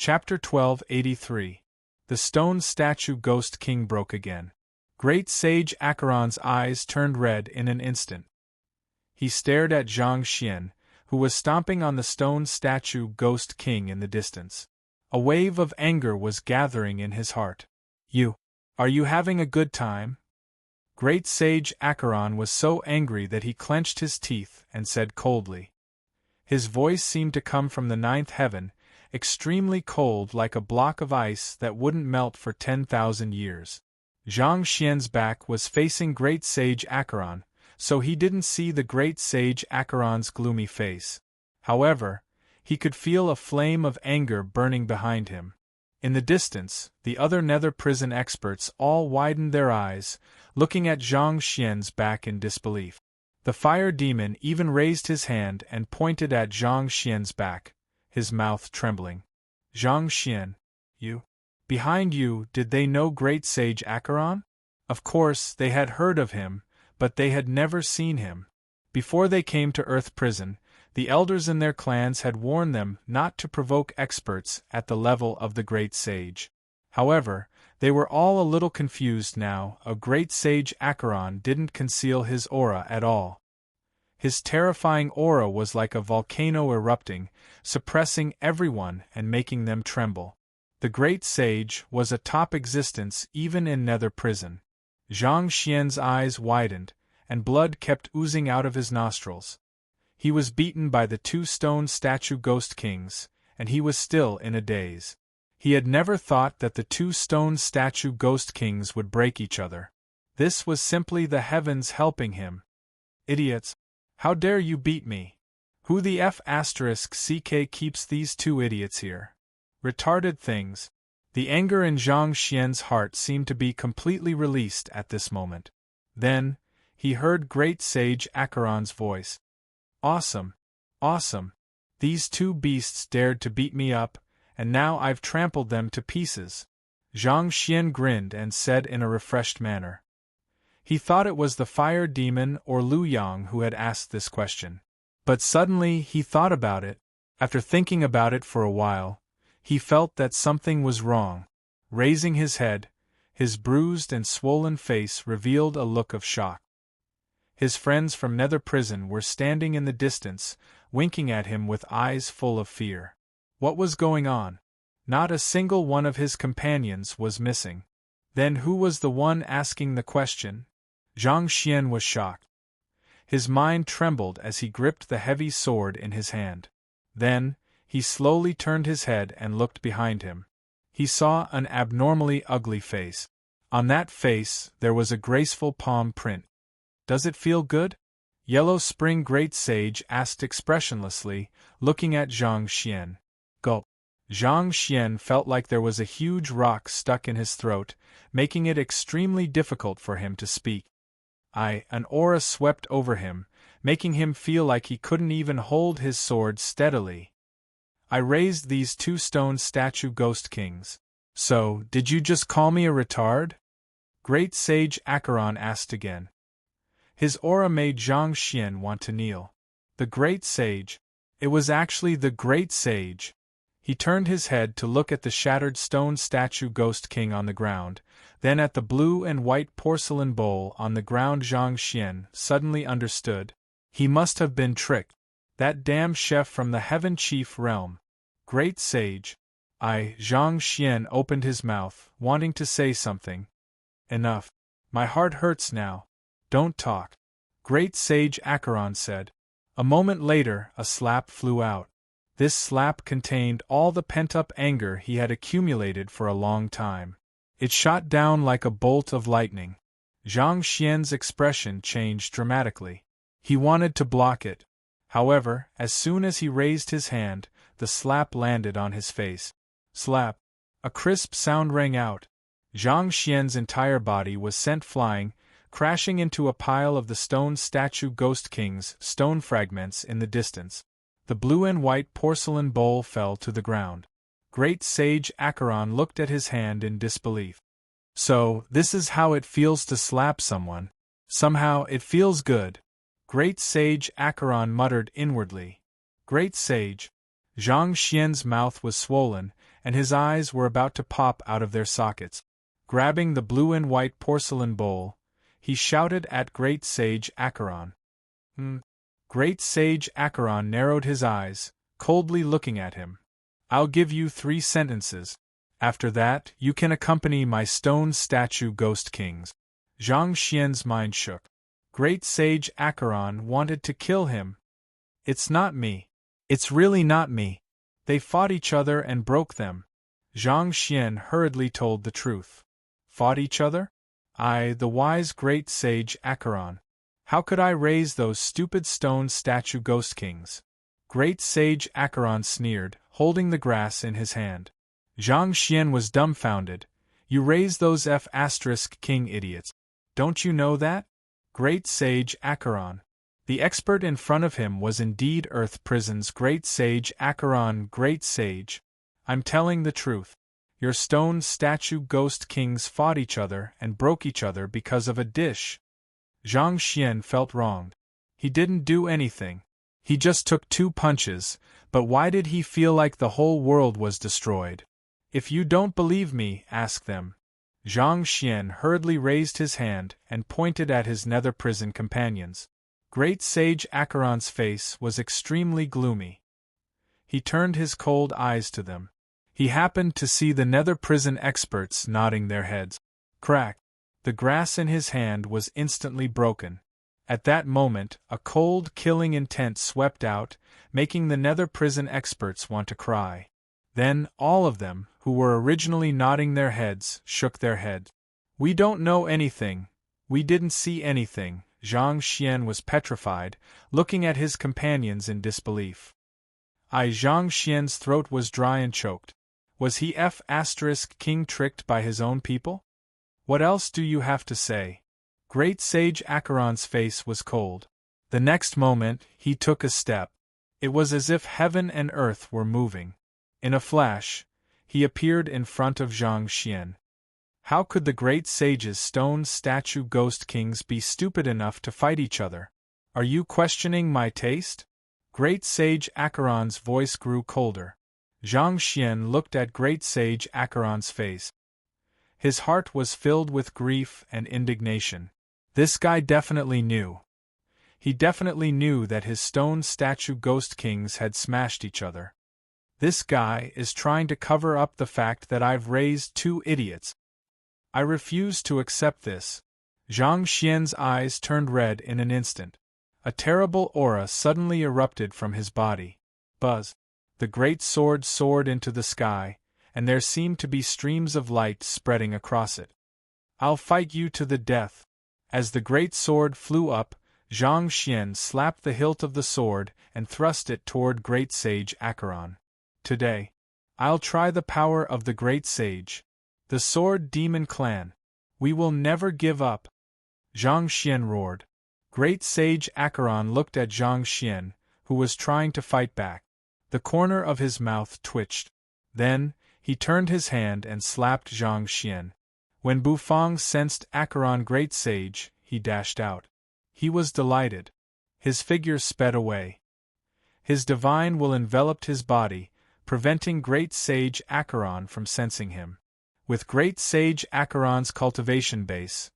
Chapter 1283. The Stone Statue Ghost King Broke Again. Great Sage Acheron's eyes turned red in an instant. He stared at Zhang Xian, who was stomping on the stone statue Ghost King in the distance. A wave of anger was gathering in his heart. Are you having a good time? Great Sage Acheron was so angry that he clenched his teeth and said coldly. His voice seemed to come from the ninth heaven, extremely cold like a block of ice that wouldn't melt for 10,000 years. Zhang Xian's back was facing Great Sage Acheron, so he didn't see the Great Sage Acheron's gloomy face. However, he could feel a flame of anger burning behind him. In the distance, the other nether prison experts all widened their eyes, looking at Zhang Xian's back in disbelief. The fire demon even raised his hand and pointed at Zhang Xian's back, his mouth trembling. Zhang Xian, you? Behind you, did they know Great Sage Acheron? Of course, they had heard of him, but they had never seen him. Before they came to Earth Prison, the elders in their clans had warned them not to provoke experts at the level of the Great Sage. However, they were all a little confused now. A Great Sage Acheron didn't conceal his aura at all. His terrifying aura was like a volcano erupting, suppressing everyone and making them tremble. The Great Sage was a top existence even in Nether Prison. Zhang Xian's eyes widened, and blood kept oozing out of his nostrils. He was beaten by the two stone statue Ghost Kings, and he was still in a daze. He had never thought that the two stone statue Ghost Kings would break each other. This was simply the heavens helping him. Idiots! How dare you beat me? Who the F***ck keeps these two idiots here? Retarded things. The anger in Zhang Xian's heart seemed to be completely released at this moment. Then, he heard Great Sage Acheron's voice. Awesome! Awesome! These two beasts dared to beat me up, and now I've trampled them to pieces. Zhang Xian grinned and said in a refreshed manner. He thought it was the fire demon or Lu Yang who had asked this question. But suddenly he thought about it. After thinking about it for a while, he felt that something was wrong. Raising his head, his bruised and swollen face revealed a look of shock. His friends from Nether Prison were standing in the distance, winking at him with eyes full of fear. What was going on? Not a single one of his companions was missing. Then who was the one asking the question? Zhang Xian was shocked. His mind trembled as he gripped the heavy sword in his hand. Then, he slowly turned his head and looked behind him. He saw an abnormally ugly face. On that face, there was a graceful palm print. Does it feel good? Yellow Spring Great Sage asked expressionlessly, looking at Zhang Xian. Gulp. Zhang Xian felt like there was a huge rock stuck in his throat, making it extremely difficult for him to speak. An aura swept over him, making him feel like he couldn't even hold his sword steadily. I raised these two stone statue Ghost Kings. So, did you just call me a retard? Great Sage Acheron asked again. His aura made Zhang Xian want to kneel. The Great Sage. It was actually the Great Sage. He turned his head to look at the shattered stone statue Ghost King on the ground, then at the blue and white porcelain bowl on the ground. Zhang Xian suddenly understood. He must have been tricked. That damn chef from the Heaven Chief realm. Great Sage. Zhang Xian opened his mouth, wanting to say something. Enough. My heart hurts now. Don't talk. Great Sage Acheron said. A moment later, a slap flew out. This slap contained all the pent-up anger he had accumulated for a long time. It shot down like a bolt of lightning. Zhang Xian's expression changed dramatically. He wanted to block it. However, as soon as he raised his hand, the slap landed on his face. Slap! A crisp sound rang out. Zhang Xian's entire body was sent flying, crashing into a pile of the stone statue Ghost King's stone fragments in the distance. The blue and white porcelain bowl fell to the ground. Great Sage Acheron looked at his hand in disbelief. So, this is how it feels to slap someone. Somehow, it feels good. Great Sage Acheron muttered inwardly. Great Sage. Zhang Xian's mouth was swollen, and his eyes were about to pop out of their sockets. Grabbing the blue and white porcelain bowl, he shouted at Great Sage Acheron. Great Sage Acheron narrowed his eyes, coldly looking at him. I'll give you 3 sentences. After that, you can accompany my stone statue ghost kings. Zhang Xian's mind shook. Great Sage Acheron wanted to kill him. It's not me. It's really not me. They fought each other and broke them. Zhang Xian hurriedly told the truth. Fought each other? I, the wise Great Sage Acheron. How could I raise those stupid stone statue ghost kings? Great Sage Acheron sneered, holding the grass in his hand. Zhang Xian was dumbfounded. You raise those F***king idiots. Don't you know that? Great Sage Acheron. The expert in front of him was indeed Earth Prison's Great Sage Acheron. Great Sage. I'm telling the truth. Your stone statue ghost kings fought each other and broke each other because of a dish. Zhang Xian felt wronged. He didn't do anything. He just took 2 punches, but why did he feel like the whole world was destroyed? If you don't believe me, ask them. Zhang Xian hurriedly raised his hand and pointed at his nether prison companions. Great Sage Acheron's face was extremely gloomy. He turned his cold eyes to them. He happened to see the nether prison experts nodding their heads. Crack! The grass in his hand was instantly broken. At that moment, a cold, killing intent swept out, making the nether prison experts want to cry. Then, all of them, who were originally nodding their heads, shook their heads. We don't know anything. We didn't see anything. Zhang Xian was petrified, looking at his companions in disbelief. Zhang Xian's throat was dry and choked. Was he F***king tricked by his own people? What else do you have to say? Great Sage Acheron's face was cold. The next moment, he took a step. It was as if heaven and earth were moving. In a flash, he appeared in front of Zhang Xian. How could the Great Sage's stone statue ghost kings be stupid enough to fight each other? Are you questioning my taste? Great Sage Acheron's voice grew colder. Zhang Xian looked at Great Sage Acheron's face. His heart was filled with grief and indignation. This guy definitely knew. He definitely knew that his stone statue ghost kings had smashed each other. This guy is trying to cover up the fact that I've raised 2 idiots. I refuse to accept this. Zhang Xian's eyes turned red in an instant. A terrible aura suddenly erupted from his body. Buzz! The great sword soared into the sky, and there seemed to be streams of light spreading across it. I'll fight you to the death. As the great sword flew up, Zhang Xian slapped the hilt of the sword and thrust it toward Great Sage Acheron. Today, I'll try the power of the Great Sage. The Sword Demon Clan. We will never give up. Zhang Xian roared. Great Sage Acheron looked at Zhang Xian, who was trying to fight back. The corner of his mouth twitched. Then, he turned his hand and slapped Zhang Xian. When Bufang sensed Acheron Great Sage, he dashed out. He was delighted. His figure sped away. His divine will enveloped his body, preventing Great Sage Acheron from sensing him. With Great Sage Acheron's cultivation base,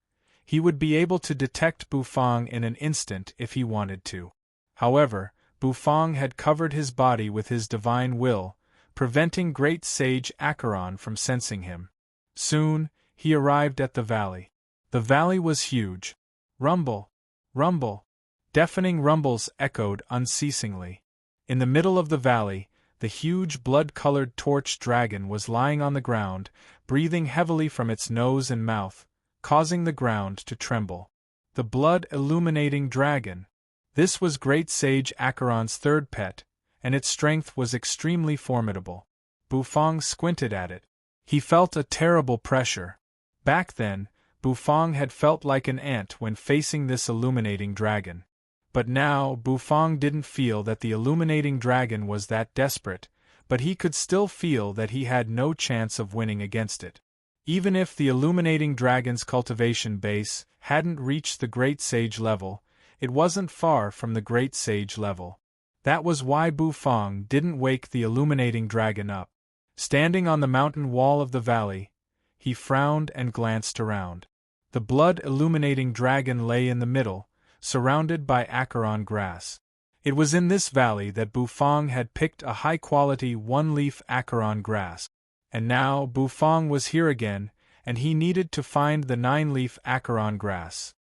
he would be able to detect Bufang in an instant if he wanted to. However, Bufang had covered his body with his divine will, preventing Great Sage Acheron from sensing him. Soon, he arrived at the valley. The valley was huge. Rumble! Rumble! Deafening rumbles echoed unceasingly. In the middle of the valley, the huge blood-colored torch dragon was lying on the ground, breathing heavily from its nose and mouth, causing the ground to tremble. The blood-illuminating dragon. This was Great Sage Acheron's 3rd pet, and its strength was extremely formidable. Bufang squinted at it. He felt a terrible pressure. Back then, Bufang had felt like an ant when facing this illuminating dragon. But now, Bufang didn't feel that the illuminating dragon was that desperate, but he could still feel that he had no chance of winning against it. Even if the illuminating dragon's cultivation base hadn't reached the Great Sage level, it wasn't far from the Great Sage level. That was why Bufang didn't wake the illuminating dragon up. Standing on the mountain wall of the valley, he frowned and glanced around. The blood-illuminating dragon lay in the middle, surrounded by acheron grass. It was in this valley that Bufang had picked a high-quality one-leaf acheron grass. And now Bufang was here again, and he needed to find the 9-leaf acheron grass.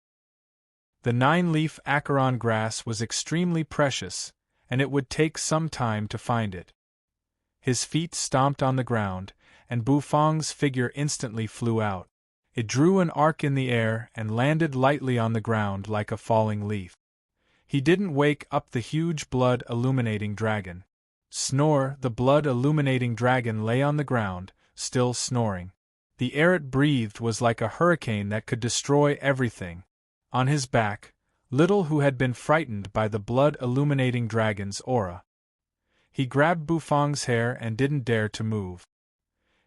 The 9-leaf acheron grass was extremely precious, and it would take some time to find it. His feet stomped on the ground, and Bufang's figure instantly flew out. It drew an arc in the air and landed lightly on the ground like a falling leaf. He didn't wake up the huge blood-illuminating dragon. Snore, the blood-illuminating dragon lay on the ground, still snoring. The air it breathed was like a hurricane that could destroy everything. On his back, Little Who had been frightened by the blood-illuminating dragon's aura. He grabbed Bufang's hair and didn't dare to move.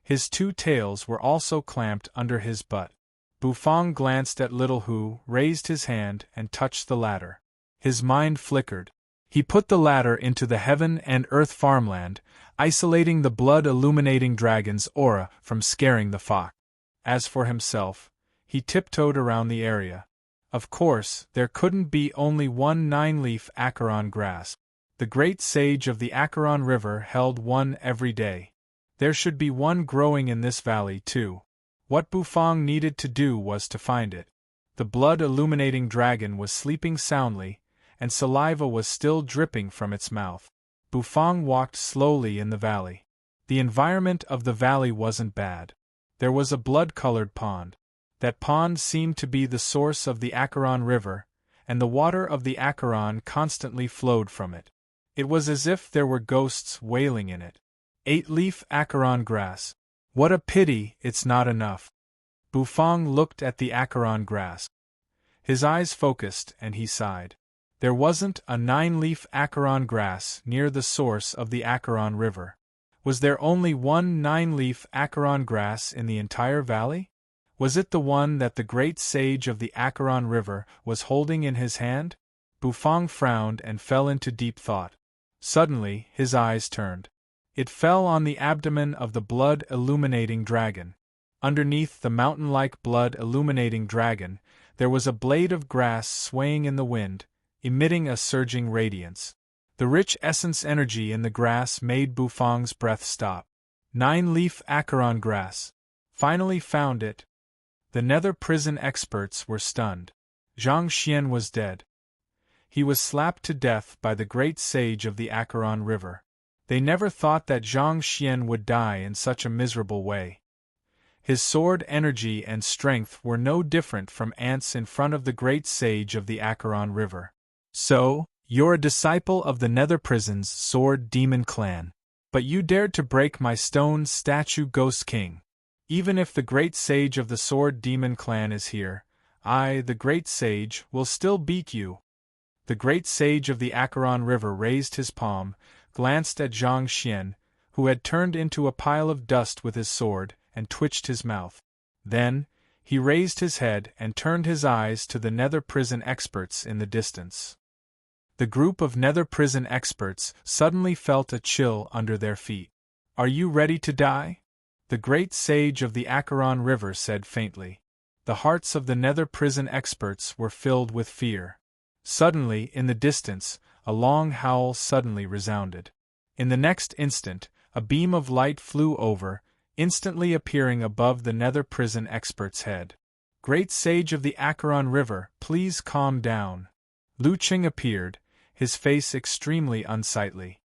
His 2 tails were also clamped under his butt. Bufang glanced at Little Who, raised his hand, and touched the ladder. His mind flickered. He put the ladder into the heaven and earth farmland, isolating the blood-illuminating dragon's aura from scaring the fox. As for himself, he tiptoed around the area. Of course, there couldn't be only one 9-leaf acheron grass. The great sage of the Acheron River held one every day. There should be one growing in this valley too. What Bufang needed to do was to find it. The blood-illuminating dragon was sleeping soundly, and saliva was still dripping from its mouth. Bufang walked slowly in the valley. The environment of the valley wasn't bad. There was a blood-colored pond. That pond seemed to be the source of the Acheron River, and the water of the Acheron constantly flowed from it. It was as if there were ghosts wailing in it. 8-leaf acheron grass. What a pity it's not enough. Bufang looked at the acheron grass. His eyes focused and he sighed. There wasn't a 9-leaf acheron grass near the source of the Acheron River. Was there only one 9-leaf acheron grass in the entire valley? Was it the one that the great sage of the Acheron River was holding in his hand? Bufang frowned and fell into deep thought. Suddenly, his eyes turned. It fell on the abdomen of the blood-illuminating dragon. Underneath the mountain-like blood-illuminating dragon, there was a blade of grass swaying in the wind, emitting a surging radiance. The rich essence energy in the grass made Bufang's breath stop. 9-leaf acheron grass. Finally found it. The nether prison experts were stunned. Zhang Xian was dead. He was slapped to death by the great sage of the Acheron River. They never thought that Zhang Xian would die in such a miserable way. His sword energy and strength were no different from ants in front of the great sage of the Acheron River. So, you're a disciple of the Nether Prison's Sword Demon clan. But you dared to break my stone statue Ghost King. Even if the great sage of the Sword Demon clan is here, I, the great sage, will still beat you. The great sage of the Acheron River raised his palm, glanced at Zhang Xian, who had turned into a pile of dust with his sword, and twitched his mouth. Then, he raised his head and turned his eyes to the Nether Prison experts in the distance. The group of Nether Prison experts suddenly felt a chill under their feet. Are you ready to die? The great sage of the Acheron River said faintly. The hearts of the Nether Prison experts were filled with fear. Suddenly, in the distance, a long howl suddenly resounded. In the next instant, a beam of light flew over, instantly appearing above the Nether Prison expert's head. Great sage of the Acheron River, please calm down. Lu Qing appeared, his face extremely unsightly.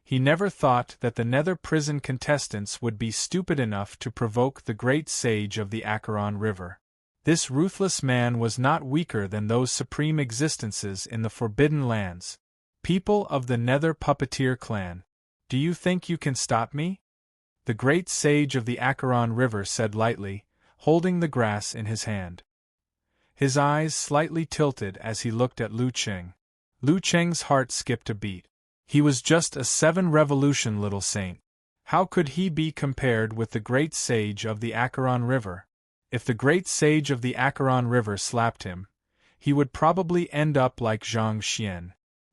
He never thought that the Nether Prison contestants would be stupid enough to provoke the great sage of the Acheron River. This ruthless man was not weaker than those supreme existences in the Forbidden Lands. People of the Nether Puppeteer clan, do you think you can stop me? The great sage of the Acheron River said lightly, holding the grass in his hand. His eyes slightly tilted as he looked at Lu Qing. Lu Qing's heart skipped a beat. He was just a 7-revolution little saint. How could he be compared with the great sage of the Acheron River? If the great sage of the Acheron River slapped him, he would probably end up like Zhang Xian.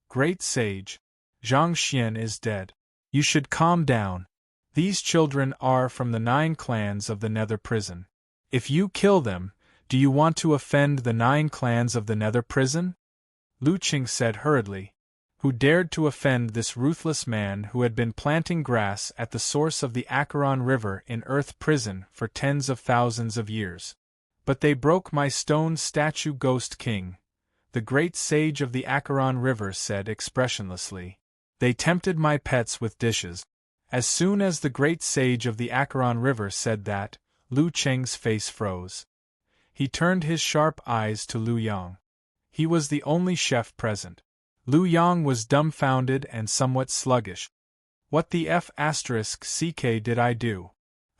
Great sage, Zhang Xian is dead. You should calm down. These children are from the 9 clans of the Nether Prison. If you kill them, do you want to offend the 9 clans of the Nether Prison? Lu Qing said hurriedly. Who dared to offend this ruthless man who had been planting grass at the source of the Acheron River in Earth Prison for tens of thousands of years? But they broke my stone statue, Ghost King, the great sage of the Acheron River said expressionlessly. They tempted my pets with dishes. As soon as the great sage of the Acheron River said that, Lu Qing's face froze. He turned his sharp eyes to Lu Yang. He was the only chef present. Lu Yang was dumbfounded and somewhat sluggish. What the F***ck did I do?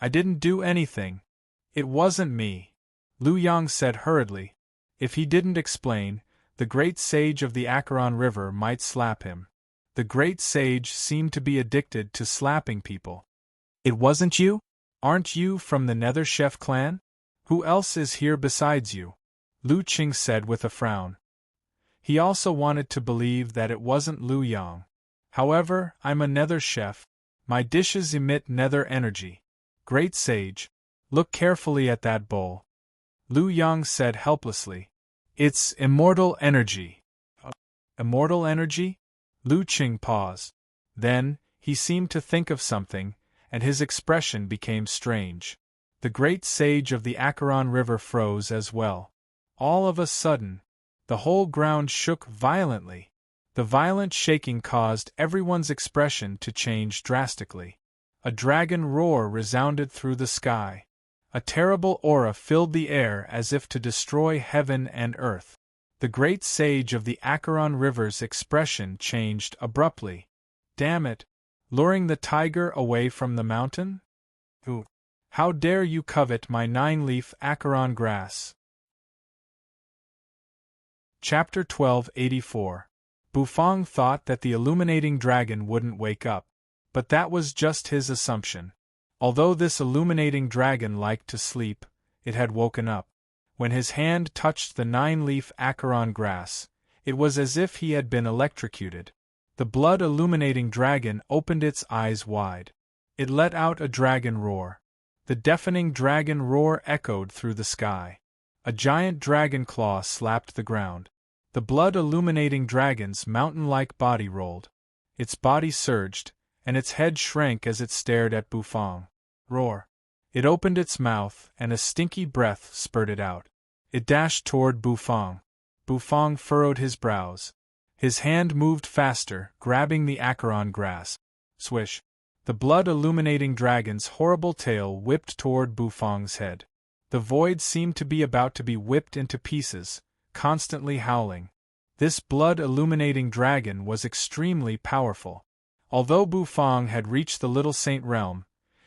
I didn't do anything. It wasn't me. Lu Yang said hurriedly. If he didn't explain, the great sage of the Acheron River might slap him. The great sage seemed to be addicted to slapping people. It wasn't you? Aren't you from the Nether Chef clan? Who else is here besides you? Lu Qing said with a frown. He also wanted to believe that it wasn't Lu Yang. However, I'm a Nether Chef. My dishes emit Nether energy. Great sage, look carefully at that bowl. Lu Yang said helplessly. It's immortal energy. Immortal energy? Lu Qing paused. Then, he seemed to think of something, and his expression became strange. The great sage of the Acheron River froze as well. All of a sudden, the whole ground shook violently. The violent shaking caused everyone's expression to change drastically. A dragon roar resounded through the sky. A terrible aura filled the air as if to destroy heaven and earth. The great sage of the Acheron River's expression changed abruptly. Damn it! Luring the tiger away from the mountain? Who? How dare you covet my 9-leaf Acheron grass? Chapter 1284. Bufang thought that the illuminating dragon wouldn't wake up, but that was just his assumption. Although this illuminating dragon liked to sleep, it had woken up. When his hand touched the 9-leaf Acheron grass, it was as if he had been electrocuted. The blood-illuminating dragon opened its eyes wide. It let out a dragon roar. The deafening dragon roar echoed through the sky. A giant dragon claw slapped the ground. The blood-illuminating dragon's mountain-like body rolled. Its body surged, and its head shrank as it stared at Bufang. Roar. It opened its mouth, and a stinky breath spurted out. It dashed toward Bufang. Bufang furrowed his brows. His hand moved faster, grabbing the Acheron grass. Swish. The blood-illuminating dragon's horrible tail whipped toward Bufang's head. The void seemed to be about to be whipped into pieces, constantly howling. This blood-illuminating dragon was extremely powerful. Although Bufang had reached the Little Saint realm,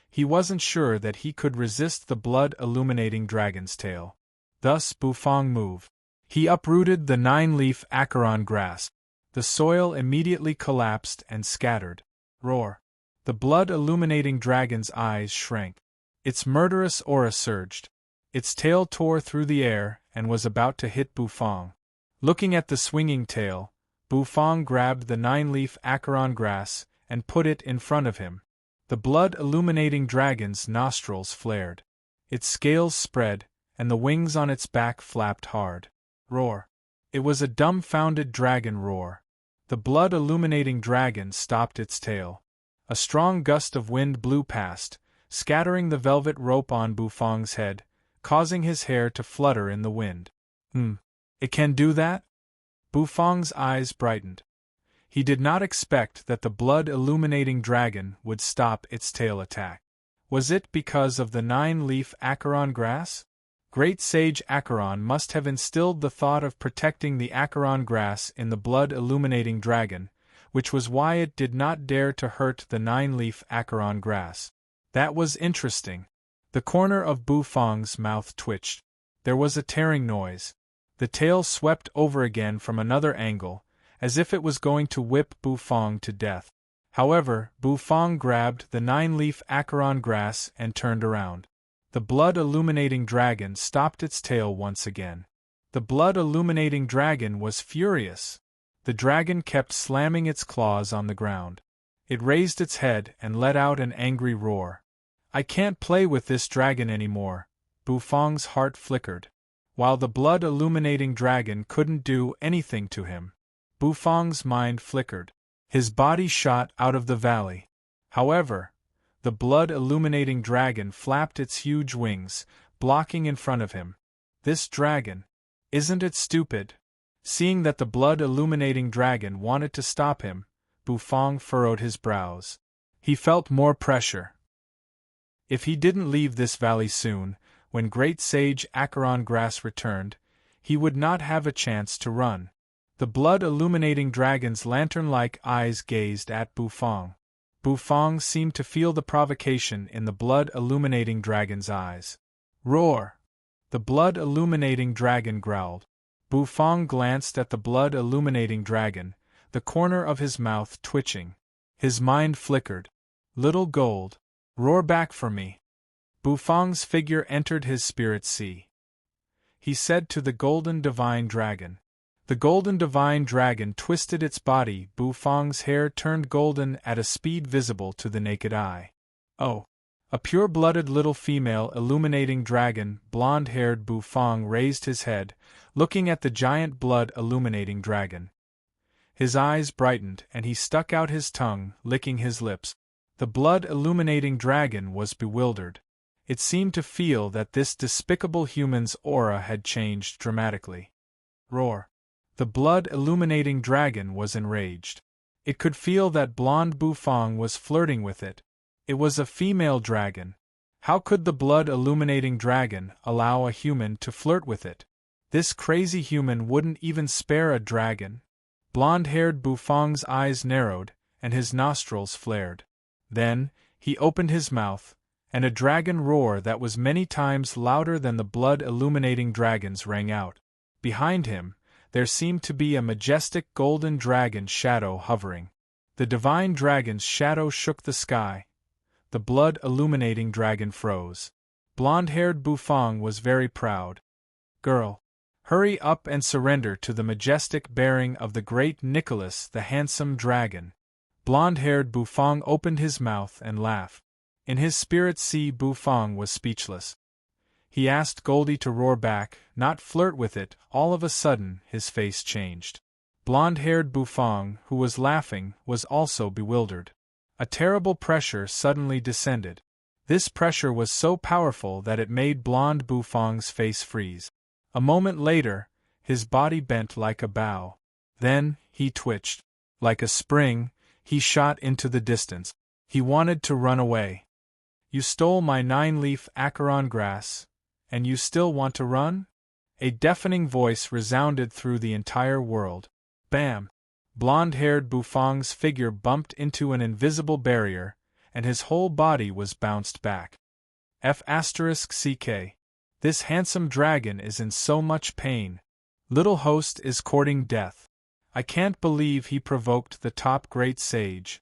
he wasn't sure that he could resist the blood-illuminating dragon's tail. Thus Bufang moved. He uprooted the 9-leaf Acheron grass. The soil immediately collapsed and scattered. Roar. The blood-illuminating dragon's eyes shrank. Its murderous aura surged. Its tail tore through the air and was about to hit Bufang. Looking at the swinging tail, Bufang grabbed the 9-leaf Acheron grass and put it in front of him. The blood-illuminating dragon's nostrils flared. Its scales spread, and the wings on its back flapped hard. Roar. It was a dumbfounded dragon roar. The blood-illuminating dragon stopped its tail. A strong gust of wind blew past, scattering the velvet rope on Bufang's head, causing his hair to flutter in the wind. It can do that? Bufang's eyes brightened. He did not expect that the blood-illuminating dragon would stop its tail attack. Was it because of the 9-leaf Acheron grass? Great Sage Acheron must have instilled the thought of protecting the Acheron grass in the blood-illuminating dragon, which was why it did not dare to hurt the 9-leaf Acheron grass. That was interesting. The corner of Bufang's mouth twitched. There was a tearing noise. The tail swept over again from another angle, as if it was going to whip Bufang to death. However, Bufang grabbed the 9-leaf Acheron grass and turned around. The blood-illuminating dragon stopped its tail once again. The blood-illuminating dragon was furious. The dragon kept slamming its claws on the ground. It raised its head and let out an angry roar. I can't play with this dragon anymore. Bufang's heart flickered. While the blood-illuminating dragon couldn't do anything to him, Bufang's mind flickered. His body shot out of the valley. However, the blood-illuminating dragon flapped its huge wings, blocking in front of him. This dragon. Isn't it stupid? Seeing that the blood-illuminating dragon wanted to stop him, Bufang furrowed his brows. He felt more pressure. If he didn't leave this valley soon, when Great Sage Acheron Grass returned, he would not have a chance to run. The blood-illuminating dragon's lantern-like eyes gazed at Bufang. Bufang seemed to feel the provocation in the blood-illuminating dragon's eyes. Roar! The blood-illuminating dragon growled. Bufang glanced at the blood-illuminating dragon, the corner of his mouth twitching. His mind flickered. Little gold, roar back for me. Bufang's figure entered his spirit sea. He said to the golden divine dragon. The golden divine dragon twisted its body. Bufang's hair turned golden at a speed visible to the naked eye. Oh! A pure-blooded little female illuminating dragon, blonde-haired. Bufang raised his head, looking at the giant blood-illuminating dragon. His eyes brightened and he stuck out his tongue, licking his lips. The blood-illuminating dragon was bewildered. It seemed to feel that this despicable human's aura had changed dramatically. Roar! The blood-illuminating dragon was enraged. It could feel that blonde Bufang was flirting with it. It was a female dragon. How could the blood-illuminating dragon allow a human to flirt with it? This crazy human wouldn't even spare a dragon. Blonde-haired Bufang's eyes narrowed, and his nostrils flared. Then, he opened his mouth, and a dragon roar that was many times louder than the blood-illuminating dragon's rang out. Behind him, there seemed to be a majestic golden dragon shadow hovering. The divine dragon's shadow shook the sky. The blood-illuminating dragon froze. Blonde-haired Bufang was very proud. Girl, hurry up and surrender to the majestic bearing of the great Nicholas the handsome dragon. Blonde-haired Bufang opened his mouth and laughed. In his spirit sea, Bufang was speechless. He asked Goldie to roar back, not flirt with it. All of a sudden, his face changed. Blonde-haired Bufang, who was laughing, was also bewildered. A terrible pressure suddenly descended. This pressure was so powerful that it made blonde Bufang's face freeze. A moment later, his body bent like a bow. Then, he twitched. Like a spring, he shot into the distance. He wanted to run away. You stole my 9-leaf Acheron grass, and you still want to run? A deafening voice resounded through the entire world. Bam! Blonde-haired Bufang's figure bumped into an invisible barrier, and his whole body was bounced back. F***CK. This handsome dragon is in so much pain. Little host is courting death. I can't believe he provoked the top great sage.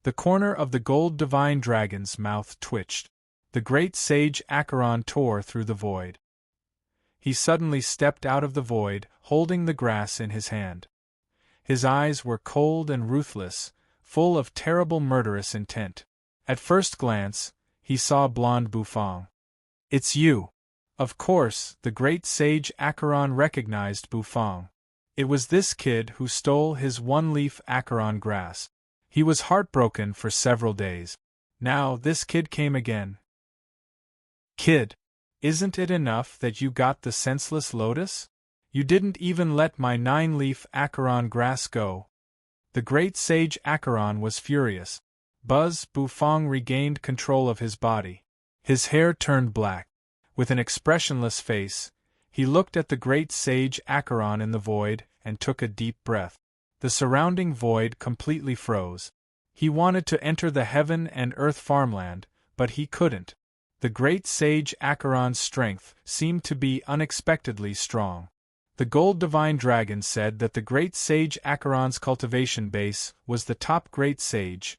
The corner of the gold divine dragon's mouth twitched. The great sage Acheron tore through the void. He suddenly stepped out of the void, holding the grass in his hand. His eyes were cold and ruthless, full of terrible murderous intent. At first glance, he saw blonde Bufang. It's you! Of course, the great sage Acheron recognized Bufang. It was this kid who stole his 1-leaf Acheron grass. He was heartbroken for several days. Now this kid came again. Kid, isn't it enough that you got the senseless lotus? You didn't even let my 9-leaf Acheron grass go. The great sage Acheron was furious. Bufang regained control of his body. His hair turned black. With an expressionless face, he looked at the great sage Acheron in the void and took a deep breath. The surrounding void completely froze. He wanted to enter the heaven and earth farmland, but he couldn't. The great sage Acheron's strength seemed to be unexpectedly strong. The gold divine dragon said that the great sage Acheron's cultivation base was the top great sage.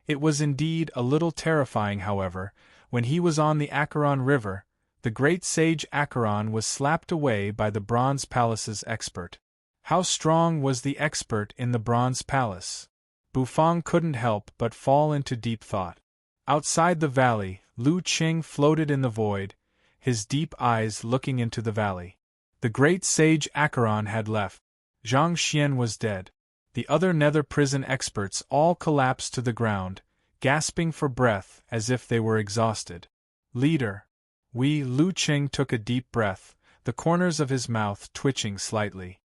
It was indeed a little terrifying, however, when he was on the Acheron River. The great sage Acheron was slapped away by the Bronze Palace's expert. How strong was the expert in the Bronze Palace? Bufang couldn't help but fall into deep thought. Outside the valley, Lu Qing floated in the void, his deep eyes looking into the valley. The great sage Acheron had left. Zhang Xian was dead. The other nether prison experts all collapsed to the ground, gasping for breath as if they were exhausted. Leader. Lu Qing took a deep breath, the corners of his mouth twitching slightly.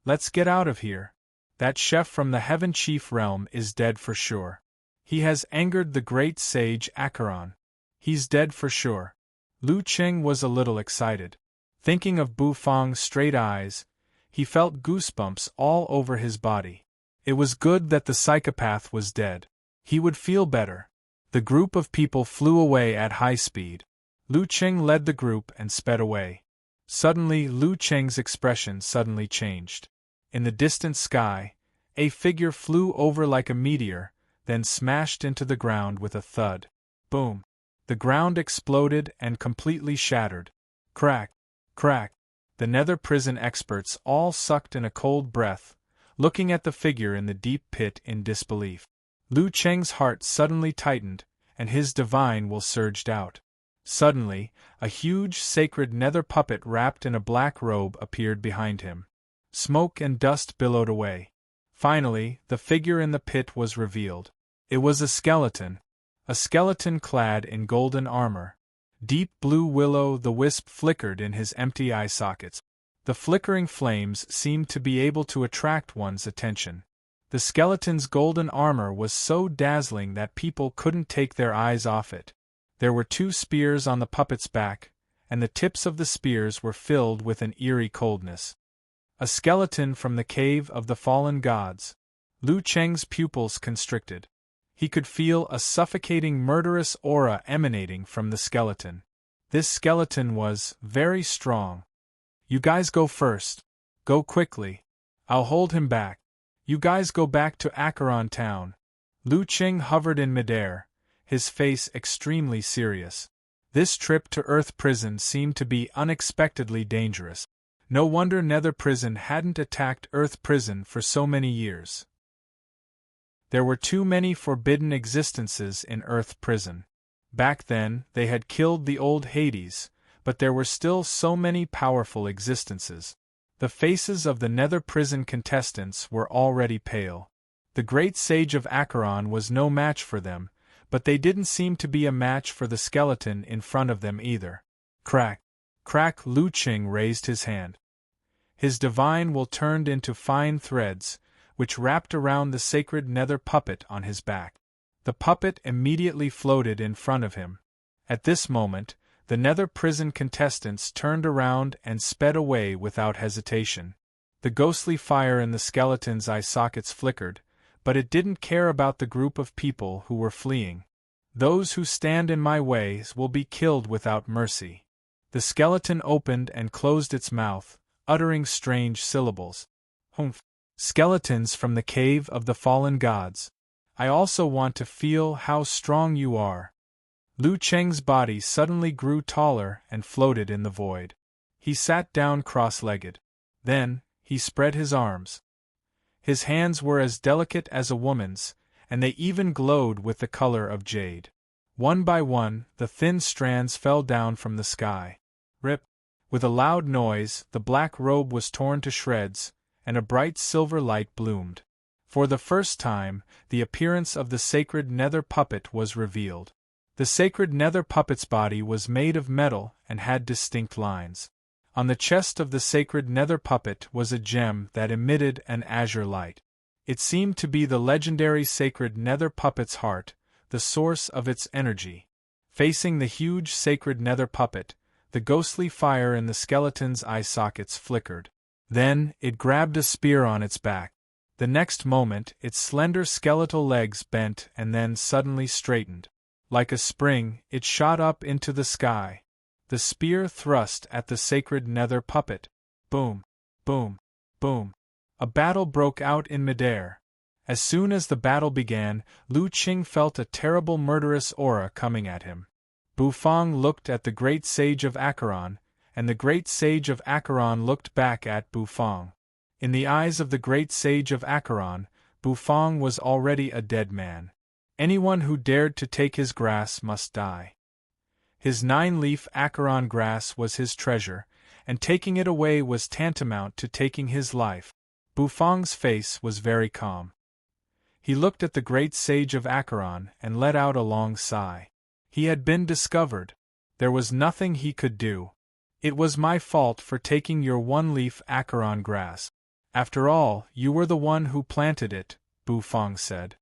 Let's get out of here. That chef from the Heaven Chief realm is dead for sure. He has angered the great sage Acheron. He's dead for sure. Lu Qing was a little excited. Thinking of Bufang's straight eyes, he felt goosebumps all over his body. It was good that the psychopath was dead. He would feel better. The group of people flew away at high speed. Lu Qing led the group and sped away. Suddenly Lu Qing's expression suddenly changed. In the distant sky, a figure flew over like a meteor, then smashed into the ground with a thud. Boom! The ground exploded and completely shattered. Crack! Crack! The nether prison experts all sucked in a cold breath, looking at the figure in the deep pit in disbelief. Lu Qing's heart suddenly tightened, and his divine will surged out. Suddenly, a huge sacred nether puppet wrapped in a black robe appeared behind him. Smoke and dust billowed away. Finally, the figure in the pit was revealed. It was a skeleton clad in golden armor. Deep blue will-o'-the-wisp flickered in his empty eye sockets. The flickering flames seemed to be able to attract one's attention. The skeleton's golden armor was so dazzling that people couldn't take their eyes off it. There were 2 spears on the puppet's back, and the tips of the spears were filled with an eerie coldness. A skeleton from the cave of the fallen gods. Lu Qing's pupils constricted. He could feel a suffocating murderous aura emanating from the skeleton. This skeleton was very strong. You guys go first. Go quickly. I'll hold him back. You guys go back to Acheron town. Lu Qing hovered in midair, his face extremely serious. This trip to Earth Prison seemed to be unexpectedly dangerous. No wonder Nether Prison hadn't attacked Earth Prison for so many years. There were too many forbidden existences in Earth Prison. Back then, they had killed the old Hades, but there were still so many powerful existences. The faces of the Nether Prison contestants were already pale. The great sage of Acheron was no match for them, but they didn't seem to be a match for the skeleton in front of them either. Crack! Crack! Lu Qing raised his hand. His divine will turned into fine threads, which wrapped around the sacred nether puppet on his back. The puppet immediately floated in front of him. At this moment, the Nether Prison contestants turned around and sped away without hesitation. The ghostly fire in the skeleton's eye sockets flickered, but it didn't care about the group of people who were fleeing. Those who stand in my way will be killed without mercy. The skeleton opened and closed its mouth, uttering strange syllables. Humph! Skeletons from the cave of the fallen gods. I also want to feel how strong you are. Lu Qing's body suddenly grew taller and floated in the void. He sat down cross-legged. Then, he spread his arms. His hands were as delicate as a woman's, and they even glowed with the color of jade. One by one, the thin strands fell down from the sky. Rip! With a loud noise, the black robe was torn to shreds, and a bright silver light bloomed. For the first time, the appearance of the sacred nether puppet was revealed. The sacred nether puppet's body was made of metal and had distinct lines. On the chest of the sacred nether puppet was a gem that emitted an azure light. It seemed to be the legendary sacred nether puppet's heart, the source of its energy. Facing the huge sacred nether puppet, the ghostly fire in the skeleton's eye sockets flickered. Then, it grabbed a spear on its back. The next moment, its slender skeletal legs bent and then suddenly straightened. Like a spring, it shot up into the sky. The spear thrust at the sacred nether puppet. Boom! Boom! Boom! A battle broke out in midair. As soon as the battle began, Lu Qing felt a terrible murderous aura coming at him. Bufang looked at the great sage of Acheron, and the great sage of Acheron looked back at Bufang. In the eyes of the great sage of Acheron, Bufang was already a dead man. Anyone who dared to take his grass must die. His 9-leaf acheron grass was his treasure, and taking it away was tantamount to taking his life. Bufang's face was very calm. He looked at the great sage of Acheron and let out a long sigh. He had been discovered. There was nothing he could do. It was my fault for taking your 1-leaf acheron grass. After all, you were the one who planted it, Bufang said.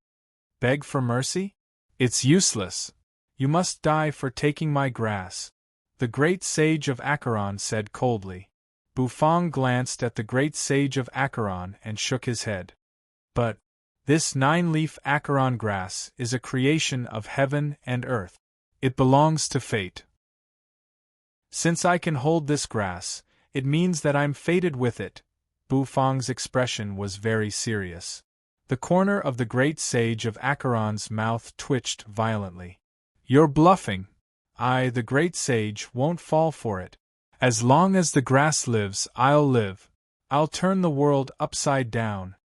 Beg for mercy? It's useless. You must die for taking my grass, the great sage of Acheron said coldly. Bufang glanced at the great sage of Acheron and shook his head. But this 9-leaf acheron grass is a creation of heaven and earth. It belongs to fate. Since I can hold this grass, it means that I'm fated with it. Bufang's expression was very serious. The corner of the great sage of Acheron's mouth twitched violently. You're bluffing. I, the great sage, won't fall for it. As long as the grass lives, I'll live. I'll turn the world upside down.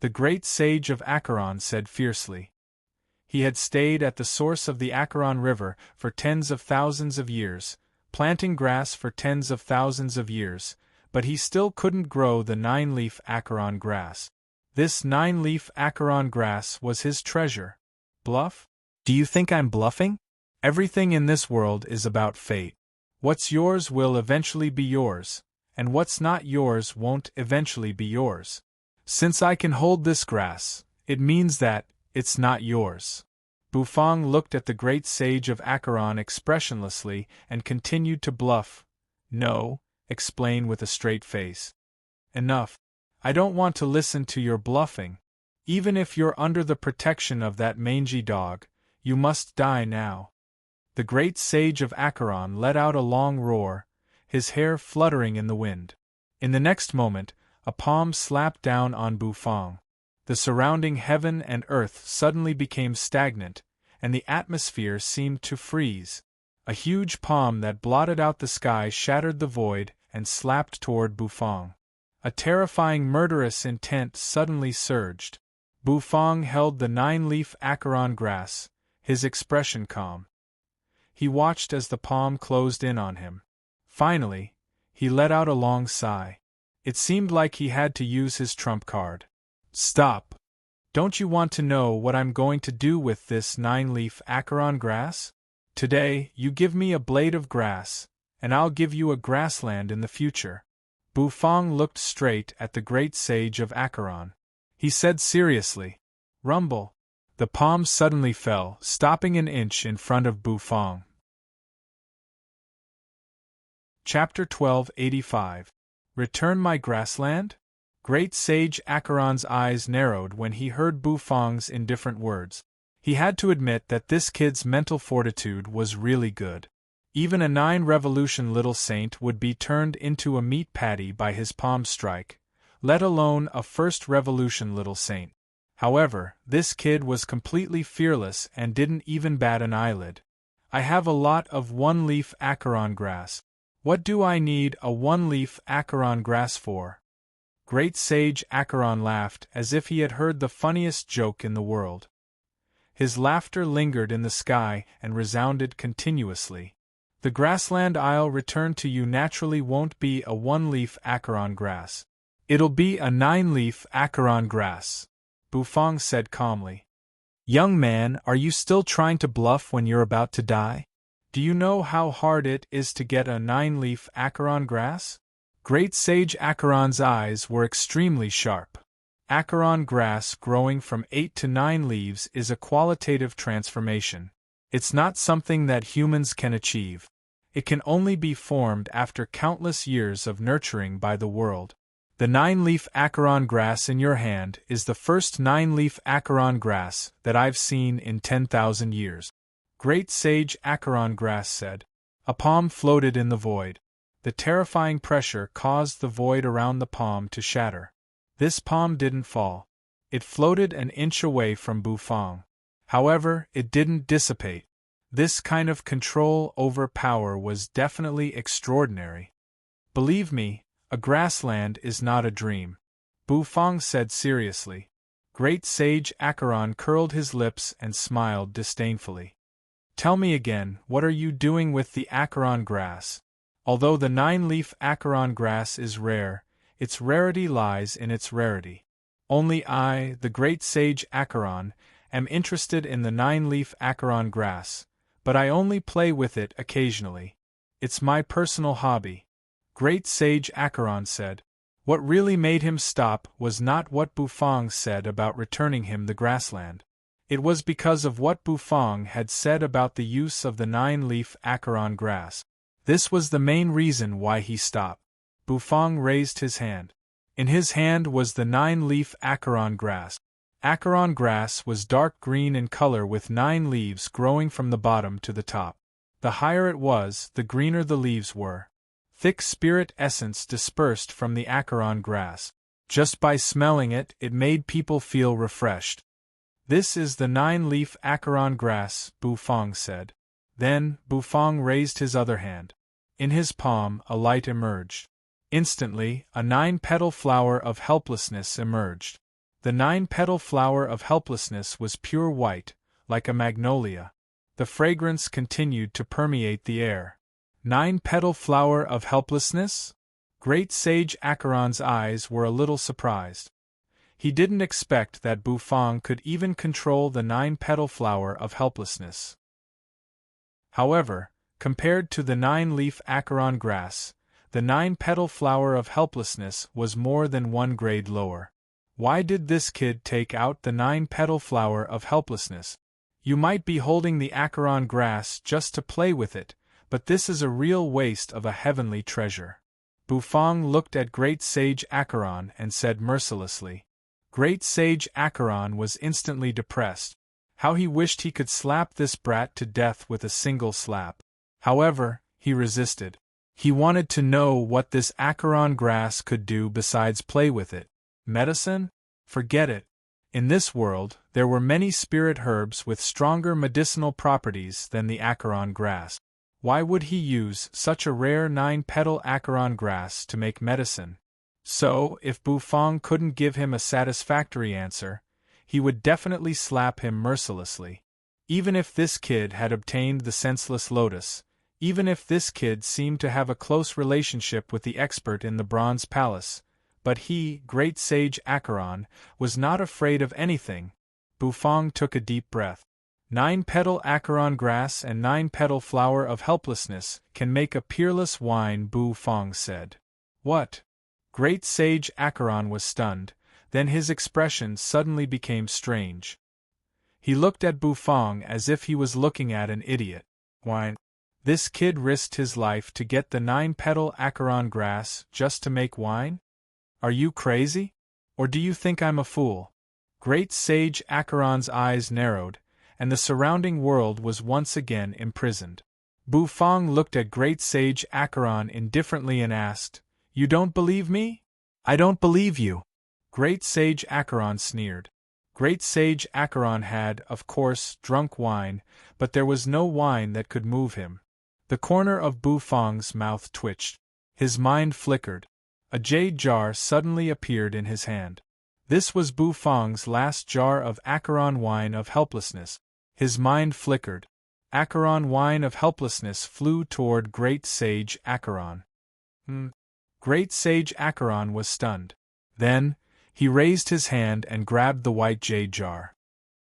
The great sage of Acheron said fiercely. He had stayed at the source of the Acheron River for tens of thousands of years, planting grass for tens of thousands of years, but he still couldn't grow the 9-leaf acheron grass. This 9-leaf acheron grass was his treasure. Bluff? Do you think I'm bluffing? Everything in this world is about fate. What's yours will eventually be yours, and what's not yours won't eventually be yours. Since I can hold this grass, it means that it's not yours. Bufang looked at the great sage of Acheron expressionlessly and continued to bluff. No, explain with a straight face. Enough. I don't want to listen to your bluffing. Even if you're under the protection of that mangy dog, you must die now. The great sage of Acheron let out a long roar, his hair fluttering in the wind. In the next moment, a palm slapped down on Bufang. The surrounding heaven and earth suddenly became stagnant, and the atmosphere seemed to freeze. A huge palm that blotted out the sky shattered the void and slapped toward Bufang. A terrifying murderous intent suddenly surged. Bufang held the 9-leaf acheron grass, his expression calm. He watched as the palm closed in on him. Finally, he let out a long sigh. It seemed like he had to use his trump card. Stop! Don't you want to know what I'm going to do with this 9-leaf acheron grass? Today, you give me a blade of grass, and I'll give you a grassland in the future. Bufang looked straight at the great sage of Acheron. He said seriously, Rumble. The palm suddenly fell, stopping an inch in front of Bufang. Chapter 1285. Return my grassland? Great sage Acheron's eyes narrowed when he heard Bufang's indifferent words. He had to admit that this kid's mental fortitude was really good. Even a 9-revolution little saint would be turned into a meat patty by his palm strike, let alone a 1st-revolution little saint. However, this kid was completely fearless and didn't even bat an eyelid. I have a lot of 1-leaf acheron grass. What do I need a 1-leaf acheron grass for? Great sage Acheron laughed as if he had heard the funniest joke in the world. His laughter lingered in the sky and resounded continuously. The grassland I'll return to you naturally won't be a 1-leaf acheron grass. It'll be a 9-leaf acheron grass, Bufang said calmly. Young man, are you still trying to bluff when you're about to die? Do you know how hard it is to get a 9-leaf acheron grass? Great sage Acheron's eyes were extremely sharp. Acheron grass growing from 8 to 9 leaves is a qualitative transformation. It's not something that humans can achieve. It can only be formed after countless years of nurturing by the world. The 9-leaf acheron grass in your hand is the first 9-leaf acheron grass that I've seen in 10,000 years. Great sage acheron grass said. A palm floated in the void. The terrifying pressure caused the void around the palm to shatter. This palm didn't fall. It floated an inch away from Bufang. However, it didn't dissipate. This kind of control over power was definitely extraordinary. Believe me, a grassland is not a dream, Bufang said seriously. Great Sage Acheron curled his lips and smiled disdainfully. Tell me again, what are you doing with the acheron grass? Although the 9-leaf acheron grass is rare, its rarity lies in its rarity. Only I, the Great Sage Acheron, am interested in the 9-leaf acheron grass, but I only play with it occasionally. It's my personal hobby. Great Sage Acheron said. What really made him stop was not what Bufang said about returning him the grassland. It was because of what Bufang had said about the use of the 9-leaf acheron grass. This was the main reason why he stopped. Bufang raised his hand. In his hand was the 9-leaf acheron grass. Acheron grass was dark green in color with 9 leaves growing from the bottom to the top. The higher it was, the greener the leaves were. Thick spirit essence dispersed from the acheron grass. Just by smelling it, it made people feel refreshed. This is the 9-leaf acheron grass, Bufang said. Then, Bufang raised his other hand. In his palm, a light emerged. Instantly, a 9-petal flower of helplessness emerged. The 9-petal flower of helplessness was pure white, like a magnolia. The fragrance continued to permeate the air. 9-petal flower of helplessness? Great Sage Acheron's eyes were a little surprised. He didn't expect that Bufang could even control the 9-petal flower of helplessness. However, compared to the 9-leaf acheron grass, the 9-petal flower of helplessness was more than 1 grade lower. Why did this kid take out the 9-petal flower of helplessness? You might be holding the acheron grass just to play with it, but this is a real waste of a heavenly treasure. Bufang looked at Great Sage Acheron and said mercilessly. Great Sage Acheron was instantly depressed. How he wished he could slap this brat to death with a single slap. However, he resisted. He wanted to know what this acheron grass could do besides play with it. Medicine? Forget it. In this world, there were many spirit herbs with stronger medicinal properties than the acheron grass. Why would he use such a rare 9-petal acheron grass to make medicine? So, if Bufang couldn't give him a satisfactory answer, he would definitely slap him mercilessly. Even if this kid had obtained the senseless lotus, even if this kid seemed to have a close relationship with the expert in the Bronze Palace, but he, Great Sage Acheron, was not afraid of anything. Bufang took a deep breath. 9-petal acheron grass and 9-petal flower of helplessness can make a peerless wine, Bufang said. What? Great Sage Acheron was stunned, then his expression suddenly became strange. He looked at Bufang as if he was looking at an idiot. Wine? This kid risked his life to get the 9-petal acheron grass just to make wine? Are you crazy? Or do you think I'm a fool? Great Sage Acheron's eyes narrowed, and the surrounding world was once again imprisoned. Bufang looked at Great Sage Acheron indifferently and asked, You don't believe me? I don't believe you. Great Sage Acheron sneered. Great Sage Acheron had, of course, drunk wine, but there was no wine that could move him. The corner of Bufang's mouth twitched. His mind flickered. A jade jar suddenly appeared in his hand. This was Bufang's last jar of acheron wine of helplessness. His mind flickered. Acheron wine of helplessness flew toward Great Sage Acheron. Great Sage Acheron was stunned. Then, he raised his hand and grabbed the white jade jar.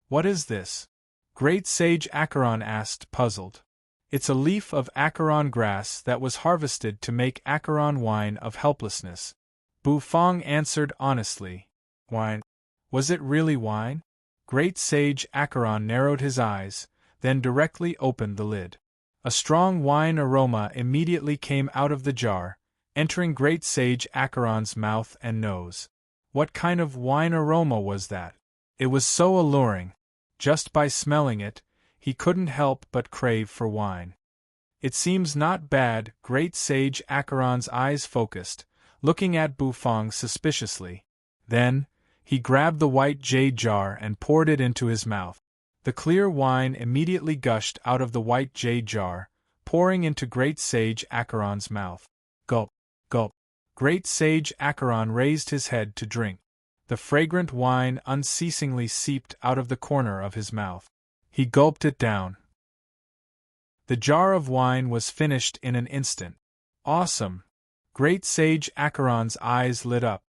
What is this? Great Sage Acheron asked, puzzled. It's a leaf of acheron grass that was harvested to make acheron wine of helplessness. Bufang answered honestly. Wine? Was it really wine? Great Sage Acheron narrowed his eyes, then directly opened the lid. A strong wine aroma immediately came out of the jar, entering Great Sage Acheron's mouth and nose. What kind of wine aroma was that? It was so alluring. Just by smelling it, he couldn't help but crave for wine. It seems not bad. Great Sage Acheron's eyes focused, looking at Bufang suspiciously. Then, he grabbed the white jade jar and poured it into his mouth. The clear wine immediately gushed out of the white jade jar, pouring into Great Sage Acheron's mouth. Gulp, gulp. Great Sage Acheron raised his head to drink. The fragrant wine unceasingly seeped out of the corner of his mouth. He gulped it down. The jar of wine was finished in an instant. Awesome! Great Sage Acheron's eyes lit up.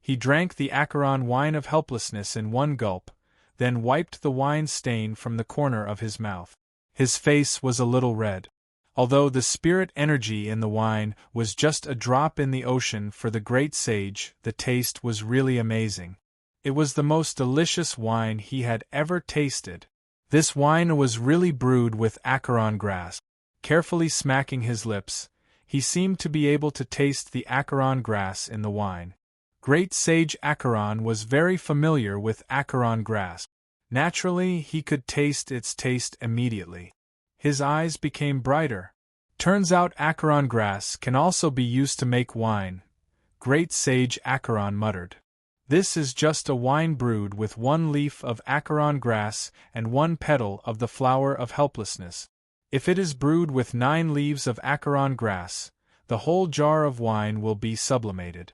He drank the Acheron wine of helplessness in one gulp, then wiped the wine stain from the corner of his mouth. His face was a little red. Although the spirit energy in the wine was just a drop in the ocean for the great sage, the taste was really amazing. It was the most delicious wine he had ever tasted. This wine was really brewed with Acheron grass. Carefully smacking his lips, he seemed to be able to taste the Acheron grass in the wine. Great Sage Acheron was very familiar with Acheron grass. Naturally, he could taste its taste immediately. His eyes became brighter. Turns out Acheron grass can also be used to make wine, Great Sage Acheron muttered. This is just a wine brewed with 1 leaf of Acheron grass and 1 petal of the flower of helplessness. If it is brewed with 9 leaves of Acheron grass, the whole jar of wine will be sublimated.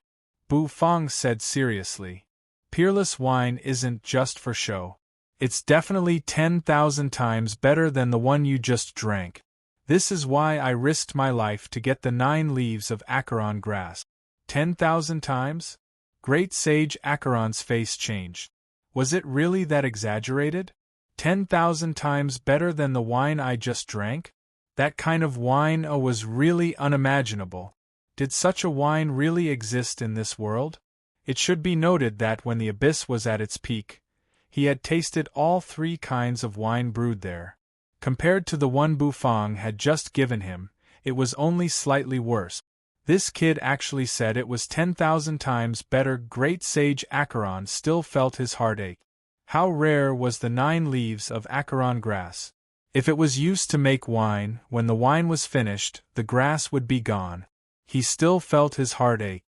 Bu Fang said seriously. Peerless wine isn't just for show. It's definitely 10,000 times better than the one you just drank. This is why I risked my life to get the 9 leaves of Acheron grass. 10,000 times? Great Sage Acheron's face changed. Was it really that exaggerated? 10,000 times better than the wine I just drank? That kind of wine was really unimaginable. Did such a wine really exist in this world? It should be noted that when the abyss was at its peak, he had tasted all 3 kinds of wine brewed there. Compared to the one Bu Fang had just given him, it was only slightly worse. This kid actually said it was 10,000 times better. Great Sage Acheron still felt his heart ache. How rare was the 9 leaves of Acheron grass. If it was used to make wine, when the wine was finished, the grass would be gone. He still felt his heart ache.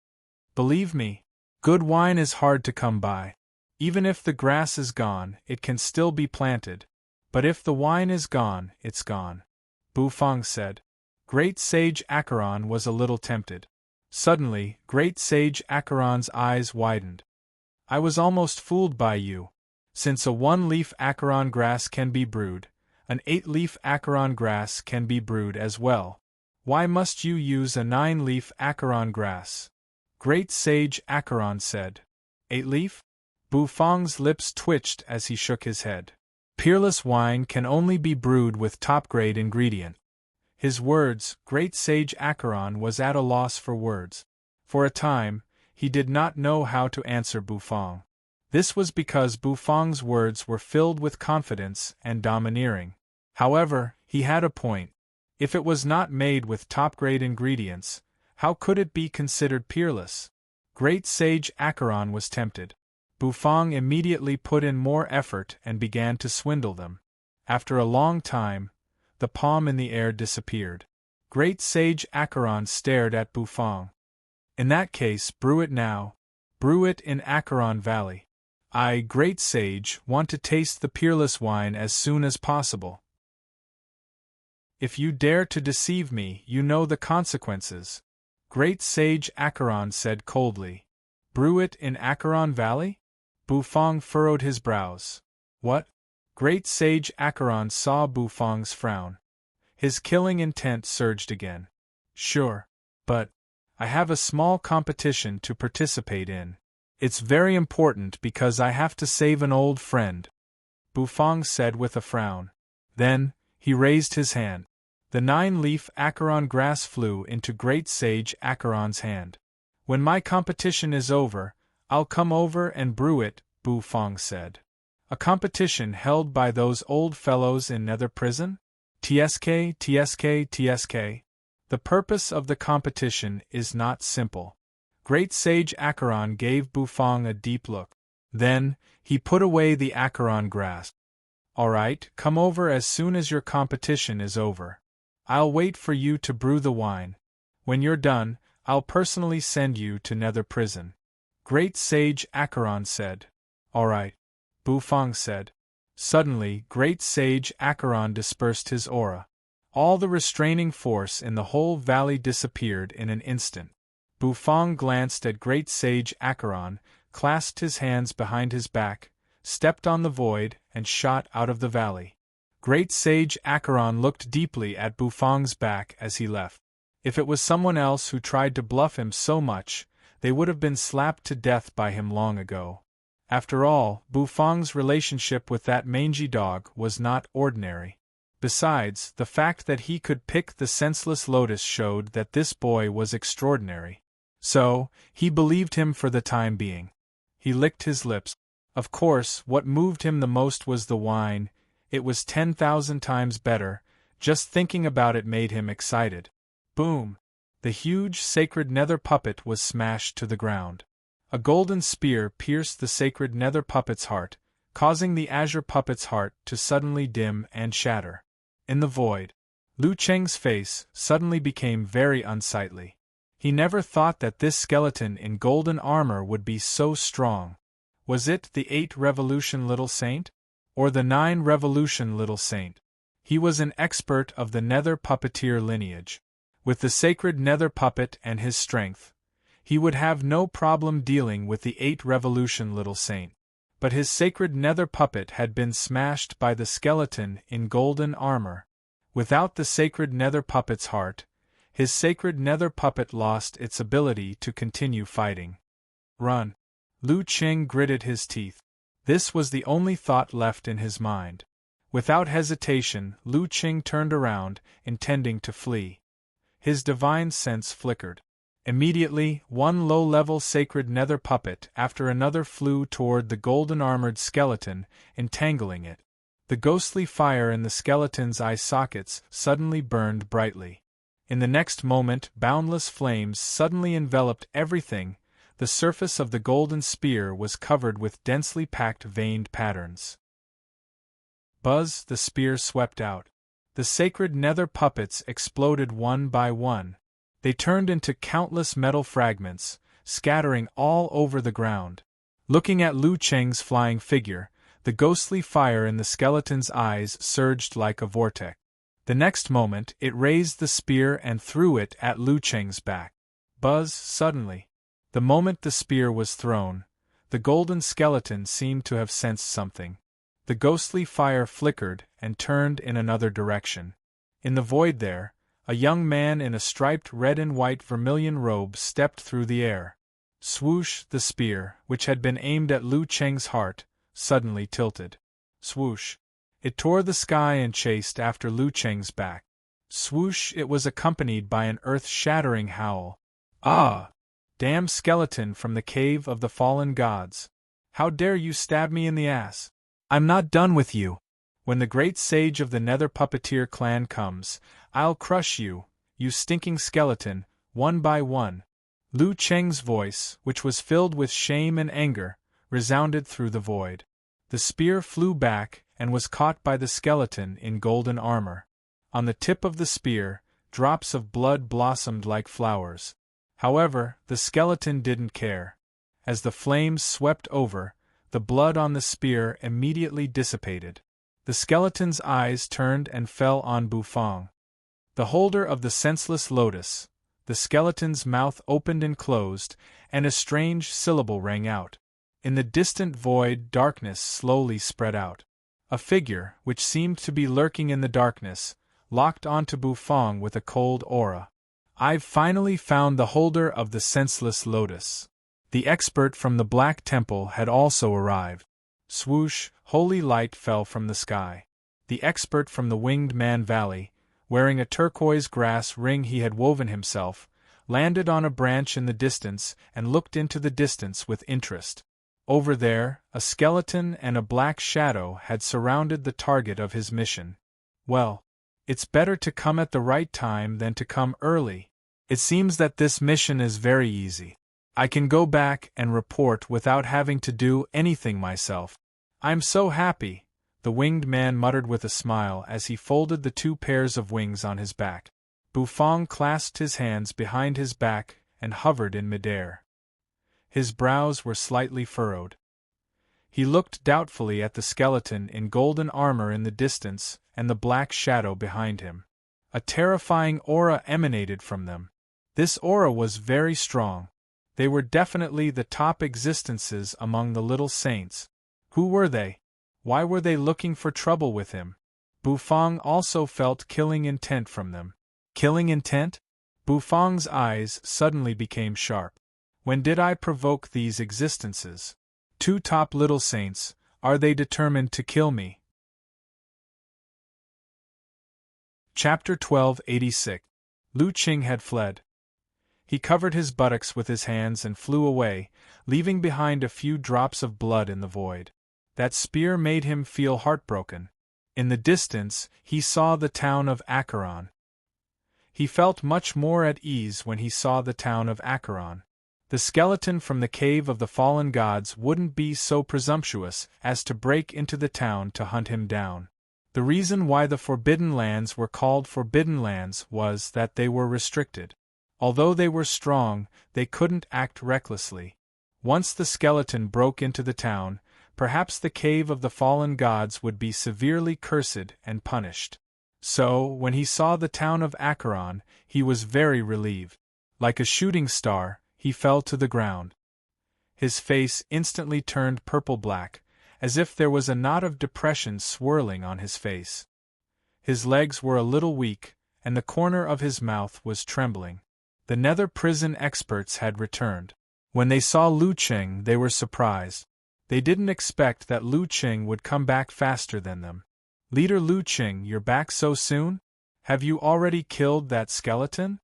Believe me, good wine is hard to come by. Even if the grass is gone, it can still be planted. But if the wine is gone, it's gone. Bu Fang said. Great Sage Acheron was a little tempted. Suddenly, Great Sage Acheron's eyes widened. I was almost fooled by you. Since a 1-leaf Acheron grass can be brewed, an 8-leaf Acheron grass can be brewed as well. Why must you use a 9-leaf Acheron grass? Great Sage Acheron said. 8-leaf? Bu Fang's lips twitched as he shook his head. Peerless wine can only be brewed with top-grade ingredient. His words, Great Sage Acheron was at a loss for words. For a time, he did not know how to answer Bu Fang. This was because Bu Fang's words were filled with confidence and domineering. However, he had a point. If it was not made with top-grade ingredients, how could it be considered peerless? Great Sage Acheron was tempted. Bu Fang immediately put in more effort and began to swindle them. After a long time, the palm in the air disappeared. Great Sage Acheron stared at Bu Fang. In that case, brew it now. Brew it in Acheron Valley. I, Great Sage, want to taste the peerless wine as soon as possible. If you dare to deceive me, you know the consequences. Great Sage Acheron said coldly. Brew it in Acheron Valley? Bu Fang furrowed his brows. What? Great Sage Acheron saw Bu Fang's frown. His killing intent surged again. Sure. But I have a small competition to participate in. It's very important because I have to save an old friend. Bu Fang said with a frown. Then, he raised his hand. The 9-leaf Acheron grass flew into Great Sage Acheron's hand. When my competition is over, I'll come over and brew it, Bu Fang said. A competition held by those old fellows in Nether Prison? TSK. The purpose of the competition is not simple. Great Sage Acheron gave Bu Fang a deep look. Then, he put away the Acheron grass. All right, come over as soon as your competition is over. I'll wait for you to brew the wine. When you're done, I'll personally send you to Nether Prison. Great Sage Acheron said. All right. Bu Fang said. Suddenly, Great Sage Acheron dispersed his aura. All the restraining force in the whole valley disappeared in an instant. Bu Fang glanced at Great Sage Acheron, clasped his hands behind his back, stepped on the void, and shot out of the valley. Great Sage Acheron looked deeply at Bufang's back as he left. If it was someone else who tried to bluff him so much, they would have been slapped to death by him long ago. After all, Bufang's relationship with that mangy dog was not ordinary. Besides, the fact that he could pick the senseless lotus showed that this boy was extraordinary. So, he believed him for the time being. He licked his lips. Of course, what moved him the most was the wine. It was 10,000 times better. Just thinking about it made him excited. Boom! The huge sacred nether puppet was smashed to the ground. A golden spear pierced the sacred nether puppet's heart, causing the azure puppet's heart to suddenly dim and shatter. In the void, Lu Cheng's face suddenly became very unsightly. He never thought that this skeleton in golden armor would be so strong. Was it the 8-revolution little saint? Or the 9-revolution little saint? He was an expert of the nether puppeteer lineage. With the sacred nether puppet and his strength, he would have no problem dealing with the 8-revolution little saint. But his sacred nether puppet had been smashed by the skeleton in golden armor. Without the sacred nether puppet's heart, his sacred nether puppet lost its ability to continue fighting. Run! Lu Cheng gritted his teeth. This was the only thought left in his mind. Without hesitation, Lu Cheng turned around, intending to flee. His divine sense flickered. Immediately, one low-level sacred nether puppet after another flew toward the golden-armored skeleton, entangling it. The ghostly fire in the skeleton's eye sockets suddenly burned brightly. In the next moment, boundless flames suddenly enveloped everything. The surface of the golden spear was covered with densely packed veined patterns. Buzz! The spear swept out. The sacred nether puppets exploded one by one. They turned into countless metal fragments, scattering all over the ground. Looking at Lu Cheng's flying figure, the ghostly fire in the skeleton's eyes surged like a vortex. The next moment, it raised the spear and threw it at Lu Cheng's back. Buzz! Suddenly, the moment the spear was thrown, the golden skeleton seemed to have sensed something. The ghostly fire flickered and turned in another direction. In the void there, a young man in a striped red and white vermilion robe stepped through the air. Swoosh! The spear, which had been aimed at Lu Cheng's heart, suddenly tilted. Swoosh! It tore the sky and chased after Lu Cheng's back. Swoosh! It was accompanied by an earth-shattering howl. Ah! Damn skeleton from the cave of the fallen gods! How dare you stab me in the ass? I'm not done with you. When the great sage of the nether puppeteer clan comes, I'll crush you, you stinking skeleton, one by one. Lu Cheng's voice, which was filled with shame and anger, resounded through the void. The spear flew back and was caught by the skeleton in golden armor. On the tip of the spear, drops of blood blossomed like flowers. However, the skeleton didn't care. As the flames swept over, the blood on the spear immediately dissipated. The skeleton's eyes turned and fell on Bufang, the holder of the senseless lotus. The skeleton's mouth opened and closed, and a strange syllable rang out. In the distant void, darkness slowly spread out. A figure, which seemed to be lurking in the darkness, locked onto Bufang with a cold aura. I've finally found the holder of the senseless lotus. The expert from the Black Temple had also arrived. Swoosh! Holy light fell from the sky. The expert from the Winged Man Valley, wearing a turquoise grass ring he had woven himself, landed on a branch in the distance and looked into the distance with interest. Over there, a skeleton and a black shadow had surrounded the target of his mission. Well, it's better to come at the right time than to come early. It seems that this mission is very easy. I can go back and report without having to do anything myself. I'm so happy, the winged man muttered with a smile as he folded the 2 pairs of wings on his back. Bufang clasped his hands behind his back and hovered in midair. His brows were slightly furrowed. He looked doubtfully at the skeleton in golden armor in the distance and the black shadow behind him. A terrifying aura emanated from them. This aura was very strong. They were definitely the top existences among the little saints. Who were they? Why were they looking for trouble with him? Bufang also felt killing intent from them. Killing intent? Bufang's eyes suddenly became sharp. When did I provoke these existences? Two top little saints, are they determined to kill me? Chapter 1286. Lu Qing had fled. He covered his buttocks with his hands and flew away, leaving behind a few drops of blood in the void. That spear made him feel heartbroken. In the distance, he saw the town of Acheron. He felt much more at ease when he saw the town of Acheron. The skeleton from the cave of the fallen gods wouldn't be so presumptuous as to break into the town to hunt him down. The reason why the Forbidden Lands were called Forbidden Lands was that they were restricted. Although they were strong, they couldn't act recklessly. Once the skeleton broke into the town, perhaps the cave of the fallen gods would be severely cursed and punished. So, when he saw the town of Acheron, he was very relieved. Like a shooting star, he fell to the ground. His face instantly turned purple-black, as if there was a knot of depression swirling on his face. His legs were a little weak, and the corner of his mouth was trembling. The nether prison experts had returned. When they saw Lu Qing, they were surprised. They didn't expect that Lu Qing would come back faster than them. "Leader Lu Qing, you're back so soon? Have you already killed that skeleton?"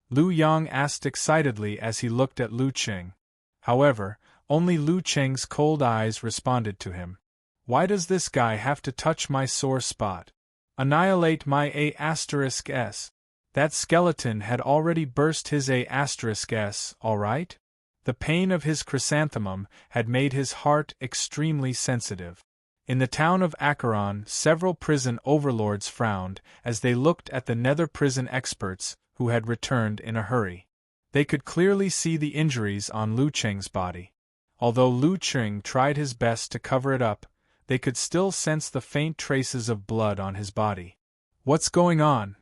Lu Yang asked excitedly as he looked at Lu Qing. However, only Lu Qing's cold eyes responded to him. "Why does this guy have to touch my sore spot? Annihilate my A*S. That skeleton had already burst his A*S, all right?" The pain of his chrysanthemum had made his heart extremely sensitive. In the town of Acheron, several prison overlords frowned as they looked at the nether prison experts who had returned in a hurry. They could clearly see the injuries on Lu Qing's body. Although Lu Qing tried his best to cover it up, they could still sense the faint traces of blood on his body. "What's going on?"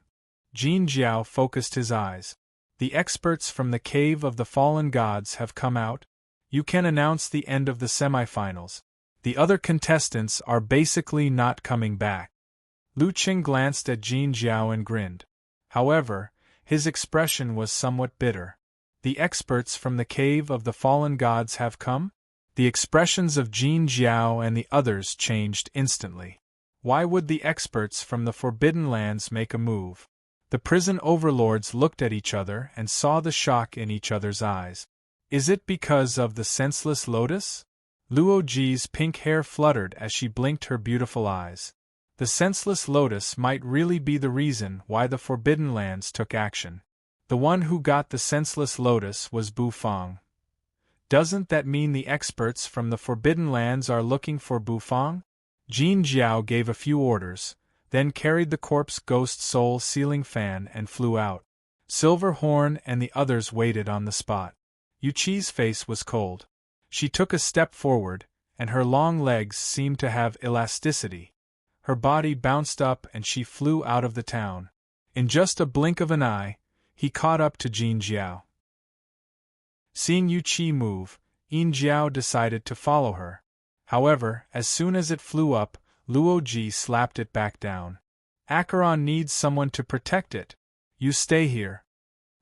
Jin Jiao focused his eyes. "The experts from the Cave of the Fallen Gods have come out. You can announce the end of the semifinals. The other contestants are basically not coming back." Lu Qing glanced at Jin Jiao and grinned. However, his expression was somewhat bitter. "The experts from the Cave of the Fallen Gods have come?" The expressions of Jin Jiao and the others changed instantly. Why would the experts from the Forbidden Lands make a move? The prison overlords looked at each other and saw the shock in each other's eyes. Is it because of the senseless lotus? Luo Ji's pink hair fluttered as she blinked her beautiful eyes. The senseless lotus might really be the reason why the Forbidden Lands took action. The one who got the senseless lotus was Bufang. Doesn't that mean the experts from the Forbidden Lands are looking for Bufang? Jin Jiao gave a few orders, then carried the corpse ghost soul sealing fan and flew out. Silver Horn and the others waited on the spot. Yuqi's face was cold. She took a step forward, and her long legs seemed to have elasticity. Her body bounced up and she flew out of the town. In just a blink of an eye, he caught up to Jin Jiao. Seeing Yuqi move, Yin Jiao decided to follow her. However, as soon as it flew up, Luo Ji slapped it back down. "Acheron needs someone to protect it. You stay here."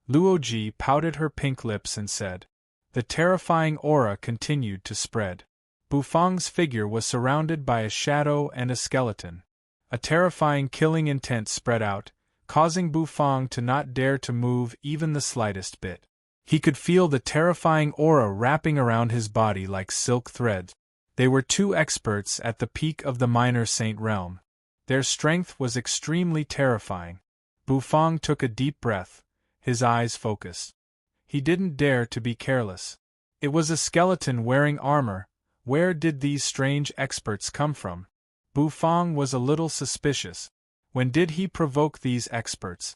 Luo Ji pouted her pink lips and said. The terrifying aura continued to spread. Bufang's figure was surrounded by a shadow and a skeleton. A terrifying killing intent spread out, causing Bufang to not dare to move even the slightest bit. He could feel the terrifying aura wrapping around his body like silk thread. They were two experts at the peak of the minor saint realm. Their strength was extremely terrifying. Bufang took a deep breath, his eyes focused. He didn't dare to be careless. It was a skeleton wearing armor. Where did these strange experts come from? Bufang was a little suspicious. When did he provoke these experts?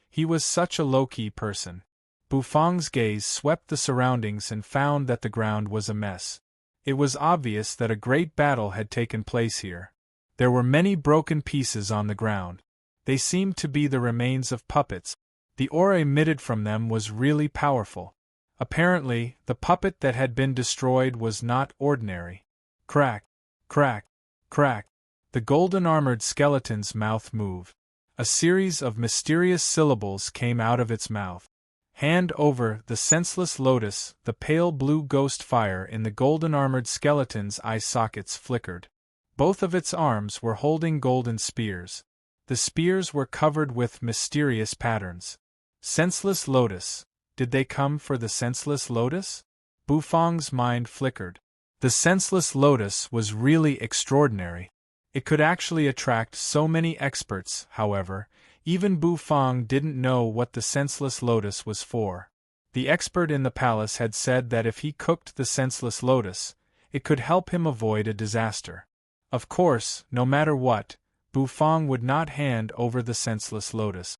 He was such a low-key person. Bufang's gaze swept the surroundings and found that the ground was a mess. It was obvious that a great battle had taken place here. There were many broken pieces on the ground. They seemed to be the remains of puppets. The aura emitted from them was really powerful. Apparently, the puppet that had been destroyed was not ordinary. Crack, crack, crack. The golden-armored skeleton's mouth moved. A series of mysterious syllables came out of its mouth. Hand over the senseless lotus, the pale blue ghost fire in the golden-armored skeleton's eye sockets flickered. Both of its arms were holding golden spears. The spears were covered with mysterious patterns. Senseless lotus. Did they come for the senseless lotus? Bufang's mind flickered. The senseless lotus was really extraordinary. It could actually attract so many experts, however. Even Bufang didn't know what the senseless lotus was for. The expert in the palace had said that if he cooked the senseless lotus, it could help him avoid a disaster. Of course, no matter what, Bufang would not hand over the senseless lotus.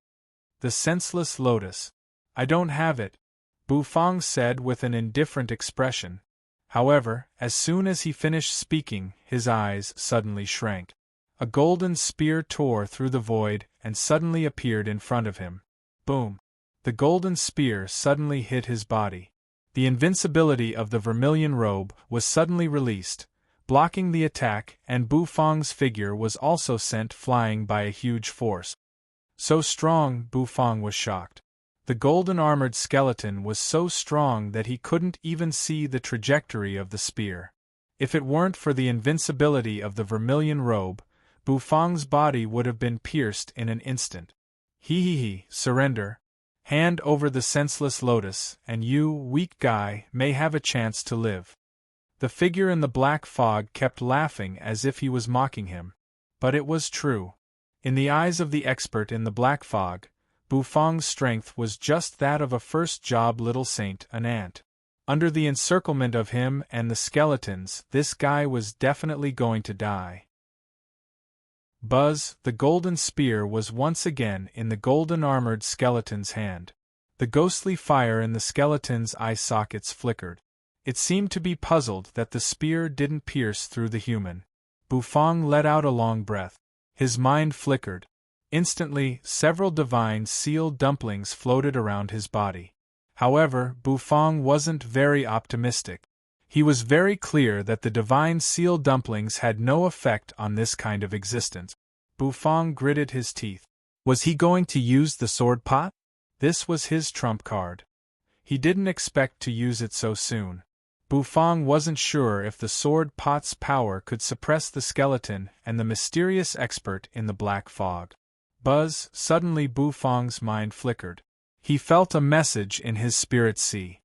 The senseless lotus. I don't have it, Bufang said with an indifferent expression. However, as soon as he finished speaking, his eyes suddenly shrank. A golden spear tore through the void and suddenly appeared in front of him. Boom! The golden spear suddenly hit his body. The invincibility of the vermilion robe was suddenly released, blocking the attack, and Bufang's figure was also sent flying by a huge force. So strong, Bufang was shocked. The golden-armored skeleton was so strong that he couldn't even see the trajectory of the spear. If it weren't for the invincibility of the vermilion robe, Bufang's body would have been pierced in an instant. He, surrender. Hand over the senseless lotus, and you, weak guy, may have a chance to live. The figure in the black fog kept laughing as if he was mocking him. But it was true. In the eyes of the expert in the black fog, Bufang's strength was just that of a first-job little saint, an ant. Under the encirclement of him and the skeletons, this guy was definitely going to die. Buzz, the golden spear was once again in the golden-armored skeleton's hand. The ghostly fire in the skeleton's eye sockets flickered. It seemed to be puzzled that the spear didn't pierce through the human. Bufang let out a long breath. His mind flickered. Instantly, several divine sealed dumplings floated around his body. However, Bufang wasn't very optimistic. He was very clear that the divine seal dumplings had no effect on this kind of existence. Bufang gritted his teeth. Was he going to use the sword pot? This was his trump card. He didn't expect to use it so soon. Bufang wasn't sure if the sword pot's power could suppress the skeleton and the mysterious expert in the black fog. Buzz, suddenly Bufang's mind flickered. He felt a message in his spirit sea.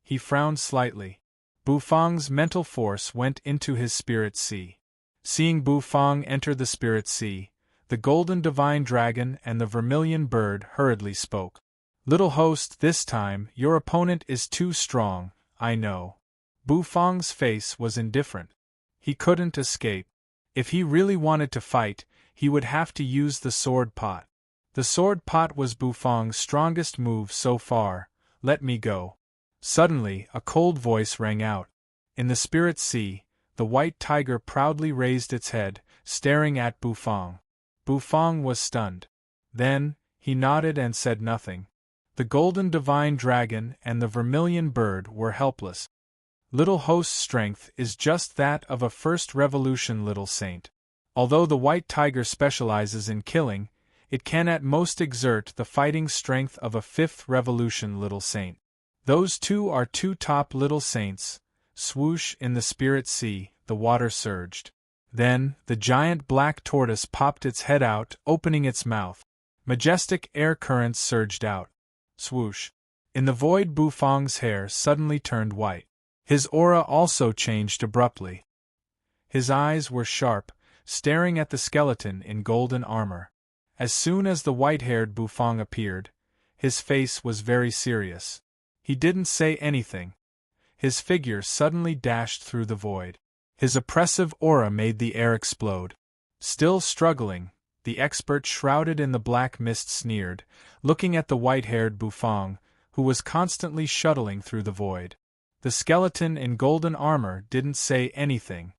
He frowned slightly. Bufang's mental force went into his spirit sea. Seeing Bufang enter the spirit sea, the golden divine dragon and the vermilion bird hurriedly spoke. Little host, this time, your opponent is too strong, I know. Bufang's face was indifferent. He couldn't escape. If he really wanted to fight, he would have to use the sword pot. The sword pot was Bufang's strongest move so far. Let me go. Suddenly, a cold voice rang out. In the spirit sea, the white tiger proudly raised its head, staring at Bufang. Bufang was stunned. Then, he nodded and said nothing. The golden divine dragon and the vermilion bird were helpless. Little host's strength is just that of a first revolution little saint. Although the white tiger specializes in killing, it can at most exert the fighting strength of a fifth revolution little saint. Those two are two top little saints. Swoosh, in the spirit sea, the water surged. Then, the giant black tortoise popped its head out, opening its mouth. Majestic air currents surged out. Swoosh. In the void, Bufang's hair suddenly turned white. His aura also changed abruptly. His eyes were sharp, staring at the skeleton in golden armor. As soon as the white-haired Bufang appeared, his face was very serious. He didn't say anything. His figure suddenly dashed through the void. His oppressive aura made the air explode. Still struggling, the expert shrouded in the black mist sneered, looking at the white-haired Bufang, who was constantly shuttling through the void. The skeleton in golden armor didn't say anything.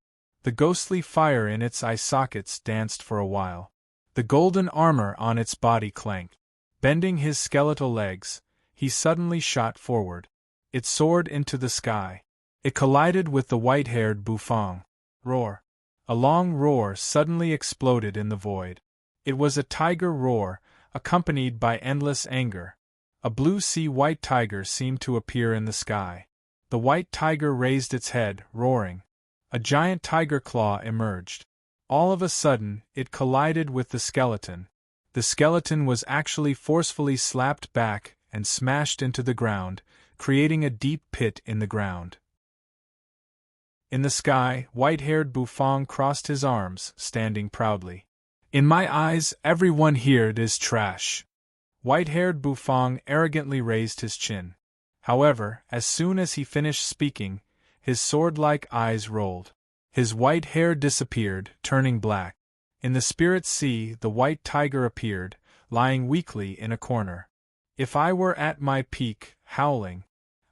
The ghostly fire in its eye sockets danced for a while. The golden armor on its body clanked. Bending his skeletal legs, he suddenly shot forward. It soared into the sky. It collided with the white-haired Bufang. Roar. A long roar suddenly exploded in the void. It was a tiger roar, accompanied by endless anger. A blue sea-white tiger seemed to appear in the sky. The white tiger raised its head, roaring. A giant tiger claw emerged. All of a sudden, it collided with the skeleton. The skeleton was actually forcefully slapped back and smashed into the ground, creating a deep pit in the ground. In the sky, white-haired Bufang crossed his arms, standing proudly. In my eyes, everyone here is trash. White-haired Bufang arrogantly raised his chin. However, as soon as he finished speaking, his sword-like eyes rolled. His white hair disappeared, turning black. In the spirit sea, the white tiger appeared, lying weakly in a corner. If I were at my peak, howling,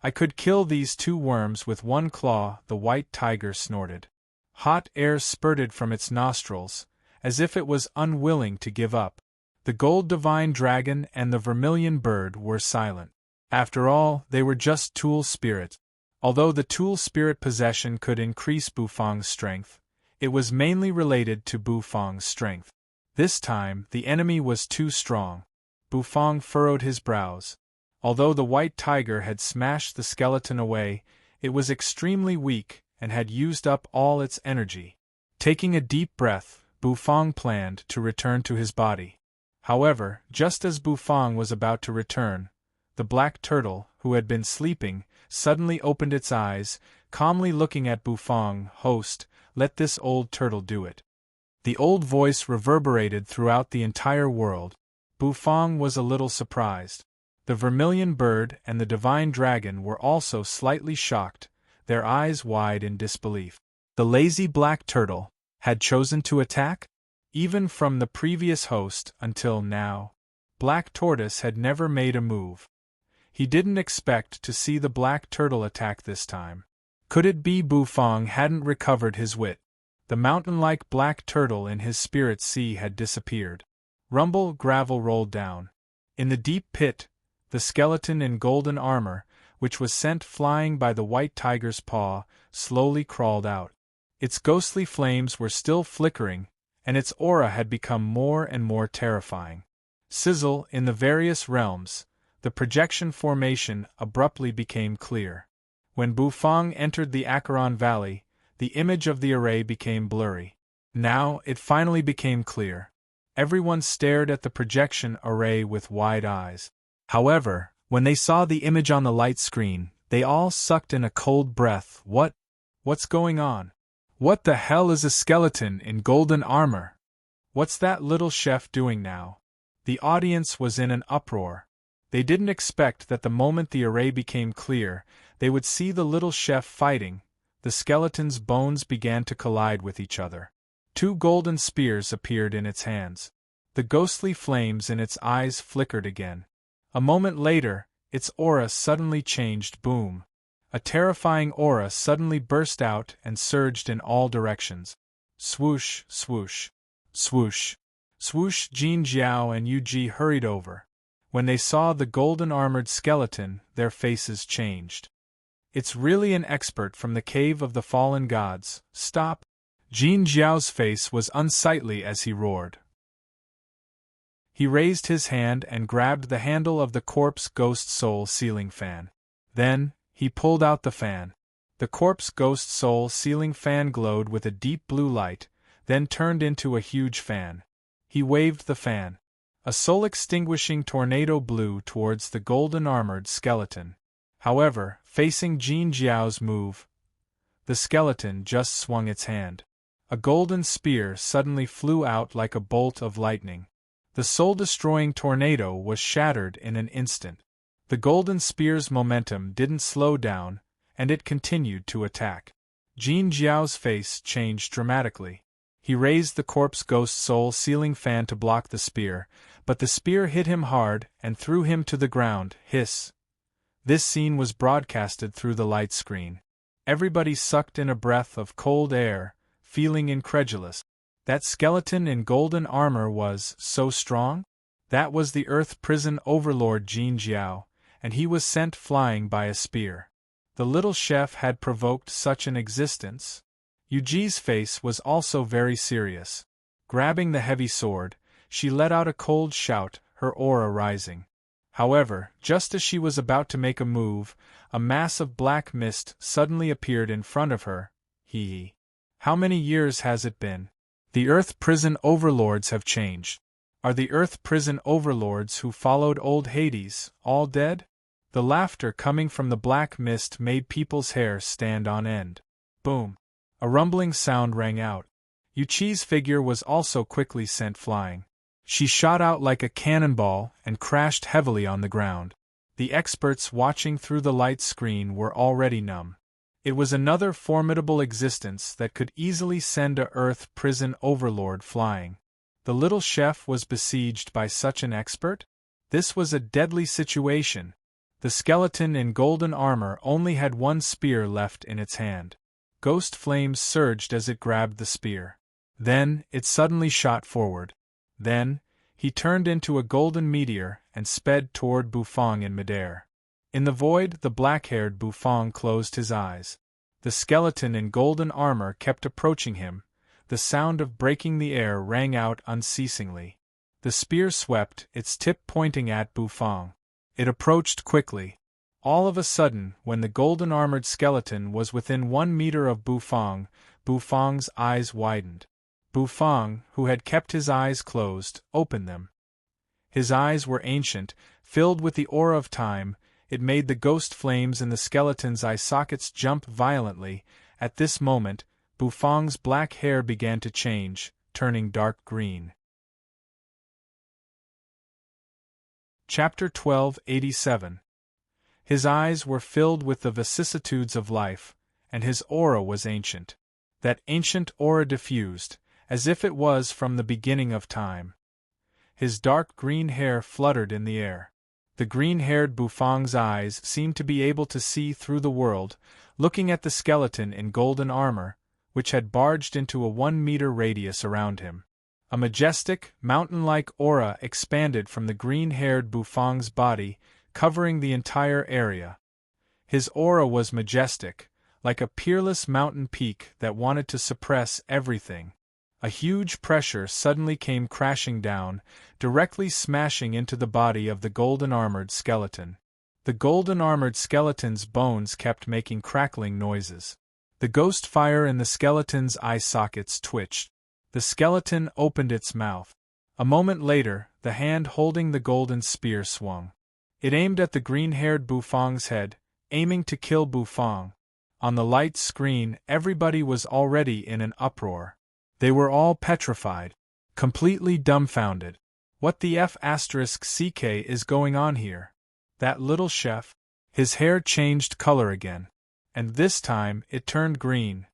I could kill these two worms with one claw, the white tiger snorted. Hot air spurted from its nostrils, as if it was unwilling to give up. The gold divine dragon and the vermilion bird were silent. After all, they were just tool spirits. Although the tool spirit possession could increase Bufang's strength, it was mainly related to Bufang's strength. This time, the enemy was too strong. Bufang furrowed his brows. Although the white tiger had smashed the skeleton away, it was extremely weak and had used up all its energy. Taking a deep breath, Bufang planned to return to his body. However, just as Bufang was about to return, the black turtle, who had been sleeping, suddenly opened its eyes, calmly looking at Bufang. Host, let this old turtle do it. The old voice reverberated throughout the entire world. Bufang was a little surprised. The vermilion bird and the divine dragon were also slightly shocked, their eyes wide in disbelief. The lazy black turtle had chosen to attack? Even from the previous host until now, Black Tortoise had never made a move. He didn't expect to see the black turtle attack this time. Could it be Bufang hadn't recovered his wit? The mountain-like black turtle in his spirit sea had disappeared. Rumble gravel rolled down. In the deep pit, the skeleton in golden armor, which was sent flying by the white tiger's paw, slowly crawled out. Its ghostly flames were still flickering, and its aura had become more and more terrifying. Sizzle, in the various realms, the projection formation abruptly became clear. When Bufang entered the Acheron Valley, the image of the array became blurry. Now, it finally became clear. Everyone stared at the projection array with wide eyes. However, when they saw the image on the light screen, they all sucked in a cold breath. What's going on? What the hell is a skeleton in golden armor? What's that little chef doing now? The audience was in an uproar. They didn't expect that the moment the array became clear, they would see the little chef fighting. The skeleton's bones began to collide with each other. Two golden spears appeared in its hands. The ghostly flames in its eyes flickered again. A moment later, its aura suddenly changed. Boom! A terrifying aura suddenly burst out and surged in all directions. Swoosh, swoosh, swoosh, swoosh. Jin Jiao and Yu Ji hurried over. When they saw the golden-armored skeleton, their faces changed. It's really an expert from the Cave of the Fallen Gods. Stop! Jin Jiao's face was unsightly as he roared. He raised his hand and grabbed the handle of the corpse ghost soul ceiling fan. Then, he pulled out the fan. The corpse ghost soul ceiling fan glowed with a deep blue light, then turned into a huge fan. He waved the fan. A soul-extinguishing tornado blew towards the golden-armored skeleton. However, facing Jin Jiao's move, the skeleton just swung its hand. A golden spear suddenly flew out like a bolt of lightning. The soul-destroying tornado was shattered in an instant. The golden spear's momentum didn't slow down, and it continued to attack. Jin Jiao's face changed dramatically. He raised the corpse ghost soul ceiling fan to block the spear, but the spear hit him hard and threw him to the ground. Hiss! This scene was broadcasted through the light screen. Everybody sucked in a breath of cold air, feeling incredulous. That skeleton in golden armor was so strong? That was the Earth Prison Overlord Jin Jiao, and he was sent flying by a spear. The little chef had provoked such an existence? Yuji's face was also very serious. Grabbing the heavy sword, she let out a cold shout, her aura rising. However, just as she was about to make a move, a mass of black mist suddenly appeared in front of her. Hee. How many years has it been? The Earth Prison Overlords have changed. Are the Earth Prison Overlords who followed old Hades all dead? The laughter coming from the black mist made people's hair stand on end. Boom! A rumbling sound rang out. Yuchi's figure was also quickly sent flying. She shot out like a cannonball and crashed heavily on the ground. The experts watching through the light screen were already numb. It was another formidable existence that could easily send a Earth Prison Overlord flying. The little chef was besieged by such an expert? This was a deadly situation. The skeleton in golden armor only had one spear left in its hand. Ghost flames surged as it grabbed the spear. Then, it suddenly shot forward. Then, he turned into a golden meteor and sped toward Bufang in midair. In the void, the black-haired Bufang closed his eyes. The skeleton in golden armor kept approaching him. The sound of breaking the air rang out unceasingly. The spear swept, its tip pointing at Bufang. It approached quickly. All of a sudden, when the golden-armored skeleton was within 1 meter of Bufang, Bufang's eyes widened. Bufang, who had kept his eyes closed, opened them. His eyes were ancient, filled with the aura of time. It made the ghost flames in the skeleton's eye sockets jump violently. At this moment, Bufang's black hair began to change, turning dark green. Chapter 1287. His eyes were filled with the vicissitudes of life, and his aura was ancient. That ancient aura diffused, as if it was from the beginning of time. His dark green hair fluttered in the air. The green-haired Bufang's eyes seemed to be able to see through the world, looking at the skeleton in golden armor, which had barged into a 1-meter radius around him. A majestic, mountain-like aura expanded from the green-haired Bufang's body, covering the entire area. His aura was majestic, like a peerless mountain peak that wanted to suppress everything. A huge pressure suddenly came crashing down, directly smashing into the body of the golden-armored skeleton. The golden-armored skeleton's bones kept making crackling noises. The ghost fire in the skeleton's eye sockets twitched. The skeleton opened its mouth. A moment later, the hand holding the golden spear swung. It aimed at the green-haired Bufang's head, aiming to kill Bufang. On the light screen, everybody was already in an uproar. They were all petrified, completely dumbfounded. What the F***ck is going on here? That little chef? His hair changed color again. And this time, it turned green.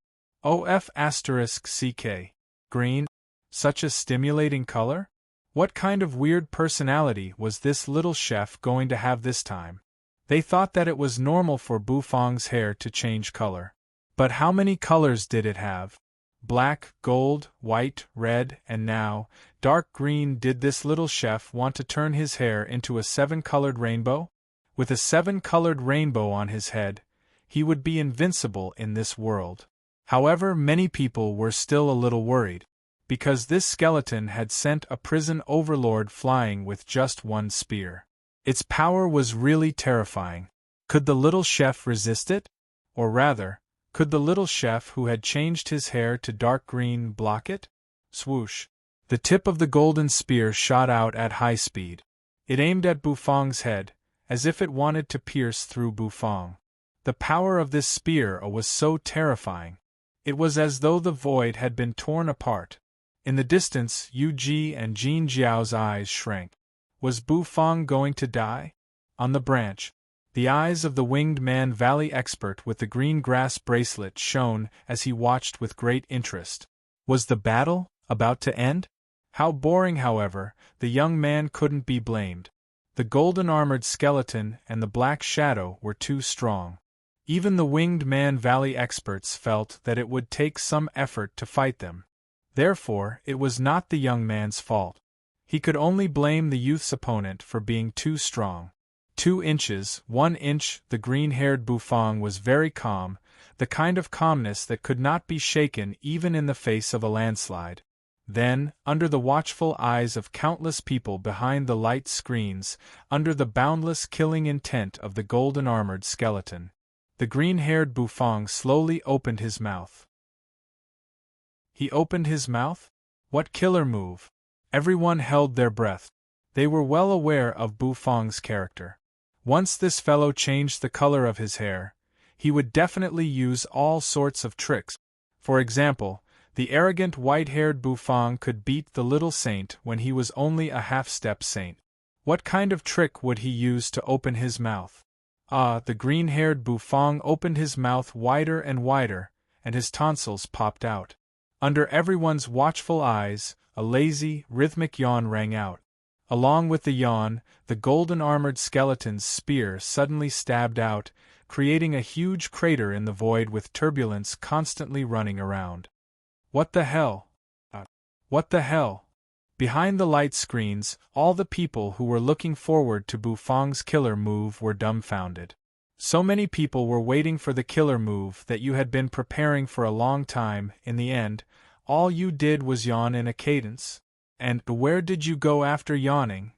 Oh F***ck. Green? Such a stimulating color? What kind of weird personality was this little chef going to have this time? They thought that it was normal for Bufang's hair to change color. But how many colors did it have? Black, gold, white, red, and now, dark green. Did this little chef want to turn his hair into a 7-colored rainbow? With a 7-colored rainbow on his head, he would be invincible in this world. However, many people were still a little worried, because this skeleton had sent a prison overlord flying with just 1 spear. Its power was really terrifying. Could the little chef resist it? Or rather, could the little chef who had changed his hair to dark green block it? Swoosh! The tip of the golden spear shot out at high speed. It aimed at Bufang's head, as if it wanted to pierce through Bufang. The power of this spear was so terrifying. It was as though the void had been torn apart. In the distance, Yuji and Jin Jiao's eyes shrank. Was Bufang going to die? On the branch, the eyes of the Winged Man Valley expert with the green grass bracelet shone as he watched with great interest. Was the battle about to end? How boring, however, the young man couldn't be blamed. The golden-armored skeleton and the black shadow were too strong. Even the Winged Man Valley experts felt that it would take some effort to fight them. Therefore, it was not the young man's fault. He could only blame the youth's opponent for being too strong. 2 inches, 1 inch. The green-haired Bufang was very calm, the kind of calmness that could not be shaken even in the face of a landslide. Then, under the watchful eyes of countless people behind the light screens, under the boundless killing intent of the golden-armored skeleton, the green-haired Bufang slowly opened his mouth. He opened his mouth? What killer move? Everyone held their breath. They were well aware of Bufang's character. Once this fellow changed the color of his hair, he would definitely use all sorts of tricks. For example, the arrogant white-haired Bufang could beat the little saint when he was only a half-step saint. What kind of trick would he use to open his mouth? The green-haired Bufang opened his mouth wider and wider, and his tonsils popped out. Under everyone's watchful eyes, a lazy, rhythmic yawn rang out. Along with the yawn, the golden-armored skeleton's spear suddenly stabbed out, creating a huge crater in the void with turbulence constantly running around. What the hell? What the hell? Behind the light screens, all the people who were looking forward to Bufang's killer move were dumbfounded. So many people were waiting for the killer move that you had been preparing for a long time. In the end, all you did was yawn in a cadence. And where did you go after yawning?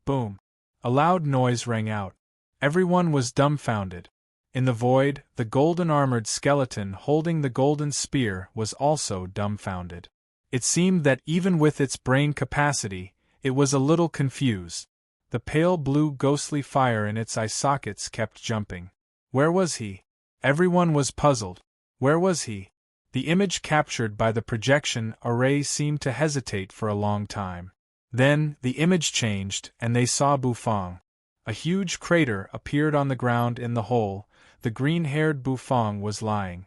Boom. A loud noise rang out. Everyone was dumbfounded. In the void, the golden-armored skeleton holding the golden spear was also dumbfounded. It seemed that even with its brain capacity, it was a little confused. The pale blue ghostly fire in its eye sockets kept jumping. Where was he? Everyone was puzzled. Where was he? The image captured by the projection array seemed to hesitate for a long time. Then, the image changed, and they saw Bufang. A huge crater appeared on the ground in the hole. The green-haired Bufang was lying.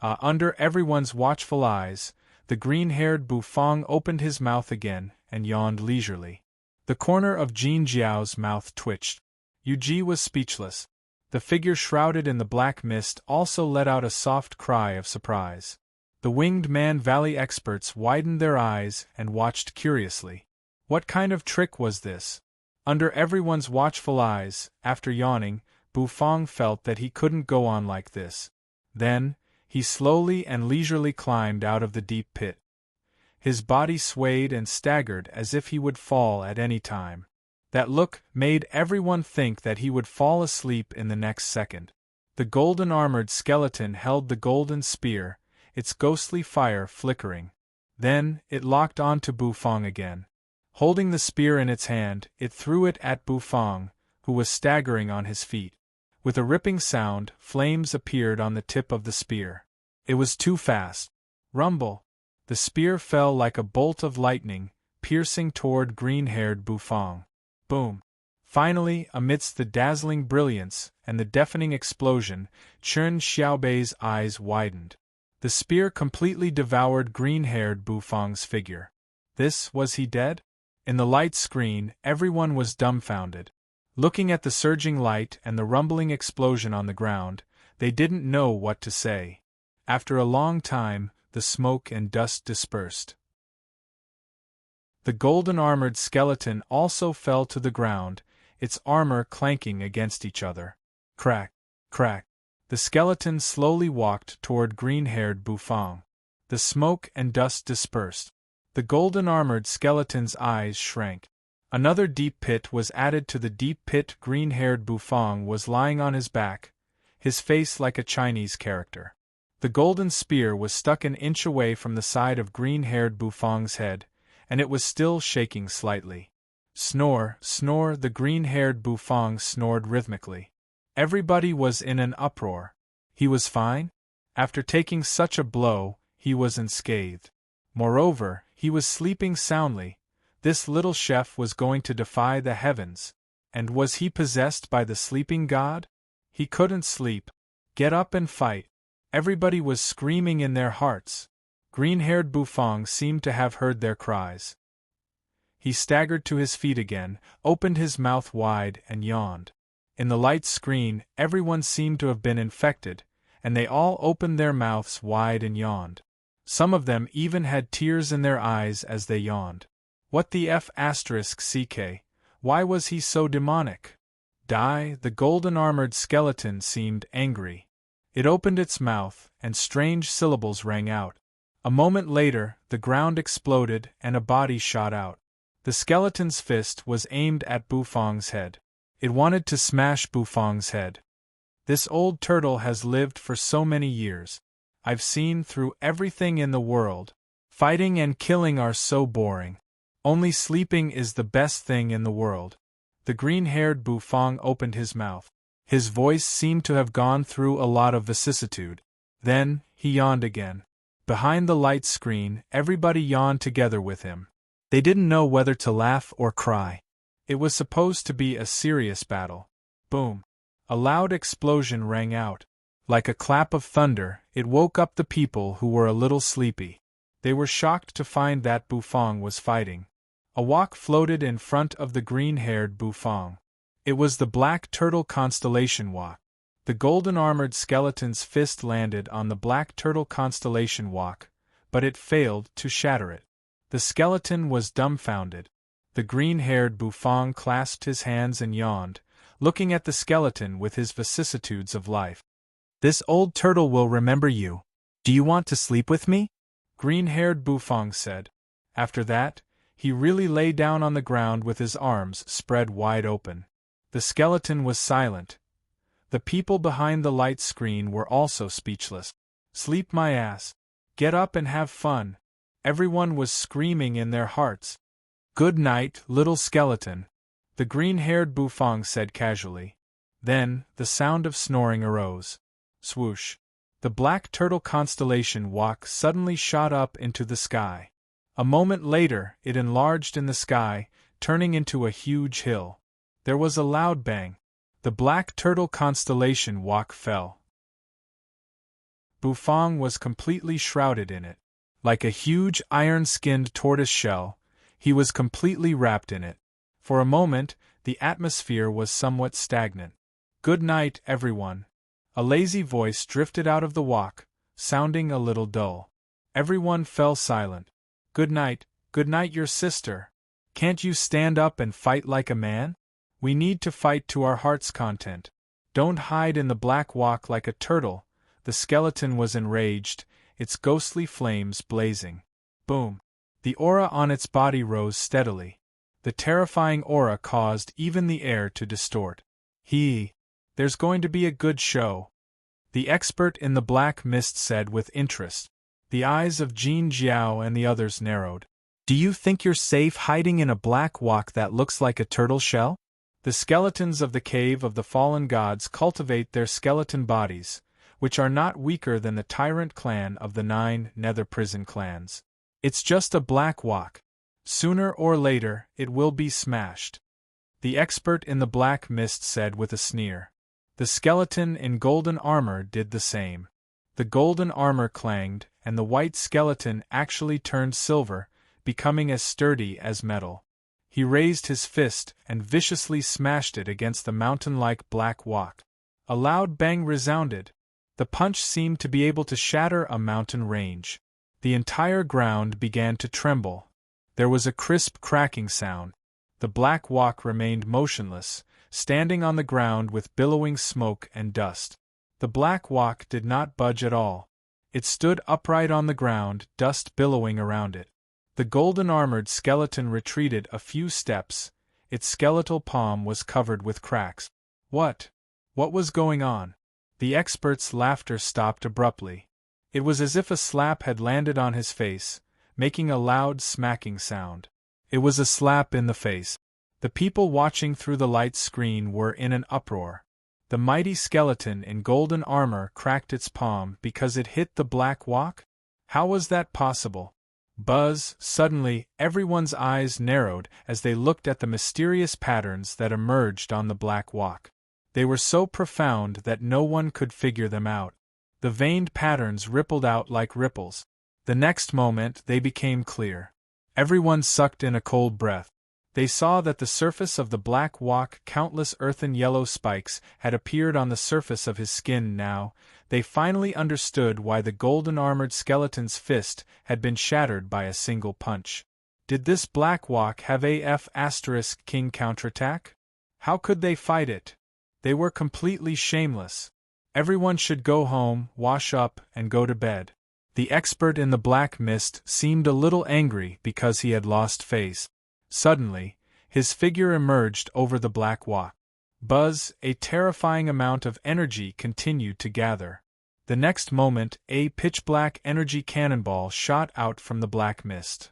Under everyone's watchful eyes, the green-haired Bufang opened his mouth again and yawned leisurely. The corner of Jin Jiao's mouth twitched. Yuji was speechless. The figure shrouded in the black mist also let out a soft cry of surprise. The Winged Man Valley experts widened their eyes and watched curiously. What kind of trick was this? Under everyone's watchful eyes, after yawning, Bufang felt that he couldn't go on like this. Then, he slowly and leisurely climbed out of the deep pit. His body swayed and staggered as if he would fall at any time. That look made everyone think that he would fall asleep in the next second. The golden-armored skeleton held the golden spear, its ghostly fire flickering. Then, it locked onto Bufang again. Holding the spear in its hand, it threw it at Bufang, who was staggering on his feet. With a ripping sound, flames appeared on the tip of the spear. It was too fast. Rumble! The spear fell like a bolt of lightning, piercing toward green-haired Bufang. Boom! Finally, amidst the dazzling brilliance and the deafening explosion, Chen Xiaobei's eyes widened. The spear completely devoured green-haired Bufang's figure. Was he dead? In the light screen, everyone was dumbfounded. Looking at the surging light and the rumbling explosion on the ground, they didn't know what to say. After a long time, the smoke and dust dispersed. The golden-armored skeleton also fell to the ground, its armor clanking against each other. Crack, crack. The skeleton slowly walked toward green-haired Bufang. The smoke and dust dispersed. The golden-armored skeleton's eyes shrank. Another deep pit was added to the deep pit. Green-haired Bufang was lying on his back, his face like a Chinese character. The golden spear was stuck an inch away from the side of green-haired Bufang's head, and it was still shaking slightly. Snore, snore, the green-haired Bufang snored rhythmically. Everybody was in an uproar. He was fine? After taking such a blow, he was unscathed. Moreover, he was sleeping soundly. This little chef was going to defy the heavens. And was he possessed by the sleeping god? He couldn't sleep. Get up and fight. Everybody was screaming in their hearts. Green-haired Bufang seemed to have heard their cries. He staggered to his feet again, opened his mouth wide and yawned. In the light screen, everyone seemed to have been infected, and they all opened their mouths wide and yawned. Some of them even had tears in their eyes as they yawned. What the F***? Why was he so demonic? Die, the golden-armored skeleton seemed angry. It opened its mouth, and strange syllables rang out. A moment later, the ground exploded and a body shot out. The skeleton's fist was aimed at Bufong's head. It wanted to smash Bufong's head. This old turtle has lived for so many years. I've seen through everything in the world. Fighting and killing are so boring. Only sleeping is the best thing in the world. The green-haired Bufong opened his mouth. His voice seemed to have gone through a lot of vicissitude. Then, he yawned again. Behind the light screen, everybody yawned together with him. They didn't know whether to laugh or cry. It was supposed to be a serious battle. Boom! A loud explosion rang out. Like a clap of thunder, it woke up the people who were a little sleepy. They were shocked to find that Bufong was fighting. A wok floated in front of the green-haired Bufong. It was the black turtle constellation wok. The golden-armored skeleton's fist landed on the black turtle constellation wok, but it failed to shatter it. The skeleton was dumbfounded. The green-haired Bufong clasped his hands and yawned, looking at the skeleton with his vicissitudes of life. This old turtle will remember you. Do you want to sleep with me? Green-haired Bufong said. After that, he really lay down on the ground with his arms spread wide open. The skeleton was silent. The people behind the light screen were also speechless. Sleep my ass. Get up and have fun. Everyone was screaming in their hearts. Good night, little skeleton. The green-haired Bufong said casually. Then, the sound of snoring arose. Swoosh. The black turtle constellation wok suddenly shot up into the sky. A moment later, it enlarged in the sky, turning into a huge hill. There was a loud bang. The black turtle constellation wok fell. Bufong was completely shrouded in it. Like a huge iron-skinned tortoise shell, he was completely wrapped in it. For a moment, the atmosphere was somewhat stagnant. Good night, everyone. A lazy voice drifted out of the wok, sounding a little dull. Everyone fell silent. Good night, your sister. Can't you stand up and fight like a man? We need to fight to our heart's content. Don't hide in the black wok like a turtle. The skeleton was enraged, its ghostly flames blazing. Boom! The aura on its body rose steadily. The terrifying aura caused even the air to distort. There's going to be a good show. The expert in the black mist said with interest. The eyes of Jin Jiao and the others narrowed. Do you think you're safe hiding in a black wok that looks like a turtle shell? The skeletons of the cave of the fallen gods cultivate their skeleton bodies, which are not weaker than the tyrant clan of the 9 nether prison clans. It's just a black wok. Sooner or later, it will be smashed. The expert in the black mist said with a sneer. The skeleton in golden armor did the same. The golden armor clanged, and the white skeleton actually turned silver, becoming as sturdy as metal. He raised his fist and viciously smashed it against the mountain-like black wok. A loud bang resounded. The punch seemed to be able to shatter a mountain range. The entire ground began to tremble. There was a crisp cracking sound. The black wok remained motionless, standing on the ground with billowing smoke and dust. The black wok did not budge at all. It stood upright on the ground, dust billowing around it. The golden-armored skeleton retreated a few steps. Its skeletal palm was covered with cracks. What was going on? The expert's laughter stopped abruptly. It was as if a slap had landed on his face, making a loud smacking sound. It was a slap in the face. The people watching through the light screen were in an uproar. The mighty skeleton in golden armor cracked its palm because it hit the black wok? How was that possible? Buzz! Suddenly, everyone's eyes narrowed as they looked at the mysterious patterns that emerged on the black wok. They were so profound that no one could figure them out. The veined patterns rippled out like ripples. The next moment they became clear. Everyone sucked in a cold breath. They saw that the surface of the black wok, countless earthen yellow spikes, had appeared on the surface of his skin now. They finally understood why the golden-armored skeleton's fist had been shattered by a single punch. Did this black wok have a King counterattack? How could they fight it? They were completely shameless. Everyone should go home, wash up, and go to bed. The expert in the black mist seemed a little angry because he had lost face. Suddenly, his figure emerged over the black walk. Buzz, a terrifying amount of energy continued to gather. The next moment, a pitch-black energy cannonball shot out from the black mist.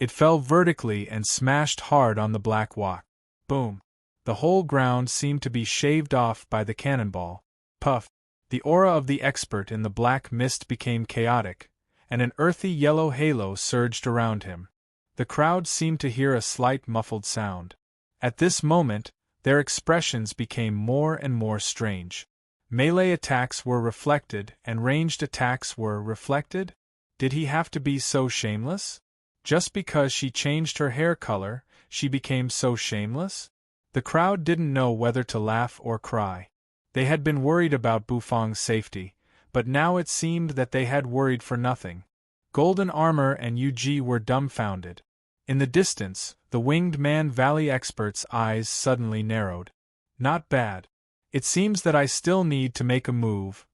It fell vertically and smashed hard on the black walk. Boom! The whole ground seemed to be shaved off by the cannonball. Puff! The aura of the expert in the black mist became chaotic, and an earthy yellow halo surged around him. The crowd seemed to hear a slight muffled sound. At this moment, their expressions became more and more strange. Melee attacks were reflected and ranged attacks were reflected? Did he have to be so shameless? Just because she changed her hair color, she became so shameless? The crowd didn't know whether to laugh or cry. They had been worried about Bufang's safety, but now it seemed that they had worried for nothing. Golden Armor and Yuji were dumbfounded. In the distance, the Winged Man Valley expert's eyes suddenly narrowed. Not bad. It seems that I still need to make a move.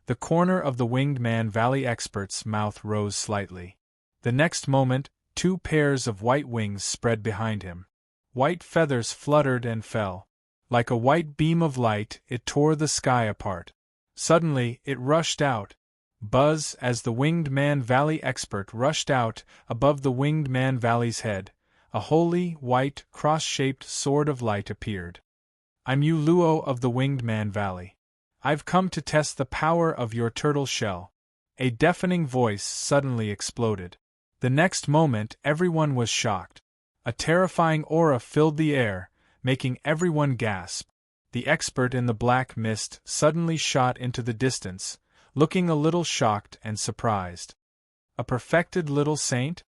The corner of the Winged Man Valley expert's mouth rose slightly. The next moment, 2 pairs of white wings spread behind him. White feathers fluttered and fell. Like a white beam of light, it tore the sky apart. Suddenly, it rushed out. Buzz, as the Winged Man Valley expert rushed out above the Winged Man Valley's head, a holy, white, cross-shaped sword of light appeared. I'm Yu Luo of the Winged Man Valley. I've come to test the power of your turtle shell. A deafening voice suddenly exploded. The next moment, everyone was shocked. A terrifying aura filled the air, making everyone gasp. The expert in the black mist suddenly shot into the distance, looking a little shocked and surprised. A perfected little saint?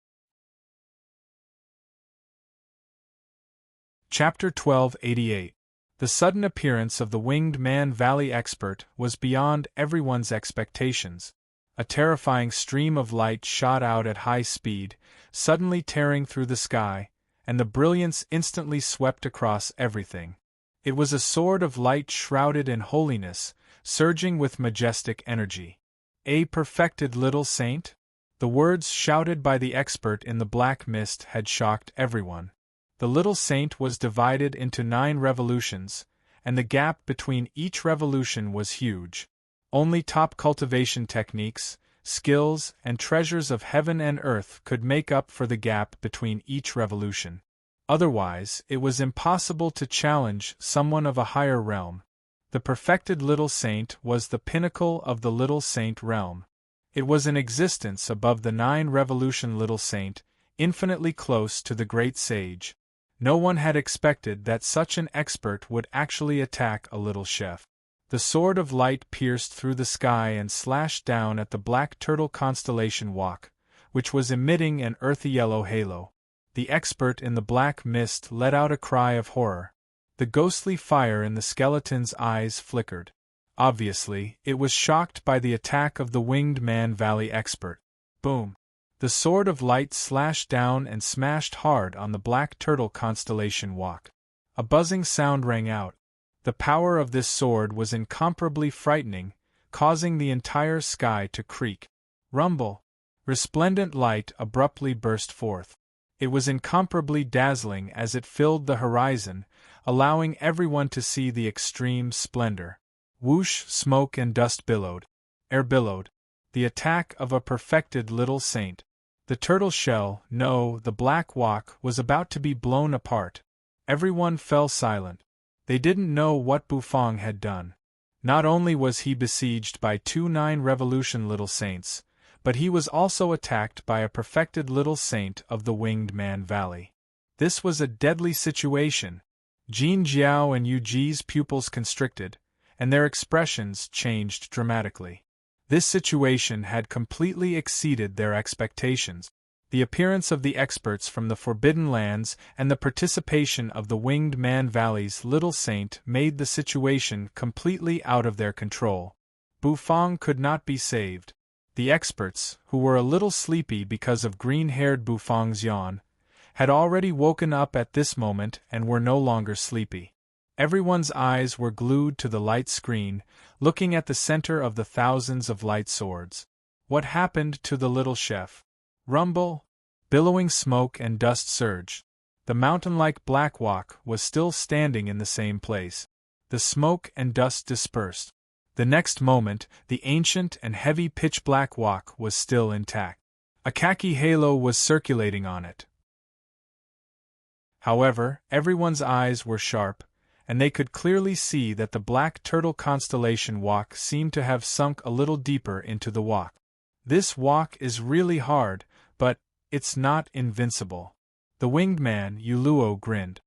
Chapter 1288. The sudden appearance of the Winged Man Valley expert was beyond everyone's expectations. A terrifying stream of light shot out at high speed, suddenly tearing through the sky, and the brilliance instantly swept across everything. It was a sword of light shrouded in holiness, surging with majestic energy. A perfected little saint? The words shouted by the expert in the black mist had shocked everyone. The little saint was divided into 9 revolutions, and the gap between each revolution was huge. Only top cultivation techniques, skills, and treasures of heaven and earth could make up for the gap between each revolution. Otherwise, it was impossible to challenge someone of a higher realm. The perfected little saint was the pinnacle of the little saint realm. It was in existence above the 9 revolution little saint, infinitely close to the great sage. No one had expected that such an expert would actually attack a little chef. The sword of light pierced through the sky and slashed down at the black turtle constellation walk, which was emitting an earthy yellow halo. The expert in the black mist let out a cry of horror. The ghostly fire in the skeleton's eyes flickered. Obviously, it was shocked by the attack of the Winged Man Valley expert. Boom! The sword of light slashed down and smashed hard on the black turtle constellation walk. A buzzing sound rang out. The power of this sword was incomparably frightening, causing the entire sky to creak. Rumble! Resplendent light abruptly burst forth. It was incomparably dazzling as it filled the horizon, allowing everyone to see the extreme splendor. Whoosh! Smoke and dust billowed. Air billowed. The attack of a perfected little saint. The turtle shell, no, the black walk, was about to be blown apart. Everyone fell silent. They didn't know what Bufang had done. Not only was he besieged by 2 9 revolution little saints, but he was also attacked by a perfected little saint of the Winged Man Valley. This was a deadly situation. Jin Jiao and Yuji's pupils constricted, and their expressions changed dramatically. This situation had completely exceeded their expectations. The appearance of the experts from the Forbidden Lands and the participation of the Winged Man Valley's little saint made the situation completely out of their control. Bufang could not be saved. The experts, who were a little sleepy because of green-haired Bufang's yawn, had already woken up at this moment and were no longer sleepy. Everyone's eyes were glued to the light screen, looking at the center of the thousands of light swords. What happened to the little chef? Rumble, billowing smoke and dust surge. The mountain-like black wok was still standing in the same place. The smoke and dust dispersed. The next moment, the ancient and heavy pitch-black wok was still intact. A khaki halo was circulating on it. However, everyone's eyes were sharp, and they could clearly see that the black turtle constellation wok seemed to have sunk a little deeper into the wok. This wok is really hard, but it's not invincible. The winged man, Uluo, grinned.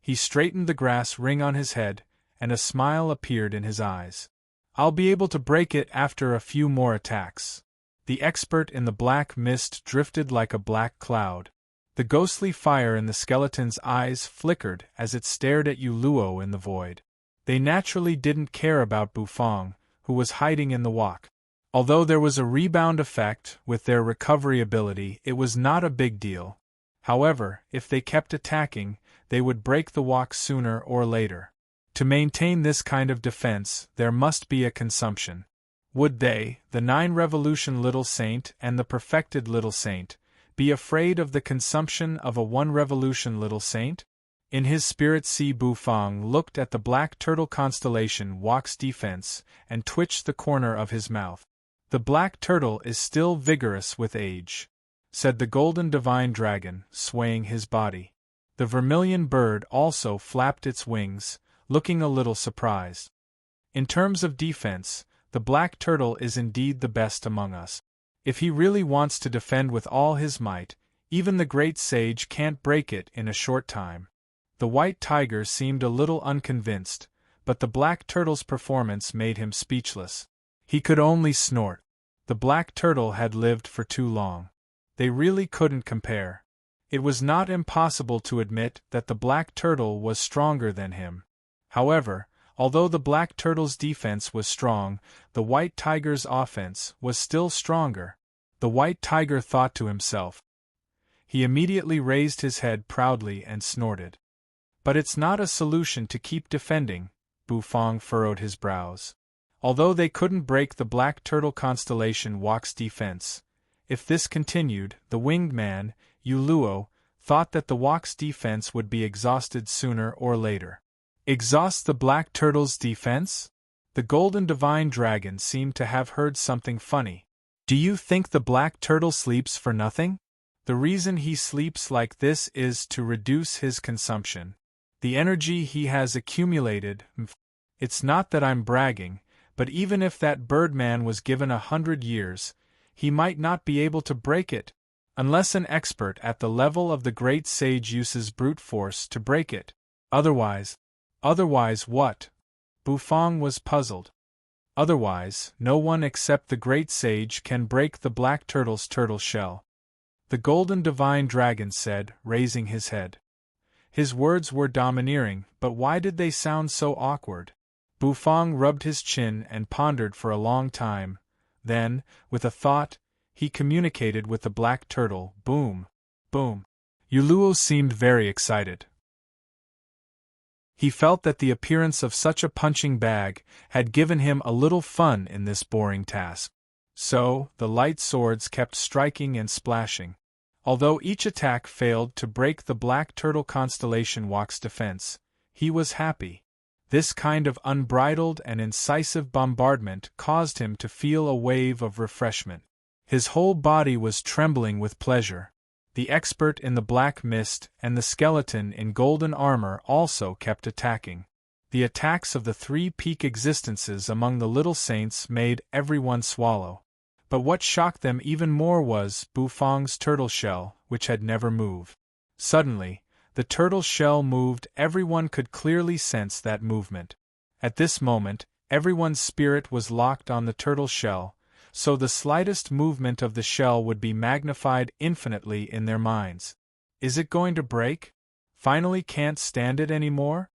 He straightened the grass ring on his head, and a smile appeared in his eyes. I'll be able to break it after a few more attacks. The expert in the black mist drifted like a black cloud. The ghostly fire in the skeleton's eyes flickered as it stared at Uluo in the void. They naturally didn't care about Bufang, who was hiding in the wok. Although there was a rebound effect with their recovery ability, it was not a big deal. However, if they kept attacking, they would break the wok sooner or later. To maintain this kind of defense, there must be a consumption. Would they, the 9-revolution little saint and the perfected little saint, be afraid of the consumption of a 1-revolution little saint? In his spirit, Si Bufang looked at the black turtle constellation wok's defense and twitched the corner of his mouth. The black turtle is still vigorous with age, said the golden divine dragon, swaying his body. The vermilion bird also flapped its wings, looking a little surprised. In terms of defense, the black turtle is indeed the best among us. If he really wants to defend with all his might, even the great sage can't break it in a short time. The white tiger seemed a little unconvinced, but the black turtle's performance made him speechless. He could only snort. The black turtle had lived for too long. They really couldn't compare. It was not impossible to admit that the black turtle was stronger than him. However, although the black turtle's defense was strong, the white tiger's offense was still stronger. The white tiger thought to himself. He immediately raised his head proudly and snorted. But it's not a solution to keep defending, Bufang furrowed his brows. Although they couldn't break the black turtle constellation wok's defense, if this continued, the winged man, Uluo, thought that the wok's defense would be exhausted sooner or later. Exhaust the black turtle's defense? The golden divine dragon seemed to have heard something funny. Do you think the black turtle sleeps for nothing? The reason he sleeps like this is to reduce his consumption. The energy he has accumulated. It's not that I'm bragging, but even if that birdman was given 100 years, he might not be able to break it, unless an expert at the level of the great sage uses brute force to break it. Otherwise what? Bufang was puzzled. Otherwise, no one except the great sage can break the black turtle's turtle shell. The golden divine dragon said, raising his head. His words were domineering, but why did they sound so awkward? Bufang rubbed his chin and pondered for a long time. Then, with a thought, he communicated with the black turtle. Boom! Boom! Uluo seemed very excited. He felt that the appearance of such a punching bag had given him a little fun in this boring task. So, the light swords kept striking and splashing. Although each attack failed to break the black turtle constellation wok's defense, he was happy. This kind of unbridled and incisive bombardment caused him to feel a wave of refreshment. His whole body was trembling with pleasure. The expert in the black mist and the skeleton in golden armor also kept attacking. The attacks of the 3 peak existences among the little saints made everyone swallow. But what shocked them even more was Bufang's turtle shell, which had never moved. Suddenly, the turtle shell moved. Everyone could clearly sense that movement. At this moment, everyone's spirit was locked on the turtle shell, so the slightest movement of the shell would be magnified infinitely in their minds. Is it going to break? Finally can't stand it anymore?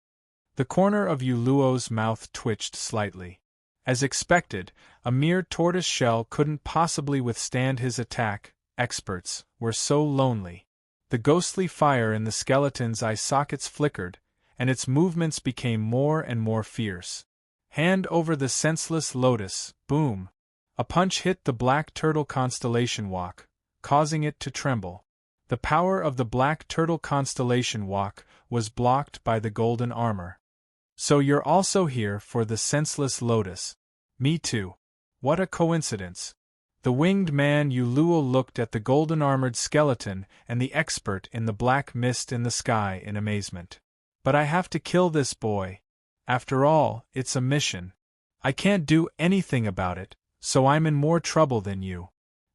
The corner of Uluo's mouth twitched slightly. As expected, a mere tortoise shell couldn't possibly withstand his attack. Experts were so lonely. The ghostly fire in the skeleton's eye sockets flickered, and its movements became more and more fierce. Hand over the senseless lotus, boom! A punch hit the black turtle constellation walk, causing it to tremble. The power of the black turtle constellation walk was blocked by the golden armor. So you're also here for the senseless lotus. Me too. What a coincidence. The winged man Uluo looked at the golden-armored skeleton and the expert in the black mist in the sky in amazement. But I have to kill this boy. After all, it's a mission. I can't do anything about it, so I'm in more trouble than you.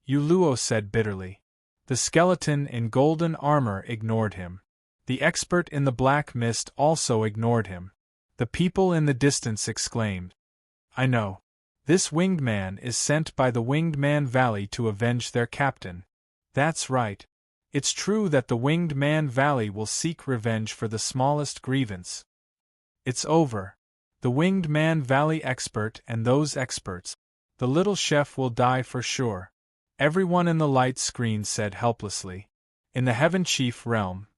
Uluo said bitterly. The skeleton in golden armor ignored him. The expert in the black mist also ignored him. The people in the distance exclaimed, I know. This winged man is sent by the Winged Man Valley to avenge their captain. That's right. It's true that the Winged Man Valley will seek revenge for the smallest grievance. It's over. The Winged Man Valley expert and those experts. The little chef will die for sure. Everyone in the light screen said helplessly. In the Heaven Chief realm.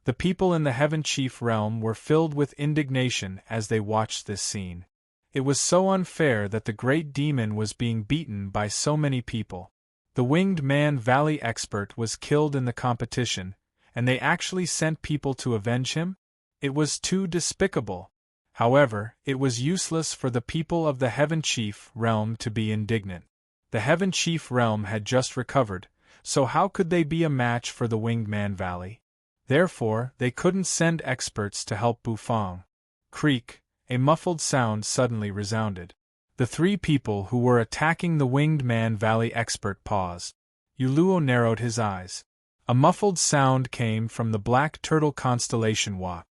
The people in the Heaven Chief realm were filled with indignation as they watched this scene. It was so unfair that the great demon was being beaten by so many people. The Winged Man Valley expert was killed in the competition, and they actually sent people to avenge him? It was too despicable. However, it was useless for the people of the Heaven Chief realm to be indignant. The Heaven Chief realm had just recovered, so how could they be a match for the Winged Man Valley? Therefore, they couldn't send experts to help Bufang. Creak. A muffled sound suddenly resounded. The three people who were attacking the Winged Man Valley expert paused. Uluo narrowed his eyes. A muffled sound came from the black turtle constellation walk.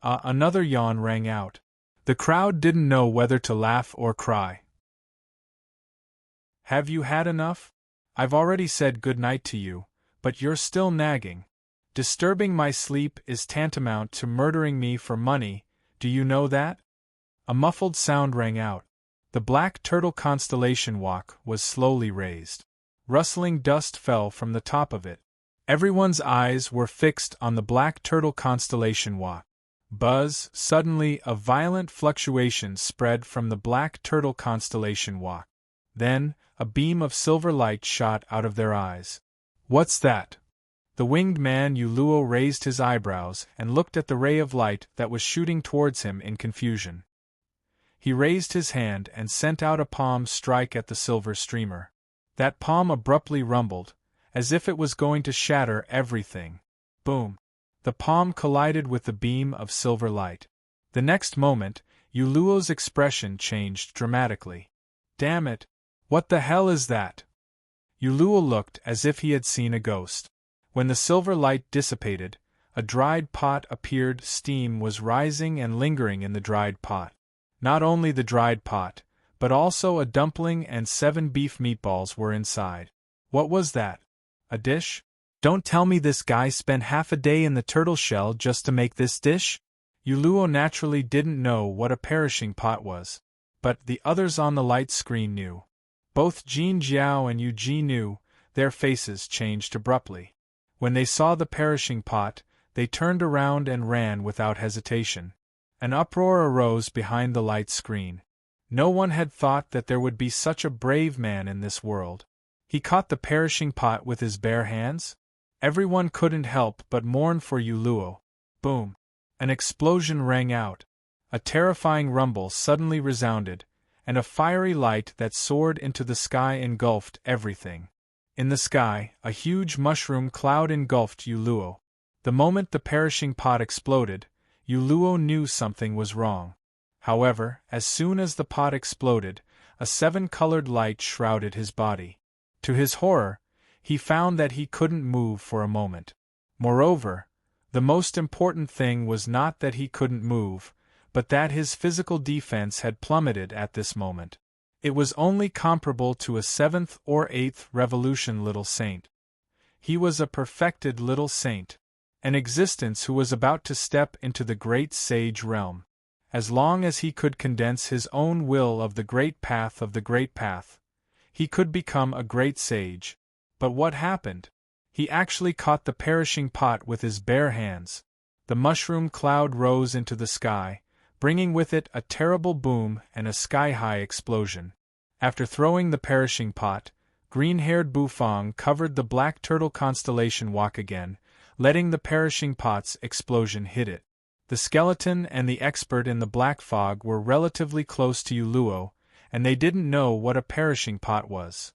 Another yawn rang out. The crowd didn't know whether to laugh or cry. Have you had enough? I've already said good night to you, but you're still nagging. Disturbing my sleep is tantamount to murdering me for money, do you know that? A muffled sound rang out. The black turtle constellation walk was slowly raised. Rustling dust fell from the top of it. Everyone's eyes were fixed on the black turtle constellation walk. Buzz, suddenly a violent fluctuation spread from the black turtle constellation walk. Then, a beam of silver light shot out of their eyes. What's that? The winged man Uluo raised his eyebrows and looked at the ray of light that was shooting towards him in confusion. He raised his hand and sent out a palm strike at the silver streamer. That palm abruptly rumbled, as if it was going to shatter everything. Boom! The palm collided with the beam of silver light. The next moment, Uluo's expression changed dramatically. Damn it! What the hell is that? Uluo looked as if he had seen a ghost. When the silver light dissipated, a dried pot appeared. Steam was rising and lingering in the dried pot. Not only the dried pot, but also a dumpling and 7 beef meatballs were inside. What was that? A dish? Don't tell me this guy spent half a day in the turtle shell just to make this dish? Uluo naturally didn't know what a perishing pot was. But the others on the light screen knew. Both Jin Jiao and Yu Ji knew. Their faces changed abruptly. When they saw the perishing pot, they turned around and ran without hesitation. An uproar arose behind the light screen. No one had thought that there would be such a brave man in this world. He caught the perishing pot with his bare hands? Everyone couldn't help but mourn for Uluo. Boom! An explosion rang out. A terrifying rumble suddenly resounded, and a fiery light that soared into the sky engulfed everything. In the sky, a huge mushroom cloud engulfed Uluo. The moment the perishing pot exploded, Uluo knew something was wrong. However, as soon as the pot exploded, a 7-colored light shrouded his body. To his horror, he found that he couldn't move for a moment. Moreover, the most important thing was not that he couldn't move, but that his physical defense had plummeted at this moment. It was only comparable to a 7th or 8th revolution little saint. He was a perfected little saint. An existence who was about to step into the great sage realm. As long as he could condense his own will of the great path, he could become a great sage. But what happened? He actually caught the perishing pot with his bare hands. The mushroom cloud rose into the sky, bringing with it a terrible boom and a sky-high explosion. After throwing the perishing pot, green-haired Bufang covered the black turtle constellation walk again, letting the perishing pot's explosion hit it. The skeleton and the expert in the black fog were relatively close to Yuluo, and they didn't know what a perishing pot was.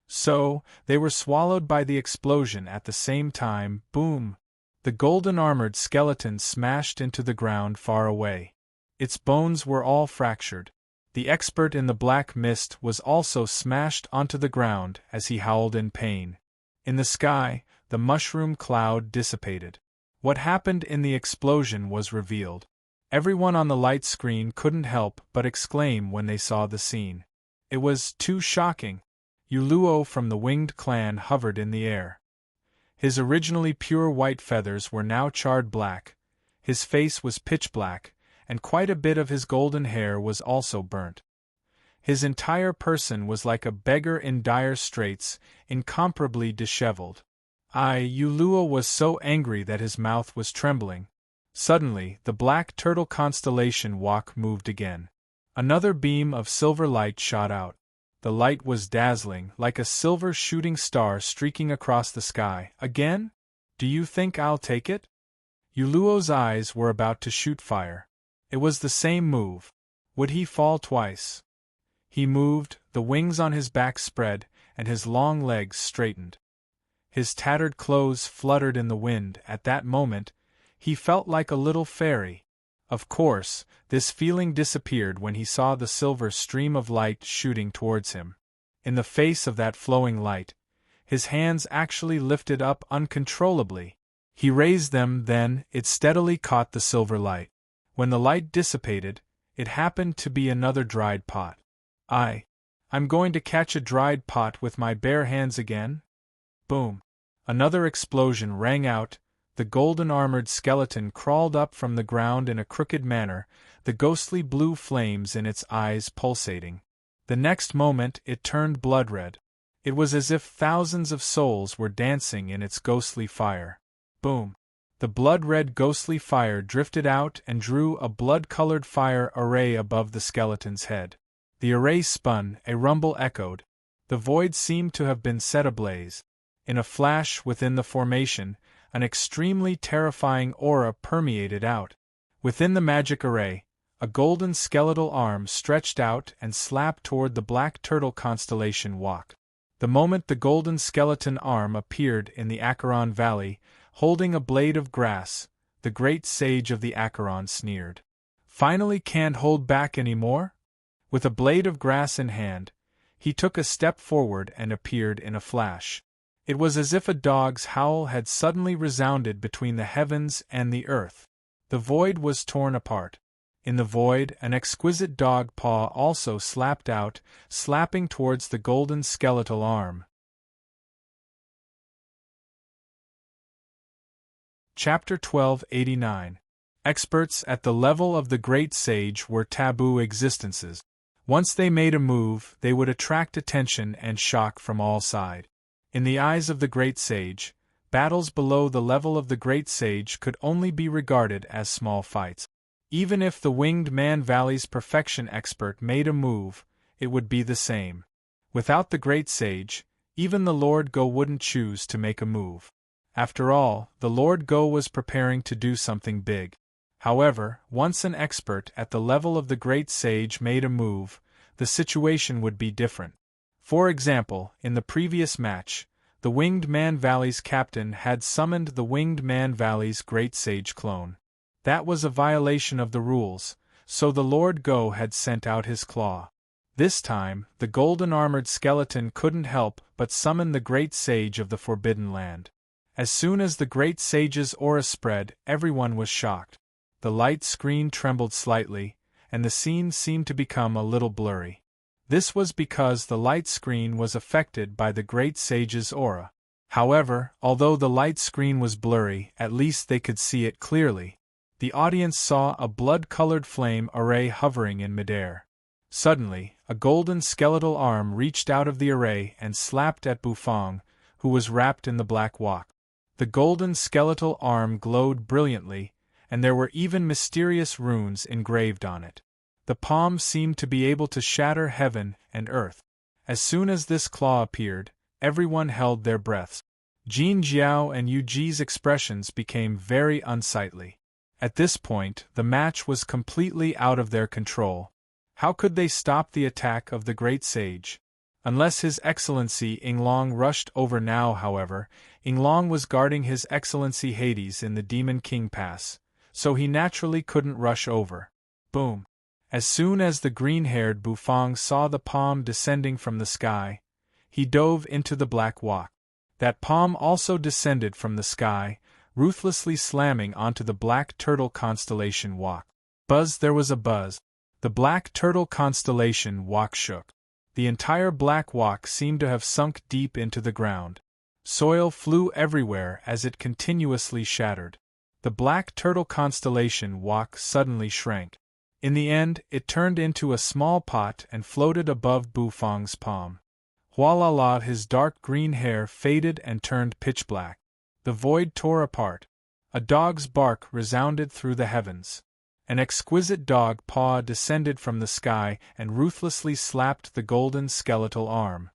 So, they were swallowed by the explosion at the same time. Boom! The golden-armored skeleton smashed into the ground far away. Its bones were all fractured. The expert in the black mist was also smashed onto the ground as he howled in pain. In the sky, the mushroom cloud dissipated. What happened in the explosion was revealed. Everyone on the light screen couldn't help but exclaim when they saw the scene. It was too shocking. Yuluo from the winged clan hovered in the air. His originally pure white feathers were now charred black, his face was pitch black, and quite a bit of his golden hair was also burnt. His entire person was like a beggar in dire straits, incomparably disheveled. Yuluo was so angry that his mouth was trembling. Suddenly, the black turtle constellation walk moved again. Another beam of silver light shot out. The light was dazzling, like a silver shooting star streaking across the sky. Again? Do you think I'll take it? Yuluo's eyes were about to shoot fire. It was the same move. Would he fall twice? He moved, the wings on his back spread, and his long legs straightened. His tattered clothes fluttered in the wind. At that moment, he felt like a little fairy. Of course, this feeling disappeared when he saw the silver stream of light shooting towards him. In the face of that flowing light, his hands actually lifted up uncontrollably. He raised them, then it steadily caught the silver light. When the light dissipated, it happened to be another dried pot. I'm going to catch a dried pot with my bare hands again? Boom! Another explosion rang out. The golden-armored skeleton crawled up from the ground in a crooked manner, the ghostly blue flames in its eyes pulsating. The next moment it turned blood-red. It was as if thousands of souls were dancing in its ghostly fire. Boom! The blood-red ghostly fire drifted out and drew a blood-colored fire array above the skeleton's head. The array spun, a rumble echoed. The void seemed to have been set ablaze. In a flash within the formation, an extremely terrifying aura permeated out. Within the magic array, a golden skeletal arm stretched out and slapped toward the black turtle constellation walk. The moment the golden skeleton arm appeared in the Acheron Valley, holding a blade of grass, the great sage of the Acheron sneered. Finally, can't hold back any more? With a blade of grass in hand, he took a step forward and appeared in a flash. It was as if a dog's howl had suddenly resounded between the heavens and the earth. The void was torn apart. In the void, an exquisite dog paw also slapped out, slapping towards the golden skeletal arm. Chapter 1289. Experts at the level of the great sage were taboo existences. Once they made a move, they would attract attention and shock from all sides. In the eyes of the great sage, battles below the level of the great sage could only be regarded as small fights. Even if the Winged Man Valley's perfection expert made a move, it would be the same. Without the great sage, even the Lord Go wouldn't choose to make a move. After all, the Lord Go was preparing to do something big. However, once an expert at the level of the great sage made a move, the situation would be different. For example, in the previous match, the Winged Man Valley's captain had summoned the Winged Man Valley's great sage clone. That was a violation of the rules, so the Lord Go had sent out his claw. This time, the golden-armored skeleton couldn't help but summon the great sage of the Forbidden Land. As soon as the great sage's aura spread, everyone was shocked. The light screen trembled slightly, and the scene seemed to become a little blurry. This was because the light screen was affected by the great sage's aura. However, although the light screen was blurry, at least they could see it clearly. The audience saw a blood-colored flame array hovering in midair. Suddenly, a golden skeletal arm reached out of the array and slapped at Bufang, who was wrapped in the black wak. The golden skeletal arm glowed brilliantly, and there were even mysterious runes engraved on it. The palm seemed to be able to shatter heaven and earth. As soon as this claw appeared, everyone held their breaths. Jin Jiao and Yu Ji's expressions became very unsightly. At this point, the match was completely out of their control. How could they stop the attack of the great sage? Unless His Excellency Yinglong rushed over now, however, Yinglong was guarding His Excellency Hades in the Demon King Pass, so he naturally couldn't rush over. Boom! As soon as the green-haired Bufang saw the palm descending from the sky, he dove into the black wak. That palm also descended from the sky, ruthlessly slamming onto the black turtle constellation wak. Buzz! There was a buzz. The black turtle constellation wak shook. The entire black wak seemed to have sunk deep into the ground. Soil flew everywhere as it continuously shattered. The black turtle constellation wak suddenly shrank. In the end, it turned into a small pot and floated above Bufang's palm. Hualala, his dark green hair faded and turned pitch black. The void tore apart. A dog's bark resounded through the heavens. An exquisite dog paw descended from the sky and ruthlessly slapped the golden skeletal arm.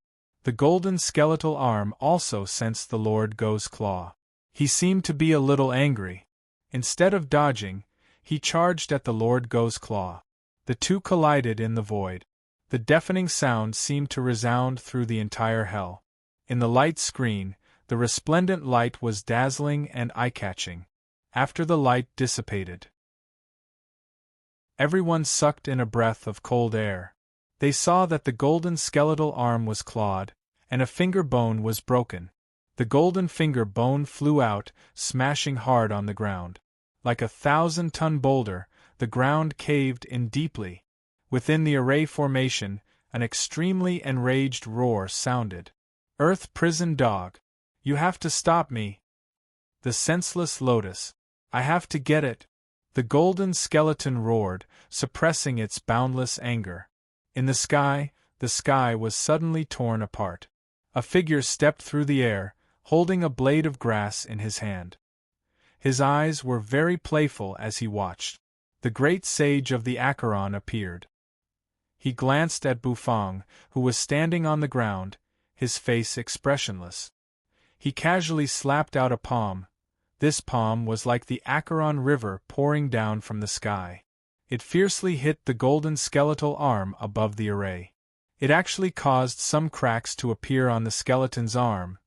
The golden skeletal arm also sensed the Lord Go's claw. He seemed to be a little angry. Instead of dodging, he charged at the Lord Go's claw. The two collided in the void. The deafening sound seemed to resound through the entire hell. In the light screen, the resplendent light was dazzling and eye-catching. After the light dissipated, everyone sucked in a breath of cold air. They saw that the golden skeletal arm was clawed, and a finger bone was broken. The golden finger bone flew out, smashing hard on the ground. Like a 1,000-ton boulder, the ground caved in deeply. Within the array formation, an extremely enraged roar sounded. Earth prison dog! You have to stop me! The senseless lotus! I have to get it! The golden skeleton roared, suppressing its boundless anger. In the sky was suddenly torn apart. A figure stepped through the air, holding a blade of grass in his hand. His eyes were very playful as he watched. The great sage of the Acheron appeared. He glanced at Bufang, who was standing on the ground, his face expressionless. He casually slapped out a palm. This palm was like the Acheron River pouring down from the sky. It fiercely hit the golden skeletal arm above the array. It actually caused some cracks to appear on the skeleton's arm.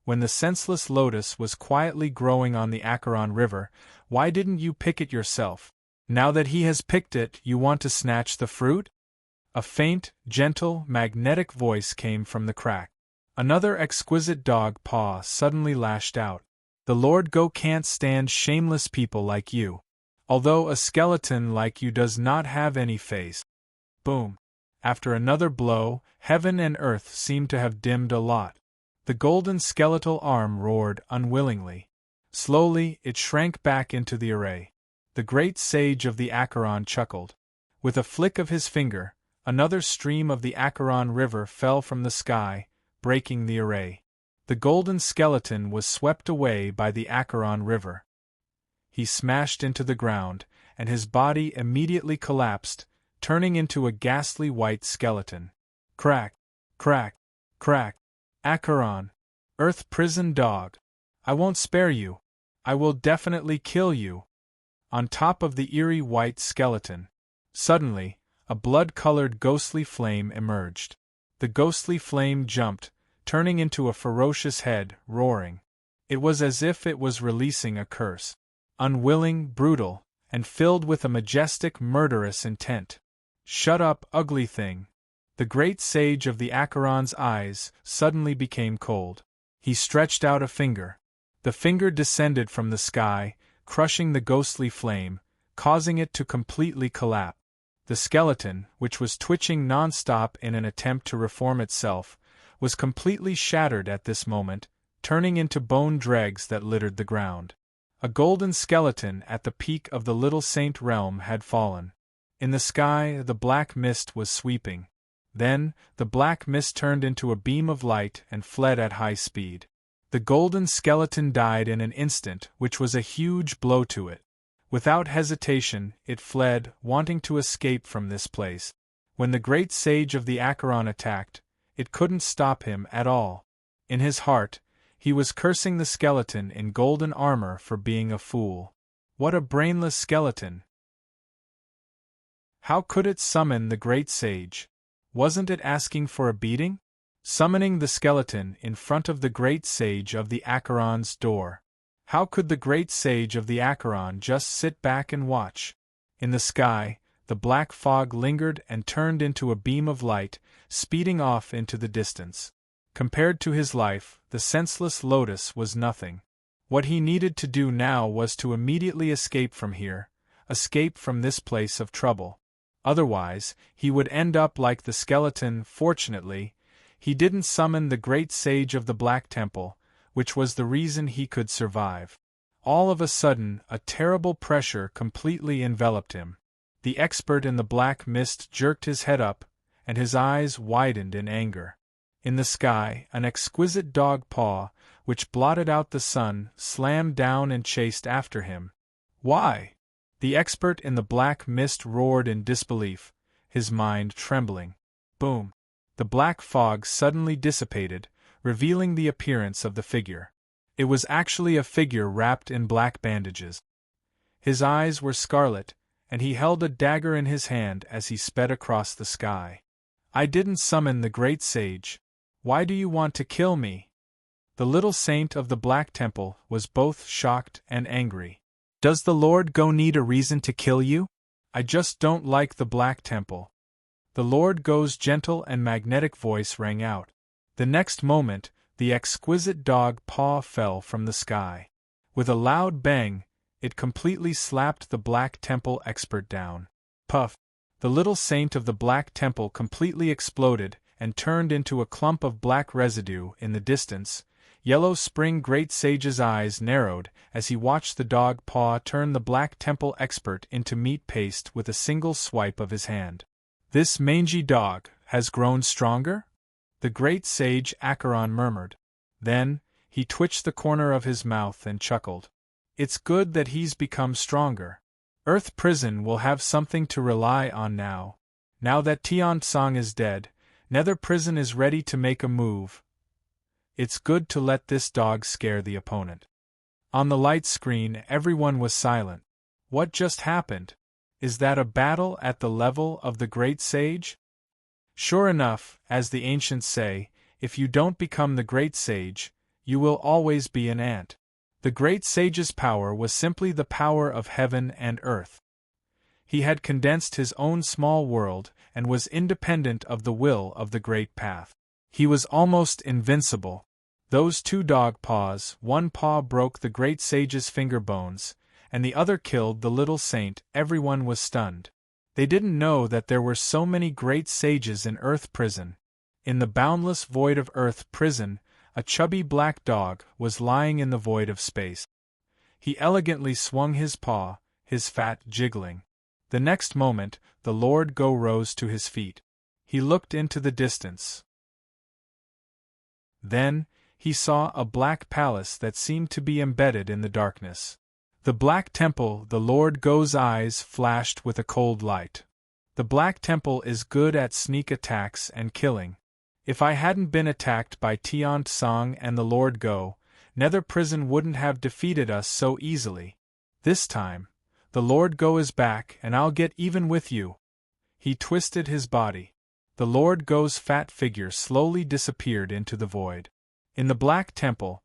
When the senseless lotus was quietly growing on the Acheron River, why didn't you pick it yourself? Now that he has picked it, you want to snatch the fruit? A faint, gentle, magnetic voice came from the crack. Another exquisite dog paw suddenly lashed out. The Lord Go can't stand shameless people like you. Although a skeleton like you does not have any face. Boom. After another blow, heaven and earth seemed to have dimmed a lot. The golden skeletal arm roared unwillingly. Slowly, it shrank back into the array. The great sage of the Acheron chuckled. With a flick of his finger, another stream of the Acheron River fell from the sky, breaking the array. The golden skeleton was swept away by the Acheron River. He smashed into the ground, and his body immediately collapsed, turning into a ghastly white skeleton. Crack! Crack! Crack! Acheron! Earth prison dog! I won't spare you! I will definitely kill you! On top of the eerie white skeleton, suddenly, a blood-colored ghostly flame emerged. The ghostly flame jumped, turning into a ferocious head, roaring. It was as if it was releasing a curse. Unwilling, brutal, and filled with a majestic, murderous intent. Shut up, ugly thing! The great sage of the Acheron's eyes suddenly became cold. He stretched out a finger. The finger descended from the sky, crushing the ghostly flame, causing it to completely collapse. The skeleton, which was twitching non-stop in an attempt to reform itself, was completely shattered at this moment, turning into bone dregs that littered the ground. A golden skeleton at the peak of the Little Saint realm had fallen. In the sky, the black mist was sweeping. Then, the black mist turned into a beam of light and fled at high speed. The golden skeleton died in an instant, which was a huge blow to it. Without hesitation, it fled, wanting to escape from this place. When the great sage of the Acheron attacked, it couldn't stop him at all. In his heart, he was cursing the skeleton in golden armor for being a fool. What a brainless skeleton! How could it summon the great sage? Wasn't it asking for a beating? Summoning the skeleton in front of the great sage of the Acheron's door. How could the great sage of the Acheron just sit back and watch? In the sky, the black fog lingered and turned into a beam of light, speeding off into the distance. Compared to his life, the senseless lotus was nothing. What he needed to do now was to immediately escape from here, escape from this place of trouble. Otherwise, he would end up like the skeleton. Fortunately, he didn't summon the great sage of the Black Temple, which was the reason he could survive. All of a sudden, a terrible pressure completely enveloped him. The expert in the black mist jerked his head up, and his eyes widened in anger. In the sky, an exquisite dog paw, which blotted out the sun, slammed down and chased after him. Why? The expert in the black mist roared in disbelief, his mind trembling. Boom! The black fog suddenly dissipated, revealing the appearance of the figure. It was actually a figure wrapped in black bandages. His eyes were scarlet, and he held a dagger in his hand as he sped across the sky. I didn't summon the great sage. Why do you want to kill me? The little saint of the Black Temple was both shocked and angry. Does the Lord Go need a reason to kill you? I just don't like the Black Temple. The Lord Go's gentle and magnetic voice rang out. The next moment, the exquisite dog paw fell from the sky. With a loud bang, it completely slapped the Black Temple expert down. Puff! The little saint of the Black Temple completely exploded and turned into a clump of black residue in the distance. Yellow Spring Great Sage's eyes narrowed as he watched the dog paw turn the Black Temple expert into meat paste with a single swipe of his hand. This mangy dog has grown stronger? The great sage Acheron murmured. Then, he twitched the corner of his mouth and chuckled. It's good that he's become stronger. Earth Prison will have something to rely on now. Now that Tian-Tsang is dead, Nether Prison is ready to make a move. It's good to let this dog scare the opponent. On the light screen, everyone was silent. What just happened? Is that a battle at the level of the great sage? Sure enough, as the ancients say, if you don't become the great sage, you will always be an ant. The great sage's power was simply the power of heaven and earth. He had condensed his own small world and was independent of the will of the great path. He was almost invincible. Those two dog paws, one paw broke the great sage's finger bones, and the other killed the little saint. Everyone was stunned. They didn't know that there were so many great sages in Earth Prison. In the boundless void of Earth Prison, a chubby black dog was lying in the void of space. He elegantly swung his paw, his fat jiggling. The next moment, the Lord Go rose to his feet. He looked into the distance. Then, he saw a black palace that seemed to be embedded in the darkness. The Black Temple. The Lord Go's eyes flashed with a cold light. The Black Temple is good at sneak attacks and killing. If I hadn't been attacked by Tian-Tsang and the Lord Go, Nether Prison wouldn't have defeated us so easily. This time, the Lord Go is back and I'll get even with you. He twisted his body. The Lord Go's fat figure slowly disappeared into the void. In the Black Temple,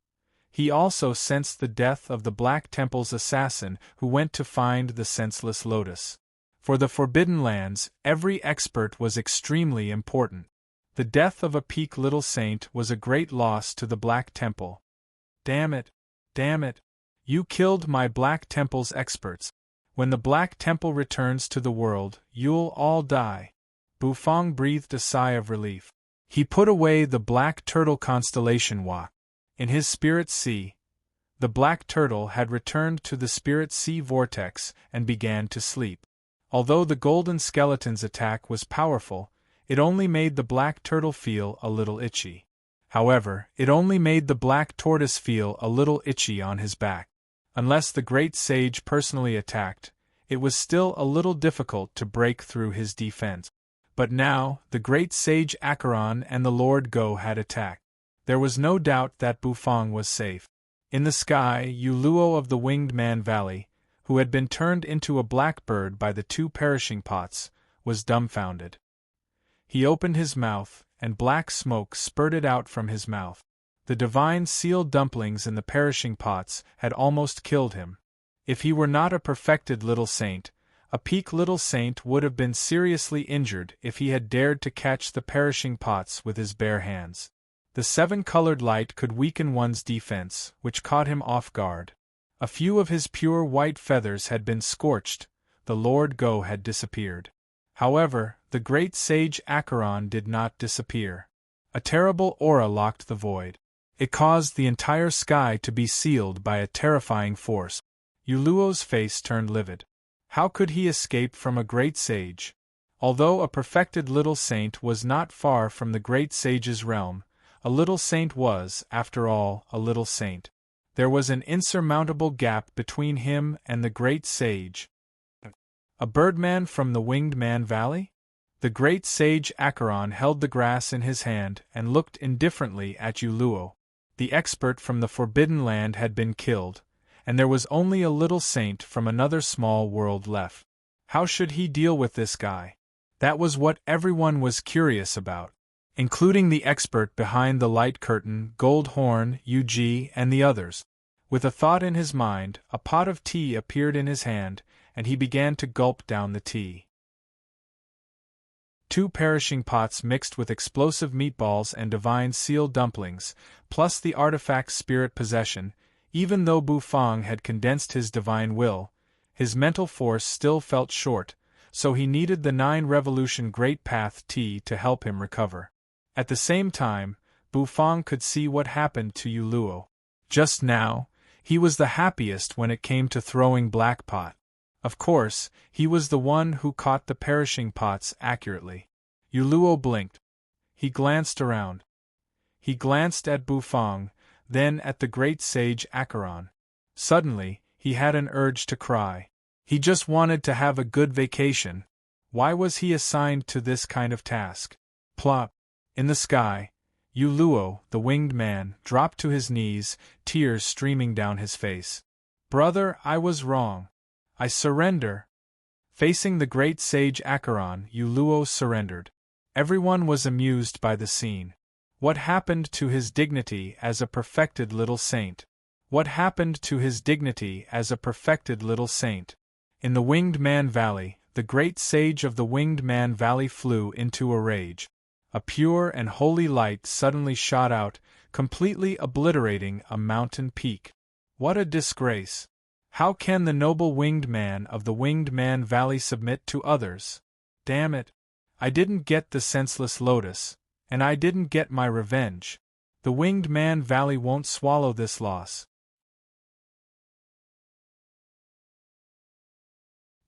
he also sensed the death of the Black Temple's assassin who went to find the senseless lotus. For the Forbidden Lands, every expert was extremely important. The death of a peak little saint was a great loss to the Black Temple. Damn it! Damn it! You killed my Black Temple's experts. When the Black Temple returns to the world, you'll all die. Bufang breathed a sigh of relief. He put away the black turtle constellation Wa. In his spirit sea, the black turtle had returned to the spirit sea vortex and began to sleep. Although the golden skeleton's attack was powerful, it only made the black turtle feel a little itchy. However, it only made the black tortoise feel a little itchy on his back. Unless the great sage personally attacked, it was still a little difficult to break through his defense. But now, the great sage Acheron and the Lord Go had attacked. There was no doubt that Bufang was safe. In the sky, Yuluo of the Winged Man Valley, who had been turned into a blackbird by the two perishing pots, was dumbfounded. He opened his mouth, and black smoke spurted out from his mouth. The divine sealed dumplings in the perishing pots had almost killed him. If he were not a perfected little saint, a peak little saint would have been seriously injured if he had dared to catch the perishing pots with his bare hands. The seven-colored light could weaken one's defense, which caught him off guard. A few of his pure white feathers had been scorched, the Lord Go had disappeared. However, the great sage Acheron did not disappear. A terrible aura locked the void. It caused the entire sky to be sealed by a terrifying force. Yuluo's face turned livid. How could he escape from a great sage? Although a perfected little saint was not far from the great sage's realm, a little saint was, after all, a little saint. There was an insurmountable gap between him and the great sage. A birdman from the Winged Man Valley? The great sage Acheron held the grass in his hand and looked indifferently at Yuluo. The expert from the Forbidden Land had been killed, and there was only a little saint from another small world left. How should he deal with this guy? That was what everyone was curious about, including the expert behind the light curtain, Goldhorn, Yuji, and the others. With a thought in his mind, a pot of tea appeared in his hand, and he began to gulp down the tea. 2 perishing pots mixed with explosive meatballs and divine sealed dumplings, plus the artifact's spirit possession. Even though Bufang had condensed his divine will, his mental force still felt short, so he needed the 9 Revolution Great Path tea to help him recover. At the same time, Bufang could see what happened to Yuluo. Just now, he was the happiest when it came to throwing black pot. Of course, he was the one who caught the perishing pots accurately. Yuluo blinked. He glanced around. He glanced at Bufang, then at the great sage Acheron. Suddenly, he had an urge to cry. He just wanted to have a good vacation. Why was he assigned to this kind of task? Plop! In the sky, Yuluo, the winged man, dropped to his knees, tears streaming down his face. Brother, I was wrong. I surrender. Facing the great sage Acheron, Yuluo surrendered. Everyone was amused by the scene. What happened to his dignity as a perfected little saint? What happened to his dignity as a perfected little saint? In the Winged Man Valley, the great sage of the Winged Man Valley flew into a rage. A pure and holy light suddenly shot out, completely obliterating a mountain peak. What a disgrace! How can the noble winged man of the Winged Man Valley submit to others? Damn it! I didn't get the senseless lotus, and I didn't get my revenge. The Winged Man Valley won't swallow this loss.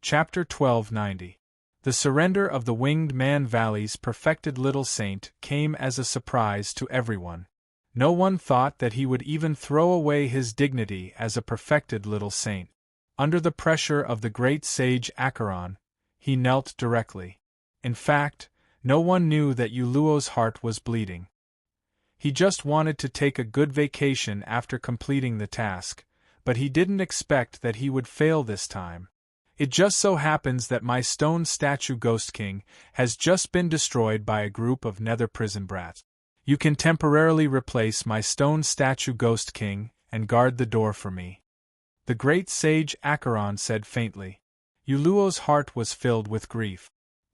Chapter 1290. The surrender of the Winged Man Valley's perfected little saint came as a surprise to everyone. No one thought that he would even throw away his dignity as a perfected little saint. Under the pressure of the great sage Acheron, he knelt directly. In fact, no one knew that Yuluo's heart was bleeding. He just wanted to take a good vacation after completing the task, but he didn't expect that he would fail this time. It just so happens that my stone statue Ghost King has just been destroyed by a group of nether prison brats. You can temporarily replace my stone statue Ghost King and guard the door for me. The great sage Acheron said faintly. Yuluo's heart was filled with grief.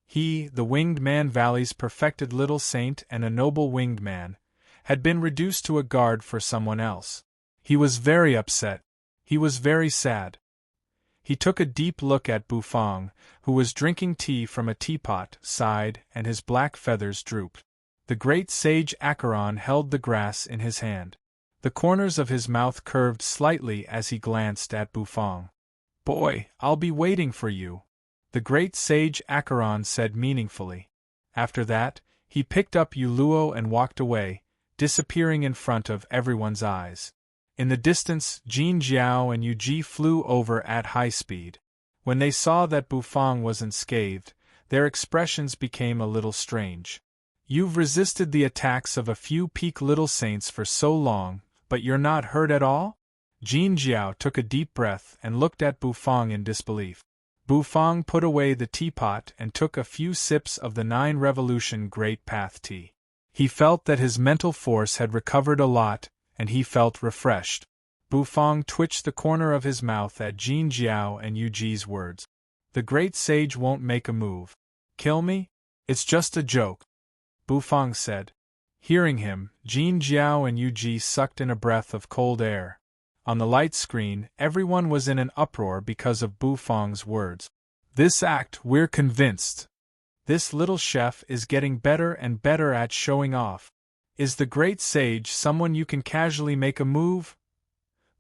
He, the Winged Man Valley's perfected little saint and a noble winged man, had been reduced to a guard for someone else. He was very upset. He was very sad. He took a deep look at Bufang, who was drinking tea from a teapot, sighed, and his black feathers drooped. The great sage Acheron held the grass in his hand. The corners of his mouth curved slightly as he glanced at Bufang. Boy, I'll be waiting for you. the great sage Acheron said meaningfully. After that, he picked up Yuluo and walked away, disappearing in front of everyone's eyes. In the distance, Jin Jiao and Yu Ji flew over at high speed. When they saw that Bufang wasn't scathed, their expressions became a little strange. You've resisted the attacks of a few peak little saints for so long, but you're not hurt at all? Jin Jiao took a deep breath and looked at Bufang in disbelief. Bufang put away the teapot and took a few sips of the 9 Revolution Great Path tea. He felt that his mental force had recovered a lot, and he felt refreshed. Bufang twitched the corner of his mouth at Jin Jiao and Yu Ji's words. The great sage won't make a move. Kill me? It's just a joke, Bufang said. Hearing him, Jin Jiao and Yu Ji sucked in a breath of cold air. On the light screen, everyone was in an uproar because of Bufang's words. This act, we're convinced. This little chef is getting better and better at showing off. Is the great sage someone you can casually make a move?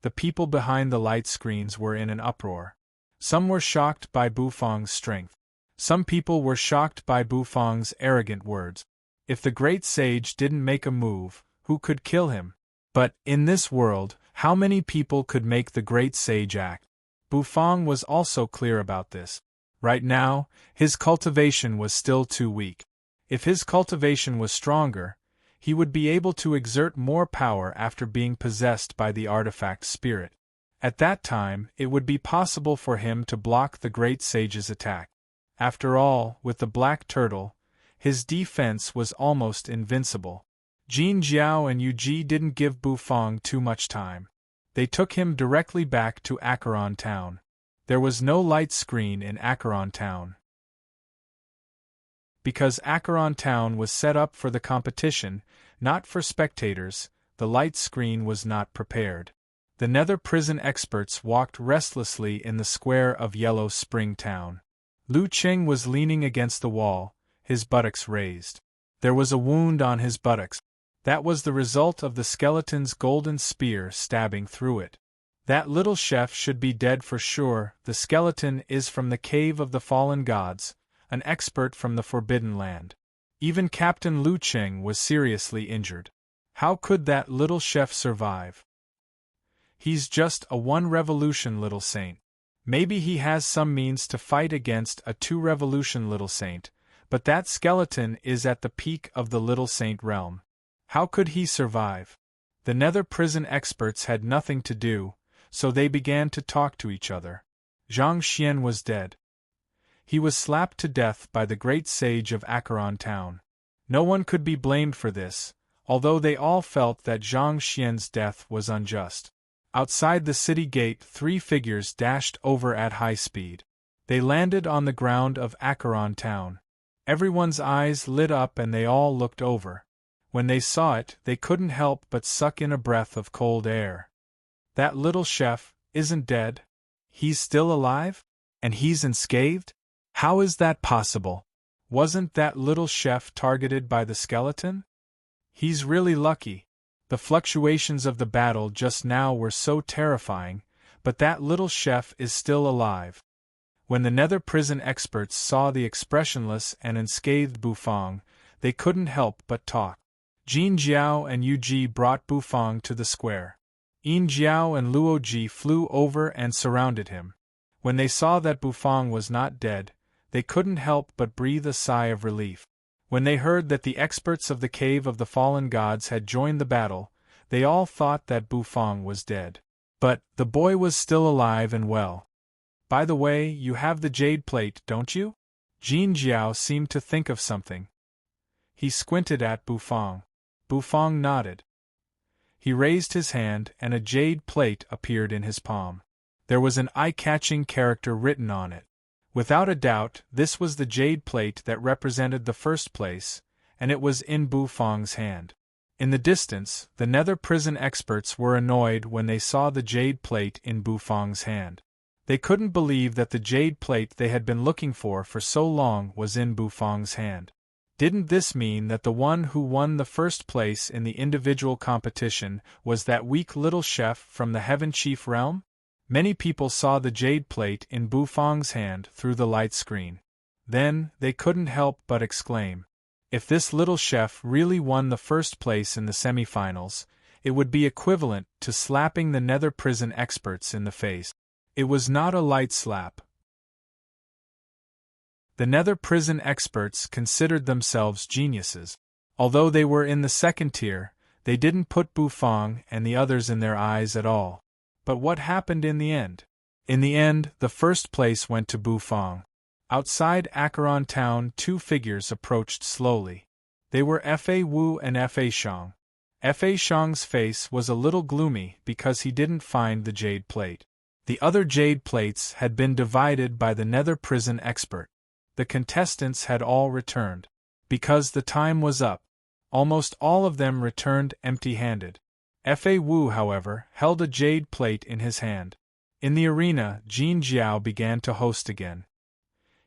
The people behind the light screens were in an uproar. Some were shocked by Bufang's strength. Some people were shocked by Bufang's arrogant words. If the great sage didn't make a move, who could kill him? But, in this world, how many people could make the great sage act? Bufang was also clear about this. Right now, his cultivation was still too weak. If his cultivation was stronger, he would be able to exert more power after being possessed by the artifact spirit. At that time, it would be possible for him to block the great sage's attack. After all, with the black turtle, his defense was almost invincible. Jin Jiao and Yu Ji didn't give Bufang too much time. They took him directly back to Acheron Town. There was no light screen in Acheron Town. Because Acheron Town was set up for the competition, not for spectators, the light screen was not prepared. The Nether Prison experts walked restlessly in the square of Yellow Spring Town. Lu Qing was leaning against the wall, his buttocks raised. There was a wound on his buttocks. That was the result of the skeleton's golden spear stabbing through it. That little chef should be dead for sure. The skeleton is from the Cave of the Fallen Gods, an expert from the Forbidden Land. Even Captain Lu Qing was seriously injured. How could that little chef survive? He's just a 1 revolution little saint. Maybe he has some means to fight against a 2 revolution little saint, but that skeleton is at the peak of the little saint realm. How could he survive? The Nether Prison experts had nothing to do, so they began to talk to each other. Zhang Xian was dead. He was slapped to death by the great sage of Acheron Town. No one could be blamed for this, although they all felt that Zhang Xian's death was unjust. Outside the city gate, 3 figures dashed over at high speed. They landed on the ground of Acheron Town. Everyone's eyes lit up and they all looked over. When they saw it, they couldn't help but suck in a breath of cold air. That little chef isn't dead. He's still alive? And he's unscathed? How is that possible? Wasn't that little chef targeted by the skeleton? He's really lucky. The fluctuations of the battle just now were so terrifying, but that little chef is still alive. When the Nether Prison experts saw the expressionless and unscathed Bufang, they couldn't help but talk. Jin Jiao and Yu Ji brought Bufang to the square. Yin Jiao and Luo Ji flew over and surrounded him. When they saw that Bufang was not dead, they couldn't help but breathe a sigh of relief. When they heard that the experts of the Cave of the Fallen Gods had joined the battle, they all thought that Bufang was dead. But the boy was still alive and well. By the way, you have the jade plate, don't you? Jin Jiao seemed to think of something. He squinted at Bufang. Bufang nodded. He raised his hand and a jade plate appeared in his palm. There was an eye-catching character written on it. Without a doubt, this was the jade plate that represented the first place, and it was in Bufang's hand. In the distance, the Nether Prison experts were annoyed when they saw the jade plate in Bufang's hand. They couldn't believe that the jade plate they had been looking for so long was in Bufang's hand. Didn't this mean that the one who won the first place in the individual competition was that weak little chef from the Heaven Chief realm? Many people saw the jade plate in Bufang's hand through the light screen. Then, they couldn't help but exclaim. If this little chef really won the first place in the semifinals, it would be equivalent to slapping the Nether Prison experts in the face. It was not a light slap. The Nether Prison experts considered themselves geniuses. Although they were in the second tier, they didn't put Bufang and the others in their eyes at all. But what happened in the end? In the end, the first place went to Bufang. Outside Acheron town, two figures approached slowly. They were Fa Wu and Fa Shang. Fa Shang's face was a little gloomy because he didn't find the jade plate. The other jade plates had been divided by the Nether Prison expert. The contestants had all returned. Because the time was up, almost all of them returned empty-handed. Fa Wu, however, held a jade plate in his hand. In the arena, Jin Jiao began to host again.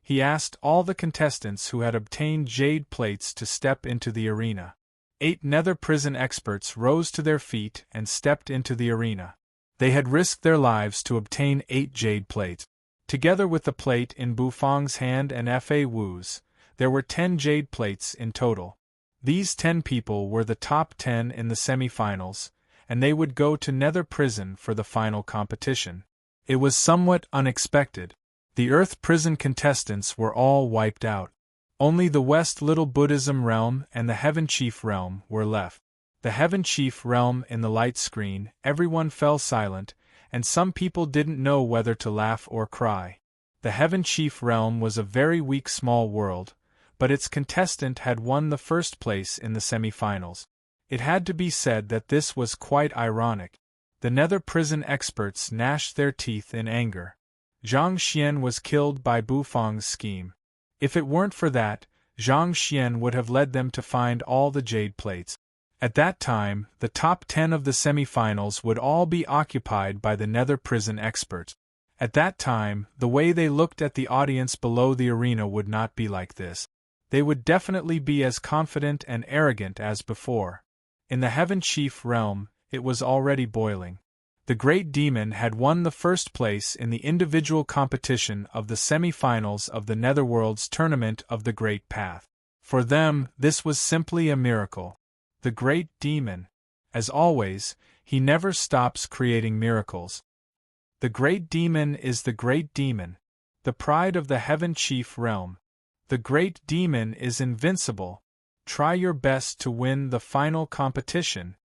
He asked all the contestants who had obtained jade plates to step into the arena. 8 Nether Prison experts rose to their feet and stepped into the arena. They had risked their lives to obtain 8 jade plates. Together with the plate in Bufang's hand and Fa Wu's, there were 10 jade plates in total. These 10 people were the top 10 in the semi-finals, and they would go to Nether Prison for the final competition. It was somewhat unexpected. The Earth Prison contestants were all wiped out. Only the West Little Buddhism realm and the Heaven Chief realm were left. The Heaven Chief realm in the light screen, everyone fell silent, and some people didn't know whether to laugh or cry. The Heaven Chief realm was a very weak small world, but its contestant had won the first place in the semi-finals. It had to be said that this was quite ironic. The Nether Prison experts gnashed their teeth in anger. Zhang Xian was killed by Bufang's scheme. If it weren't for that, Zhang Xian would have led them to find all the jade plates. At that time, the top 10 of the semi-finals would all be occupied by the Nether Prison experts. At that time, the way they looked at the audience below the arena would not be like this. They would definitely be as confident and arrogant as before. In the Heaven Chief realm, it was already boiling. The Great Demon had won the first place in the individual competition of the semi-finals of the Netherworld's Tournament of the Great Path. For them, this was simply a miracle. The Great Demon. As always, he never stops creating miracles. The Great Demon is the Great Demon, the pride of the Heaven Chief realm. The Great Demon is invincible. Try your best to win the final competition.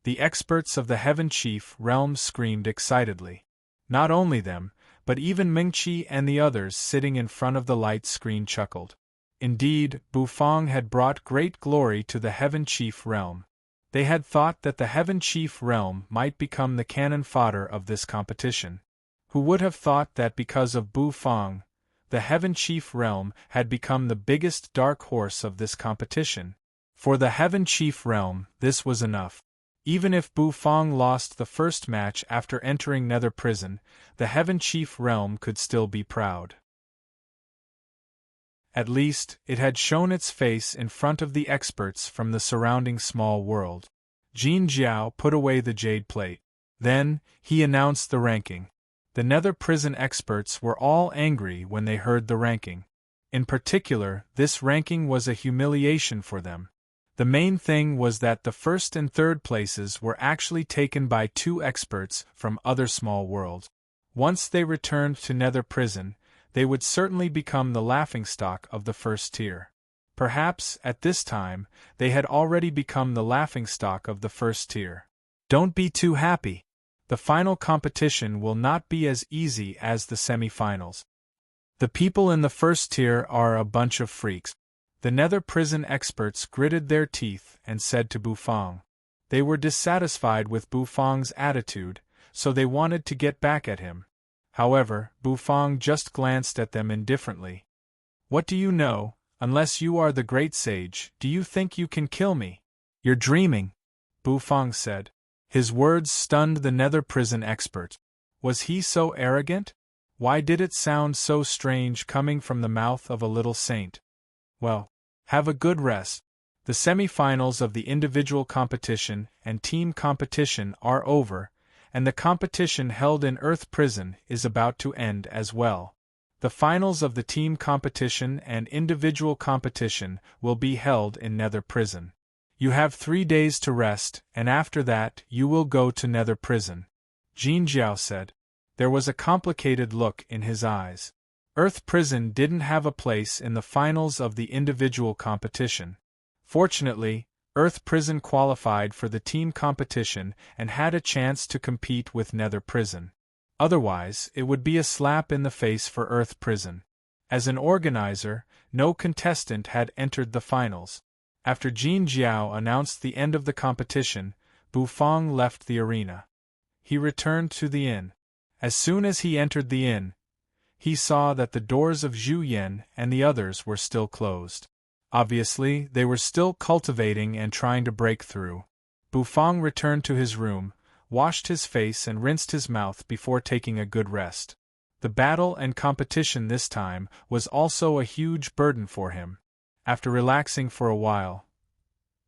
The experts of the Heaven Chief realm screamed excitedly. Not only them, but even Mingqi and the others sitting in front of the light screen chuckled. Indeed, Bufang had brought great glory to the Heaven Chief realm. They had thought that the Heaven Chief realm might become the cannon fodder of this competition. Who would have thought that because of Bufang, the Heaven Chief realm had become the biggest dark horse of this competition? For the Heaven Chief realm, this was enough. Even if Bufang lost the first match after entering Nether Prison, the Heaven Chief realm could still be proud. At least, it had shown its face in front of the experts from the surrounding small world. Jin Jiao put away the jade plate. Then, he announced the ranking. The Nether Prison experts were all angry when they heard the ranking. In particular, this ranking was a humiliation for them. The main thing was that the first and third places were actually taken by 2 experts from other small worlds. Once they returned to Nether Prison, they would certainly become the laughingstock of the first tier. Perhaps, at this time, they had already become the laughingstock of the first tier. Don't be too happy. The final competition will not be as easy as the semi-finals. The people in the first tier are a bunch of freaks. The Nether Prison experts gritted their teeth and said to Bufang. They were dissatisfied with Bufang's attitude, so they wanted to get back at him. However, Bufang just glanced at them indifferently. What do you know? Unless you are the great sage, do you think you can kill me? You're dreaming, Bufang said. His words stunned the Nether Prison expert. Was he so arrogant? Why did it sound so strange coming from the mouth of a little saint? Well, have a good rest. The semi-finals of the individual competition and team competition are over, and the competition held in Earth Prison is about to end as well. The finals of the team competition and individual competition will be held in Nether Prison. You have 3 days to rest, and after that you will go to Nether Prison, Jin Jiao said. There was a complicated look in his eyes. Earth Prison didn't have a place in the finals of the individual competition. Fortunately, Earth Prison qualified for the team competition and had a chance to compete with Nether Prison. Otherwise, it would be a slap in the face for Earth Prison. As an organizer, no contestant had entered the finals. After Jin Jiao announced the end of the competition, Bufang left the arena. He returned to the inn. As soon as he entered the inn, he saw that the doors of Zhu Yan and the others were still closed. Obviously, they were still cultivating and trying to break through. Bufang returned to his room, washed his face and rinsed his mouth before taking a good rest. The battle and competition this time was also a huge burden for him. After relaxing for a while,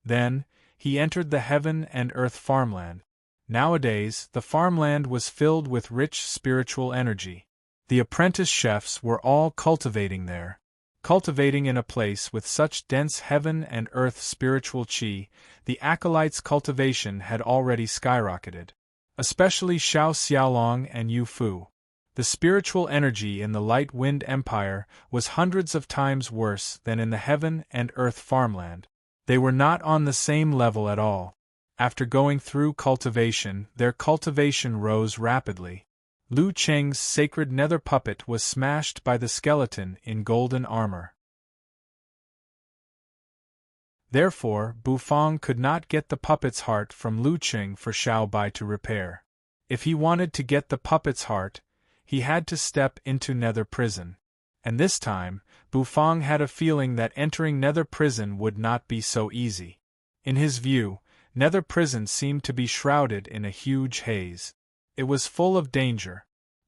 then, he entered the Heaven and Earth farmland. Nowadays, the farmland was filled with rich spiritual energy. The apprentice chefs were all cultivating there. Cultivating in a place with such dense heaven and earth spiritual qi, the acolytes' cultivation had already skyrocketed. Especially Xiao Xiaolong and Yu Fu. The spiritual energy in the Light Wind Empire was hundreds of times worse than in the Heaven and Earth farmland. They were not on the same level at all. After going through cultivation, their cultivation rose rapidly. Lu Cheng's sacred nether puppet was smashed by the skeleton in golden armor. Therefore, Bufang could not get the puppet's heart from Lu Cheng for Xiao Bai to repair. If he wanted to get the puppet's heart, he had to step into Nether Prison. And this time, Bufang had a feeling that entering Nether Prison would not be so easy. In his view, Nether Prison seemed to be shrouded in a huge haze. It was full of danger.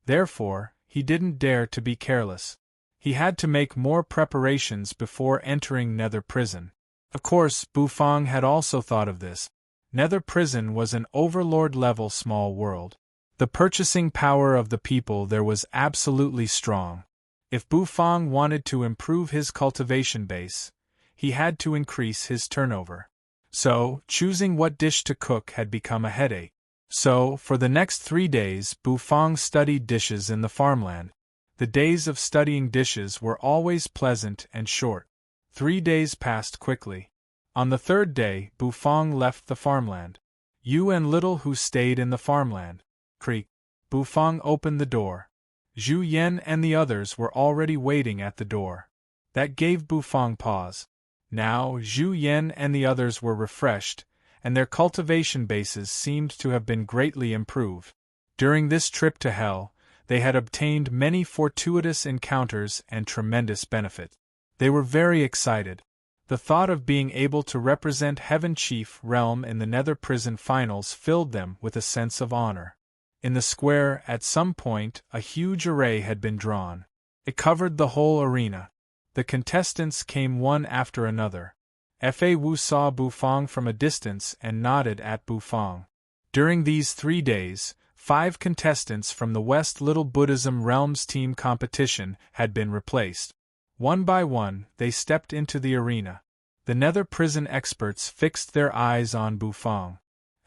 Therefore, he didn't dare to be careless. He had to make more preparations before entering Nether Prison. Of course, Bufang had also thought of this. Nether Prison was an overlord-level small world. The purchasing power of the people there was absolutely strong. If Bufang wanted to improve his cultivation base, he had to increase his turnover. So, choosing what dish to cook had become a headache. So, for the next 3 days, Bufang studied dishes in the farmland. The days of studying dishes were always pleasant and short. 3 days passed quickly. On the 3rd day, Bufang left the farmland. Yu and Little Hu stayed in the farmland. Creak. Bufang opened the door. Zhu Yan and the others were already waiting at the door. That gave Bufang pause. Now, Zhu Yan and the others were refreshed, and their cultivation bases seemed to have been greatly improved. During this trip to Hell, they had obtained many fortuitous encounters and tremendous benefit. They were very excited. The thought of being able to represent Heaven Chief Realm in the Nether Prison finals filled them with a sense of honor. In the square, at some point, a huge array had been drawn. It covered the whole arena. The contestants came one after another. Fa Wu saw Bufang from a distance and nodded at Bufang. During these 3 days, 5 contestants from the West Little Buddhism Realms team competition had been replaced. One by one, they stepped into the arena. The Nether Prison experts fixed their eyes on Bufang.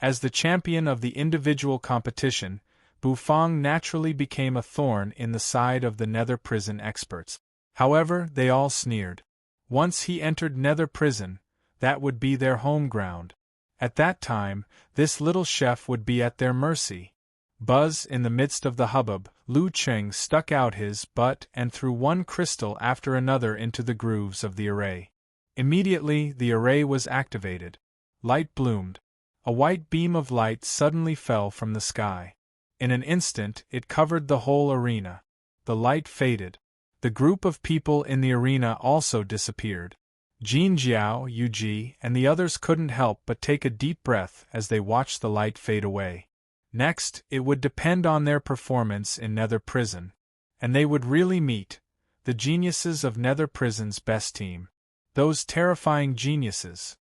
As the champion of the individual competition, Bufang naturally became a thorn in the side of the Nether Prison experts. However, they all sneered. Once he entered Nether Prison, that would be their home ground. At that time, this little chef would be at their mercy. Buzz, in the midst of the hubbub, Lu Cheng stuck out his butt and threw one crystal after another into the grooves of the array. Immediately, the array was activated. Light bloomed. A white beam of light suddenly fell from the sky. In an instant, it covered the whole arena. The light faded. The group of people in the arena also disappeared. Jin Jiao, Yuji, and the others couldn't help but take a deep breath as they watched the light fade away. Next, it would depend on their performance in Nether Prison. And they would really meet the geniuses of Nether Prison's best team. Those terrifying geniuses.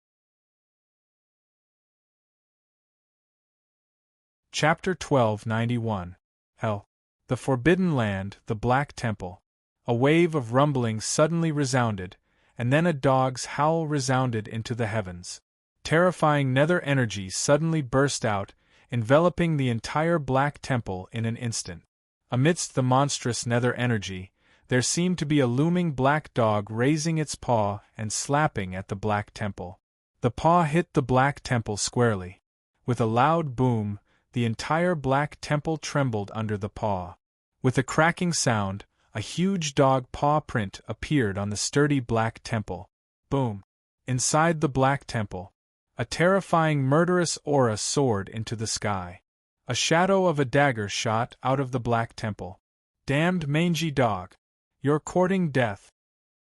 Chapter 1291. Hell. The Forbidden Land, the Black Temple. A wave of rumbling suddenly resounded, and then a dog's howl resounded into the heavens. Terrifying nether energy suddenly burst out, enveloping the entire Black Temple in an instant. Amidst the monstrous nether energy, there seemed to be a looming black dog raising its paw and slapping at the Black Temple. The paw hit the Black Temple squarely. With a loud boom, the entire Black Temple trembled under the paw. With a cracking sound, a huge dog paw print appeared on the sturdy Black Temple. Boom! Inside the Black Temple, a terrifying murderous aura soared into the sky. A shadow of a dagger shot out of the Black Temple. Damned mangy dog! You're courting death!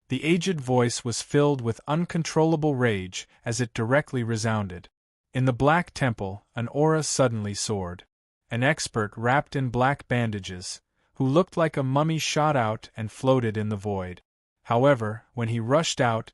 The aged voice was filled with uncontrollable rage as it directly resounded. In the Black Temple, an aura suddenly soared. An expert wrapped in black bandages, who looked like a mummy, shot out and floated in the void. However, when he rushed out,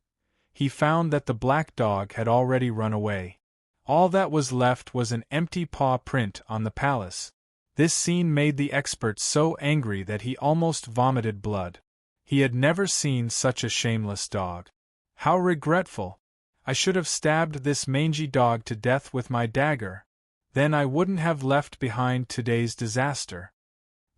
he found that the black dog had already run away. All that was left was an empty paw print on the palace. This scene made the expert so angry that he almost vomited blood. He had never seen such a shameless dog. How regretful! I should have stabbed this mangy dog to death with my dagger. Then I wouldn't have left behind today's disaster.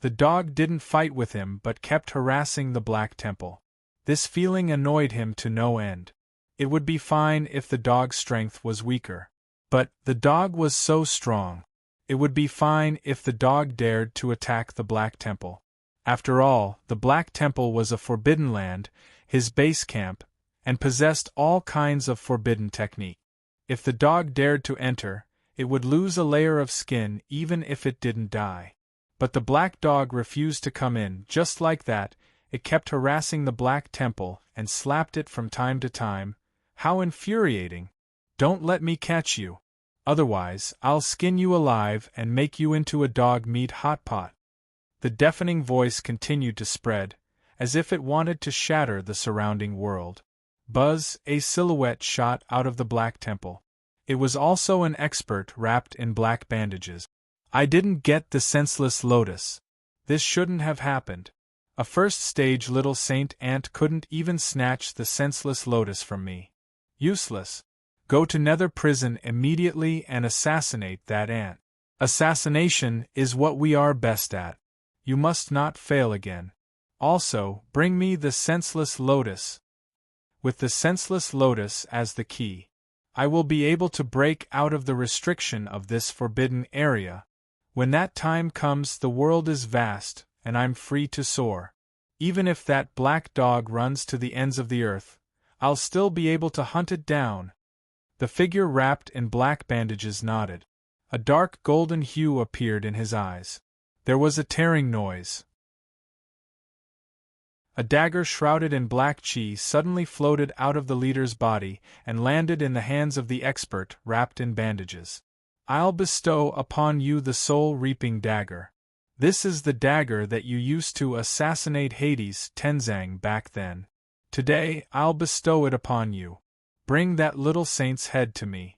The dog didn't fight with him but kept harassing the Black Temple. This feeling annoyed him to no end. It would be fine if the dog's strength was weaker. But the dog was so strong. It would be fine if the dog dared to attack the Black Temple. After all, the Black Temple was a forbidden land, his base camp, and possessed all kinds of forbidden technique. If the dog dared to enter, it would lose a layer of skin even if it didn't die. But the black dog refused to come in. Just like that, it kept harassing the Black Temple and slapped it from time to time. How infuriating! Don't let me catch you. Otherwise, I'll skin you alive and make you into a dog meat hot pot. The deafening voice continued to spread, as if it wanted to shatter the surrounding world. Buzz, a silhouette shot out of the Black Temple. It was also an expert wrapped in black bandages. I didn't get the senseless lotus. This shouldn't have happened. A first-stage little saint ant couldn't even snatch the senseless lotus from me. Useless. Go to Nether Prison immediately and assassinate that ant. Assassination is what we are best at. You must not fail again. Also, bring me the senseless lotus. With the senseless lotus as the key, I will be able to break out of the restriction of this forbidden area. When that time comes, the world is vast, and I'm free to soar. Even if that black dog runs to the ends of the earth, I'll still be able to hunt it down. The figure wrapped in black bandages nodded. A dark golden hue appeared in his eyes. There was a tearing noise. A dagger shrouded in black chi suddenly floated out of the leader's body and landed in the hands of the expert wrapped in bandages. I'll bestow upon you the soul-reaping dagger. This is the dagger that you used to assassinate Hades Tenzang back then. Today, I'll bestow it upon you. Bring that little saint's head to me.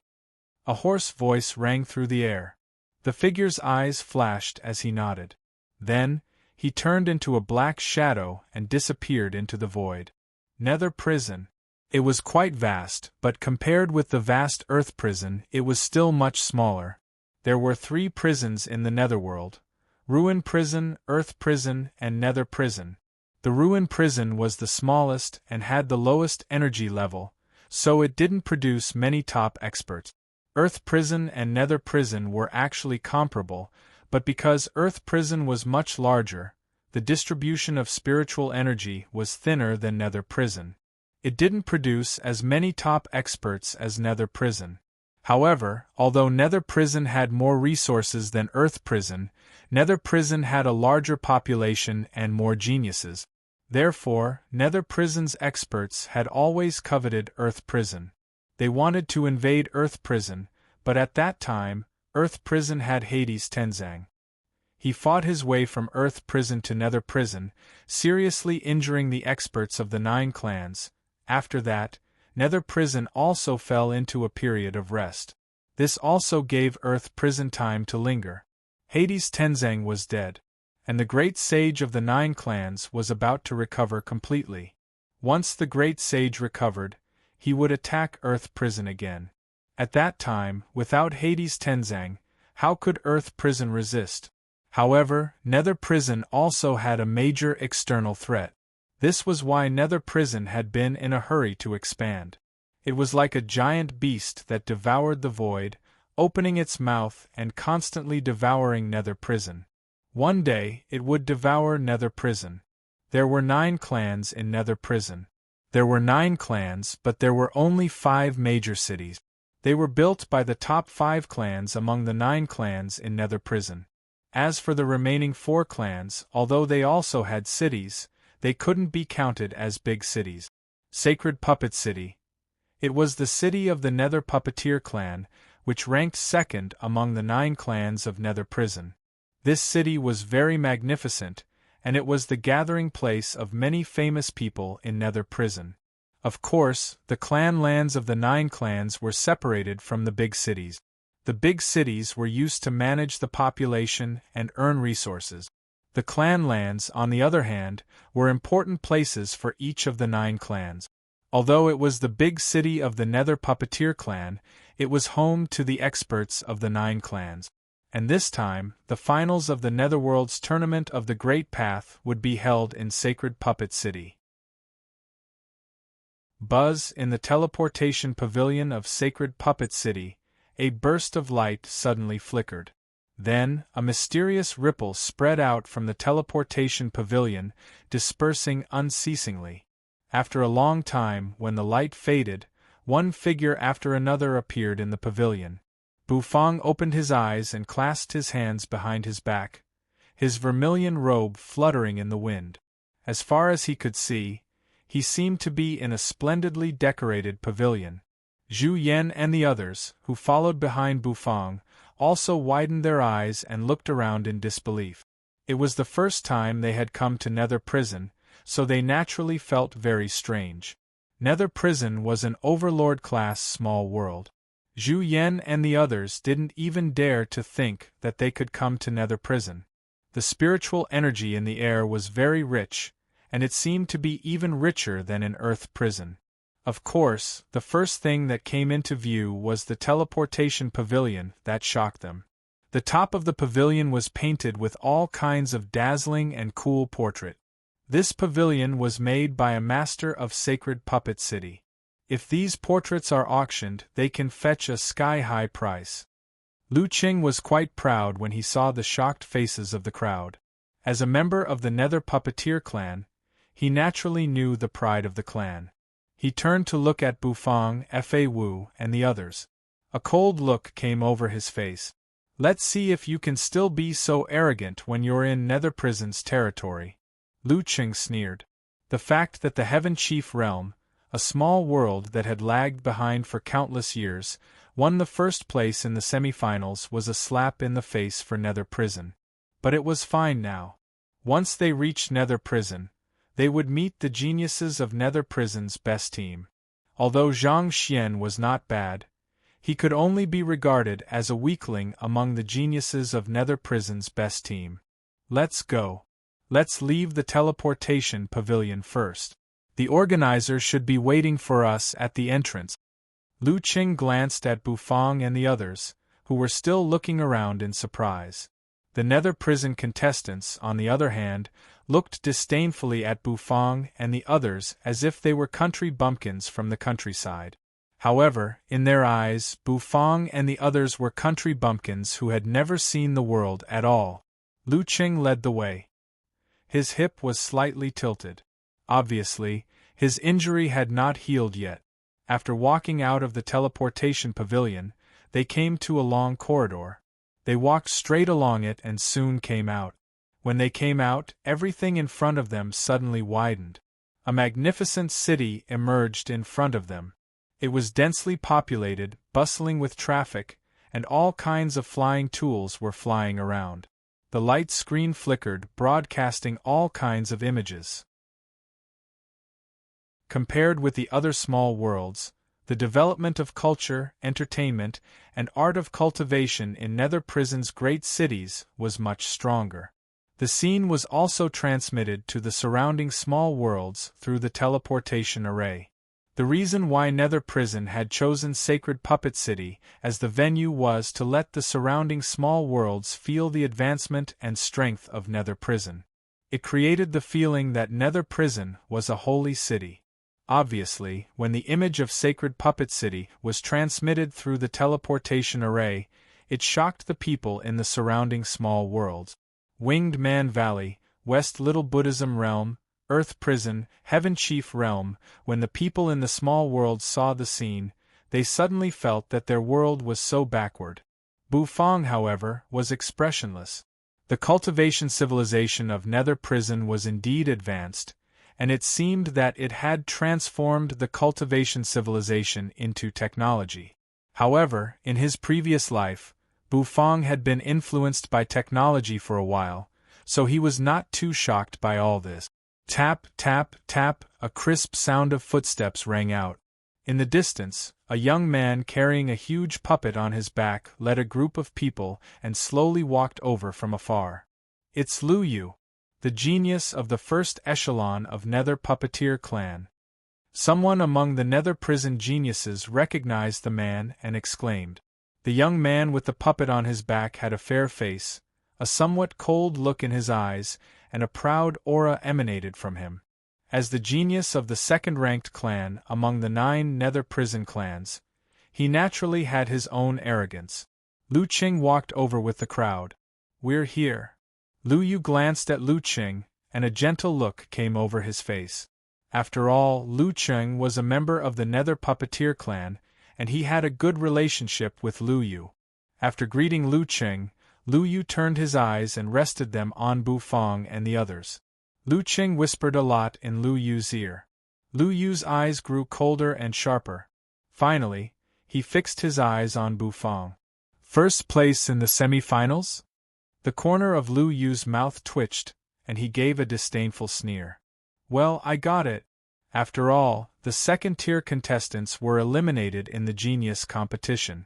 A hoarse voice rang through the air. The figure's eyes flashed as he nodded. Then, he turned into a black shadow and disappeared into the void. Nether Prison. It was quite vast, but compared with the vast Earth Prison, it was still much smaller. There were 3 prisons in the Netherworld: Ruin Prison, Earth Prison, and Nether Prison. The Ruin Prison was the smallest and had the lowest energy level, so it didn't produce many top experts. Earth Prison and Nether Prison were actually comparable, but because Earth Prison was much larger, the distribution of spiritual energy was thinner than Nether Prison. It didn't produce as many top experts as Nether Prison. However, although Nether Prison had more resources than Earth Prison, Nether Prison had a larger population and more geniuses. Therefore, Nether Prison's experts had always coveted Earth Prison. They wanted to invade Earth Prison, but at that time, Earth Prison had Hades Tenzang. He fought his way from Earth Prison to Nether Prison, seriously injuring the experts of the 9 clans. After that, Nether Prison also fell into a period of rest. This also gave Earth Prison time to linger. Hades Tenzang was dead, and the great sage of the 9 clans was about to recover completely. Once the great sage recovered, he would attack Earth Prison again. At that time, without Hades Tenzang, how could Earth Prison resist? However, Nether Prison also had a major external threat. This was why Nether Prison had been in a hurry to expand. It was like a giant beast that devoured the void, opening its mouth and constantly devouring Nether Prison. One day, it would devour Nether Prison. There were 9 clans in Nether Prison. There were 9 clans, but there were only 5 major cities. They were built by the top 5 clans among the 9 clans in Nether Prison. As for the remaining 4 clans, although they also had cities, they couldn't be counted as big cities. Sacred Puppet City. It was the city of the Nether Puppeteer clan, which ranked second among the 9 clans of Nether Prison. This city was very magnificent, and it was the gathering place of many famous people in Nether Prison. Of course, the clan lands of the 9 clans were separated from the big cities. The big cities were used to manage the population and earn resources. The clan lands, on the other hand, were important places for each of the 9 clans. Although it was the big city of the Nether Puppeteer clan, it was home to the experts of the 9 clans. And this time, the finals of the Netherworld's Tournament of the Great Path would be held in Sacred Puppet City. Buzz in the teleportation pavilion of Sacred Puppet City, a burst of light suddenly flickered. Then, a mysterious ripple spread out from the teleportation pavilion, dispersing unceasingly. After a long time, when the light faded, one figure after another appeared in the pavilion. Bufang opened his eyes and clasped his hands behind his back, his vermilion robe fluttering in the wind. As far as he could see, he seemed to be in a splendidly decorated pavilion. Zhu Yan and the others, who followed behind Bufang, also widened their eyes and looked around in disbelief. It was the first time they had come to Nether Prison, so they naturally felt very strange. Nether Prison was an overlord-class small world. Zhu Yan and the others didn't even dare to think that they could come to Nether Prison. The spiritual energy in the air was very rich, and it seemed to be even richer than in Earth Prison. Of course, the first thing that came into view was the teleportation pavilion that shocked them. The top of the pavilion was painted with all kinds of dazzling and cool portraits. This pavilion was made by a master of Sacred Puppet City. If these portraits are auctioned, they can fetch a sky-high price. Lu Qing was quite proud when he saw the shocked faces of the crowd. As a member of the Nether Puppeteer clan, he naturally knew the pride of the clan. He turned to look at Bufang, Fa Wu, and the others. A cold look came over his face. "Let's see if you can still be so arrogant when you're in Nether Prison's territory." Lu Qing sneered. The fact that the Heaven Chief Realm, a small world that had lagged behind for countless years, won the first place in the semi-finals was a slap in the face for Nether Prison. But it was fine now. Once they reached Nether Prison, they would meet the geniuses of Nether Prison's best team. Although Zhang Xian was not bad, he could only be regarded as a weakling among the geniuses of Nether Prison's best team. "Let's go. Let's leave the teleportation pavilion first. The organizer should be waiting for us at the entrance." Lu Qing glanced at Bufang and the others, who were still looking around in surprise. The Nether Prison contestants, on the other hand, looked disdainfully at Bufang and the others as if they were country bumpkins from the countryside. However, in their eyes, Bufang and the others were country bumpkins who had never seen the world at all. Lu Qing led the way. His hip was slightly tilted. Obviously, his injury had not healed yet. After walking out of the teleportation pavilion, they came to a long corridor. They walked straight along it and soon came out. When they came out, everything in front of them suddenly widened. A magnificent city emerged in front of them. It was densely populated, bustling with traffic, and all kinds of flying tools were flying around. The light screen flickered, broadcasting all kinds of images. Compared with the other small worlds, The development of culture, entertainment, and art of cultivation in Nether Prison's great cities was much stronger. The scene was also transmitted to the surrounding small worlds through the teleportation array. The reason why Nether Prison had chosen Sacred Puppet City as the venue was to let the surrounding small worlds feel the advancement and strength of Nether Prison. It created the feeling that Nether Prison was a holy city. Obviously, when the image of Sacred Puppet City was transmitted through the teleportation array, it shocked the people in the surrounding small worlds. Winged Man Valley, West Little Buddhism Realm, Earth Prison, Heaven Chief Realm. When the people in the small world saw the scene, they suddenly felt that their world was so backward. Bufang, however, was expressionless. The cultivation civilization of Nether Prison was indeed advanced, and it seemed that it had transformed the cultivation civilization into technology. However, in his previous life, Bufang had been influenced by technology for a while, so he was not too shocked by all this. Tap, tap, tap, a crisp sound of footsteps rang out. In the distance, a young man carrying a huge puppet on his back led a group of people and slowly walked over from afar. It's Lu Yu, the genius of the first echelon of Nether Puppeteer clan. Someone among the Nether Prison geniuses recognized the man and exclaimed. The young man with the puppet on his back had a fair face, a somewhat cold look in his eyes, and a proud aura emanated from him. As the genius of the second-ranked clan among the 9 Nether Prison clans, he naturally had his own arrogance. Lu Qing walked over with the crowd. We're here. Lu Yu glanced at Lu Qing, and a gentle look came over his face. After all, Lu Qing was a member of the Nether Puppeteer clan, and he had a good relationship with Lu Yu. After greeting Lu Qing, Lu Yu turned his eyes and rested them on Bufang and the others. Lu Qing whispered a lot in Lu Yu's ear. Lu Yu's eyes grew colder and sharper. Finally, he fixed his eyes on Bufang. First place in the semi-finals? The corner of Lu Yu's mouth twitched, and he gave a disdainful sneer. Well, I got it. After all, the second-tier contestants were eliminated in the genius competition.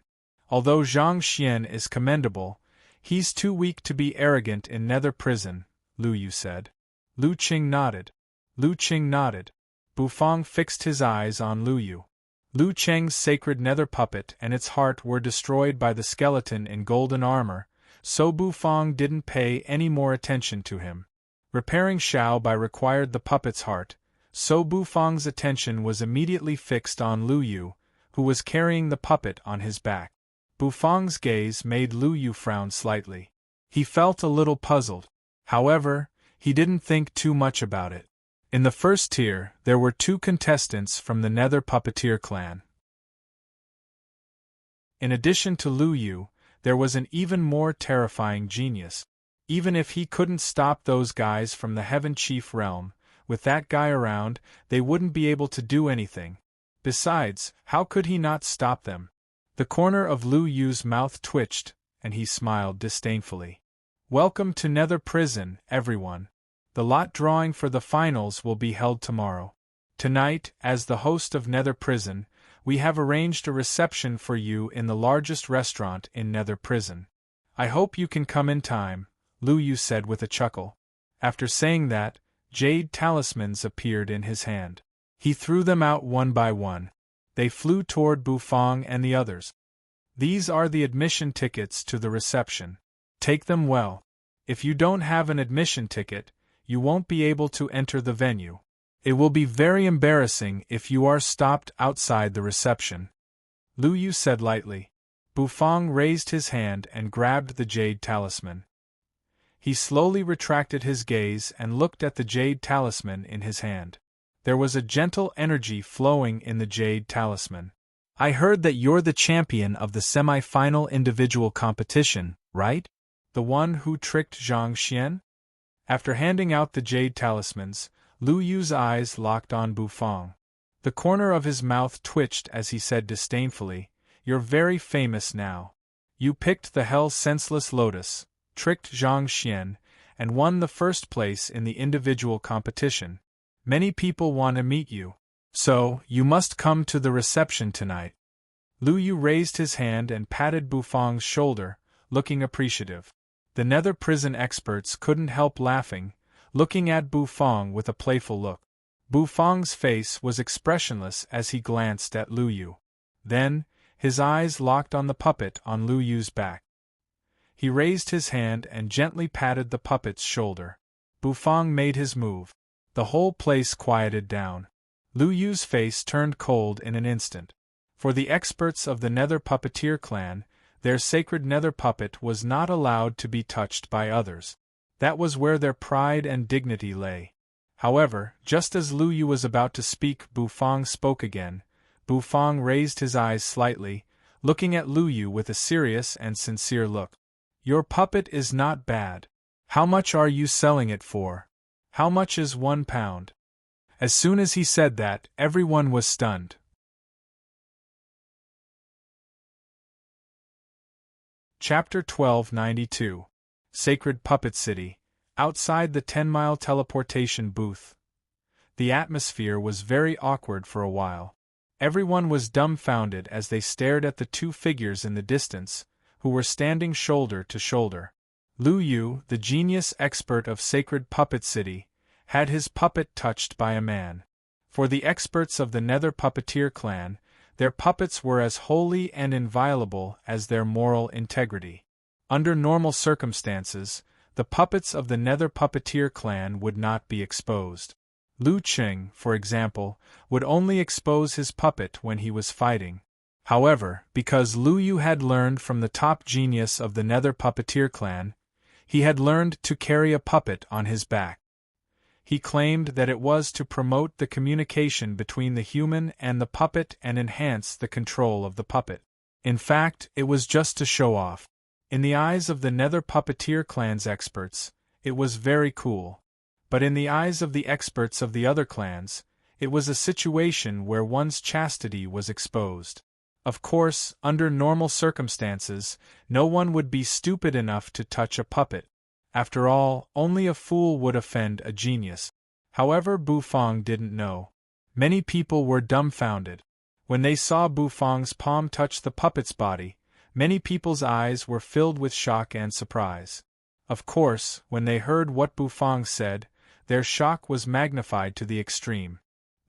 Although Zhang Xian is commendable, he's too weak to be arrogant in Nether Prison, Lu Yu said. Lu Qing nodded. Lu Qing nodded. Bufang fixed his eyes on Lu Yu. Lu Cheng's sacred nether puppet and its heart were destroyed by the skeleton in golden armor, so Bufang didn't pay any more attention to him. Repairing Xiao Bai required the puppet's heart, so Bufang's attention was immediately fixed on Lu Yu, who was carrying the puppet on his back. Bufang's gaze made Lu Yu frown slightly. He felt a little puzzled. However, he didn't think too much about it. In the first tier, there were 2 contestants from the Nether Puppeteer clan. In addition to Lu Yu, there was an even more terrifying genius. Even if he couldn't stop those guys from the Heaven Chief realm, with that guy around, they wouldn't be able to do anything. Besides, how could he not stop them? The corner of Lu Yu's mouth twitched, and he smiled disdainfully. Welcome to Nether Prison, everyone. The lot drawing for the finals will be held tomorrow. Tonight, as the host of Nether Prison, we have arranged a reception for you in the largest restaurant in Nether Prison. I hope you can come in time, Lu Yu said with a chuckle. After saying that, jade talismans appeared in his hand. He threw them out one by one. They flew toward Bufang and the others. These are the admission tickets to the reception. Take them well. If you don't have an admission ticket, you won't be able to enter the venue. It will be very embarrassing if you are stopped outside the reception. Lu Yu said lightly. Bufang raised his hand and grabbed the jade talisman. He slowly retracted his gaze and looked at the jade talisman in his hand. There was a gentle energy flowing in the jade talisman. I heard that you're the champion of the semi-final individual competition, right? The one who tricked Zhang Xian? After handing out the jade talismans, Lu Yu's eyes locked on Bufang. The corner of his mouth twitched as he said disdainfully, You're very famous now. You picked the hell senseless lotus, tricked Zhang Xian, and won the first place in the individual competition. Many people want to meet you. So, you must come to the reception tonight. Lu Yu raised his hand and patted Bufang's shoulder, looking appreciative. The nether prison experts couldn't help laughing, looking at Bufang with a playful look. Bufang's face was expressionless as he glanced at Lu Yu. Then, his eyes locked on the puppet on Lu Yu's back. He raised his hand and gently patted the puppet's shoulder. Bufang made his move. The whole place quieted down. Lu Yu's face turned cold in an instant. For the experts of the Nether Puppeteer clan, their sacred nether puppet was not allowed to be touched by others. That was where their pride and dignity lay. However, just as Lu Yu was about to speak, Bufang spoke again. Bufang raised his eyes slightly, looking at Lu Yu with a serious and sincere look. Your puppet is not bad. How much are you selling it for? How much is 1 pound? As soon as he said that, everyone was stunned. Chapter 1292. Sacred Puppet City. Outside the 10-mile teleportation booth. The atmosphere was very awkward for a while. Everyone was dumbfounded as they stared at the two figures in the distance, who were standing shoulder to shoulder. Lu Yu, the genius expert of Sacred Puppet City, had his puppet touched by a man. For the experts of the Nether Puppeteer clan, their puppets were as holy and inviolable as their moral integrity. Under normal circumstances, the puppets of the Nether Puppeteer clan would not be exposed. Lu Qing, for example, would only expose his puppet when he was fighting. However, because Lu Yu had learned from the top genius of the Nether Puppeteer clan, he had learned to carry a puppet on his back. He claimed that it was to promote the communication between the human and the puppet and enhance the control of the puppet. In fact, it was just to show off. In the eyes of the Nether Puppeteer clan's experts, it was very cool. But in the eyes of the experts of the other clans, it was a situation where one's chastity was exposed. Of course, under normal circumstances, no one would be stupid enough to touch a puppet. After all, only a fool would offend a genius. However, Bufang didn't know. Many people were dumbfounded. When they saw Bufang's palm touch the puppet's body, many people's eyes were filled with shock and surprise. Of course, when they heard what Bufang said, their shock was magnified to the extreme.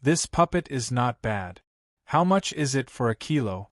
This puppet is not bad. How much is it for a kilo?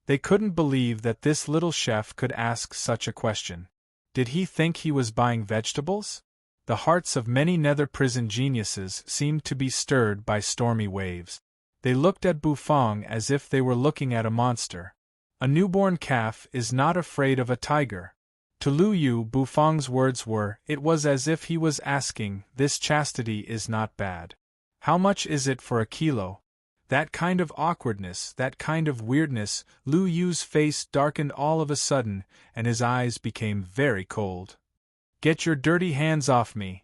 They couldn't believe that this little chef could ask such a question. Did he think he was buying vegetables? The hearts of many nether prison geniuses seemed to be stirred by stormy waves. They looked at Bufang as if they were looking at a monster. A newborn calf is not afraid of a tiger. To Lu Yu, Bufang's words were, it was as if he was asking, this chastity is not bad. How much is it for a kilo? That kind of awkwardness, that kind of weirdness, Lu Yu's face darkened all of a sudden, and his eyes became very cold. Get your dirty hands off me,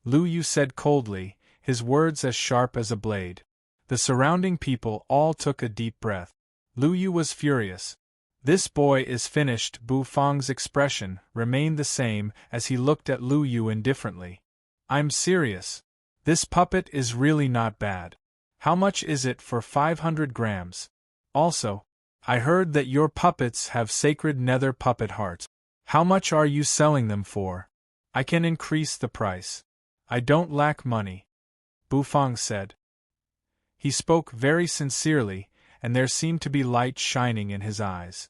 Lu Yu said coldly, his words as sharp as a blade. The surrounding people all took a deep breath. Lu Yu was furious. This boy is finished. Bufang's expression remained the same as he looked at Lu Yu indifferently. I'm serious. This puppet is really not bad. How much is it for 500 grams? Also, I heard that your puppets have sacred nether puppet hearts. How much are you selling them for? I can increase the price. I don't lack money, Bufang said. He spoke very sincerely, and there seemed to be light shining in his eyes.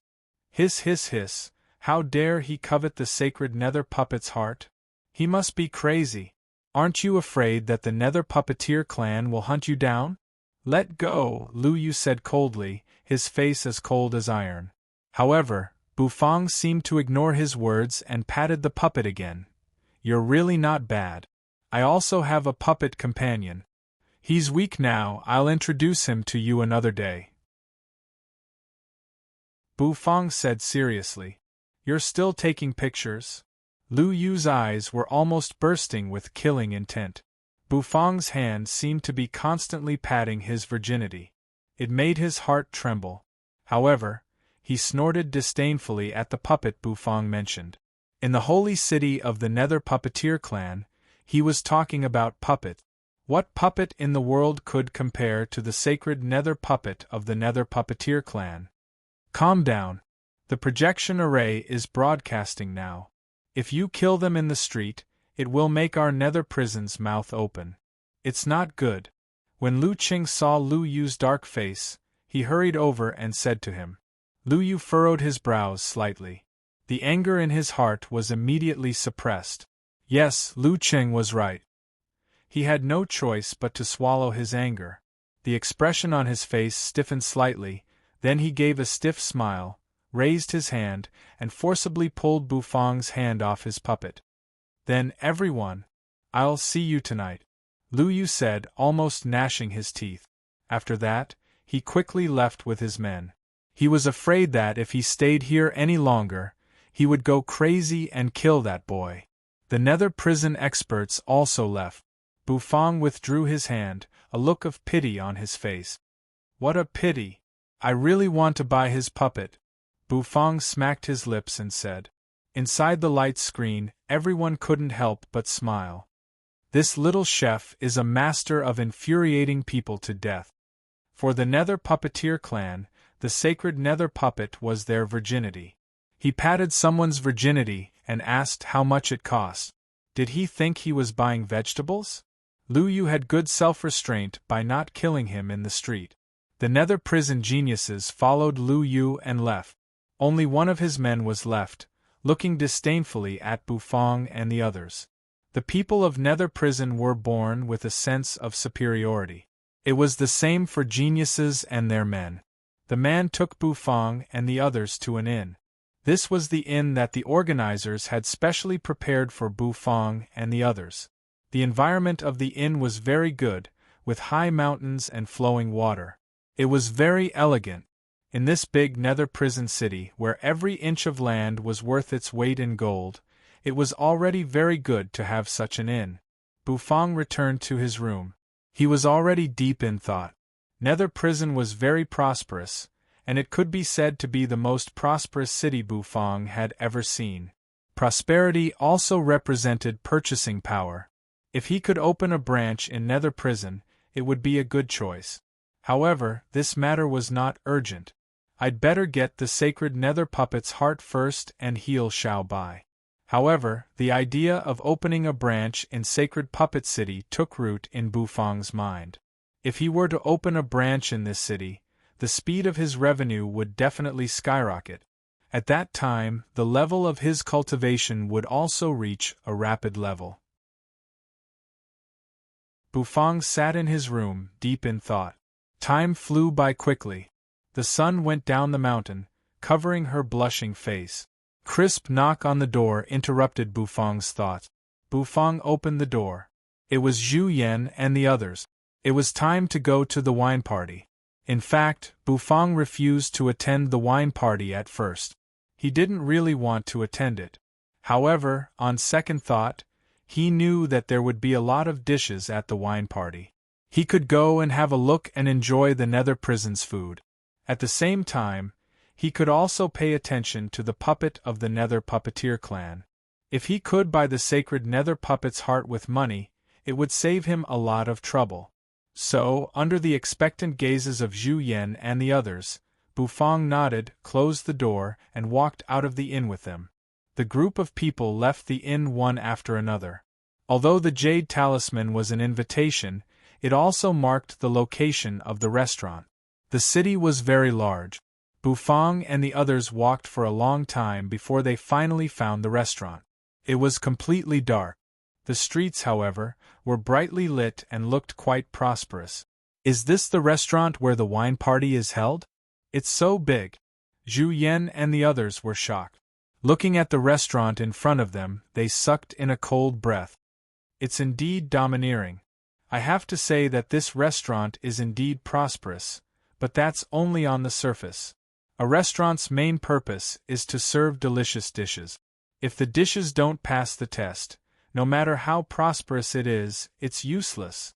Hiss, hiss, hiss, how dare he covet the sacred nether puppet's heart? He must be crazy. Aren't you afraid that the Nether Puppeteer clan will hunt you down? Let go, Lu Yu said coldly, his face as cold as iron. However, Bufang seemed to ignore his words and patted the puppet again. You're really not bad. I also have a puppet companion. He's weak now. I'll introduce him to you another day, Bufang said seriously. You're still taking pictures? Lu Yu's eyes were almost bursting with killing intent. Bufang's hand seemed to be constantly patting his virginity. It made his heart tremble. However, he snorted disdainfully at the puppet Bufang mentioned. In the holy city of the Nether Puppeteer clan, he was talking about puppets. What puppet in the world could compare to the sacred nether puppet of the Nether Puppeteer clan? Calm down. The projection array is broadcasting now. If you kill them in the street, it will make our nether prison's mouth open. It's not good. When Lu Qing saw Lu Yu's dark face, he hurried over and said to him. Lu Yu furrowed his brows slightly. The anger in his heart was immediately suppressed. Yes, Lu Qing was right. He had no choice but to swallow his anger. The expression on his face stiffened slightly, then he gave a stiff smile, raised his hand, and forcibly pulled Bufang's hand off his puppet. Then, everyone, I'll see you tonight, Lu Yu said, almost gnashing his teeth. After that, he quickly left with his men. He was afraid that if he stayed here any longer, he would go crazy and kill that boy. The nether prison experts also left. Bufang withdrew his hand, a look of pity on his face. What a pity! I really want to buy his puppet. Bufang smacked his lips and said. Inside the light screen, everyone couldn't help but smile. This little chef is a master of infuriating people to death. For the Nether Puppeteer clan, the sacred nether puppet was their virginity. He patted someone's virginity and asked how much it cost. Did he think he was buying vegetables? Lu Yu had good self-restraint by not killing him in the street. The nether prison geniuses followed Lu Yu and left. Only one of his men was left, looking disdainfully at Bufang and the others. The people of nether prison were born with a sense of superiority. It was the same for geniuses and their men. The man took Bufang and the others to an inn. This was the inn that the organizers had specially prepared for Bufang and the others. The environment of the inn was very good, with high mountains and flowing water. It was very elegant. In this big nether prison city, where every inch of land was worth its weight in gold, it was already very good to have such an inn. Bufang returned to his room. He was already deep in thought. Nether prison was very prosperous, and it could be said to be the most prosperous city Bufang had ever seen. Prosperity also represented purchasing power. If he could open a branch in nether prison, it would be a good choice. However, this matter was not urgent. I'd better get the sacred nether puppet's heart first and heal shall by. However, the idea of opening a branch in Sacred Puppet City took root in Bufang's mind. If he were to open a branch in this city, the speed of his revenue would definitely skyrocket. At that time, the level of his cultivation would also reach a rapid level. Bufang sat in his room, deep in thought. Time flew by quickly. The sun went down the mountain, covering her blushing face. Crisp knock on the door interrupted Bufang's thoughts. Bufang opened the door. It was Zhu Yan and the others. It was time to go to the wine party. In fact, Bufang refused to attend the wine party at first. He didn't really want to attend it. However, on second thought, he knew that there would be a lot of dishes at the wine party. He could go and have a look and enjoy the nether prison's food. At the same time, he could also pay attention to the puppet of the Nether Puppeteer clan. If he could buy the sacred nether puppet's heart with money, it would save him a lot of trouble. So, under the expectant gazes of Zhu Yan and the others, Bufang nodded, closed the door, and walked out of the inn with them. The group of people left the inn one after another. Although the Jade Talisman was an invitation, it also marked the location of the restaurant. The city was very large. Bufang and the others walked for a long time before they finally found the restaurant. It was completely dark. The streets, however, were brightly lit and looked quite prosperous. Is this the restaurant where the wine party is held? It's so big. Zhu Yan and the others were shocked. Looking at the restaurant in front of them, they sucked in a cold breath. It's indeed domineering. I have to say that this restaurant is indeed prosperous, but that's only on the surface. A restaurant's main purpose is to serve delicious dishes. If the dishes don't pass the test, no matter how prosperous it is, it's useless.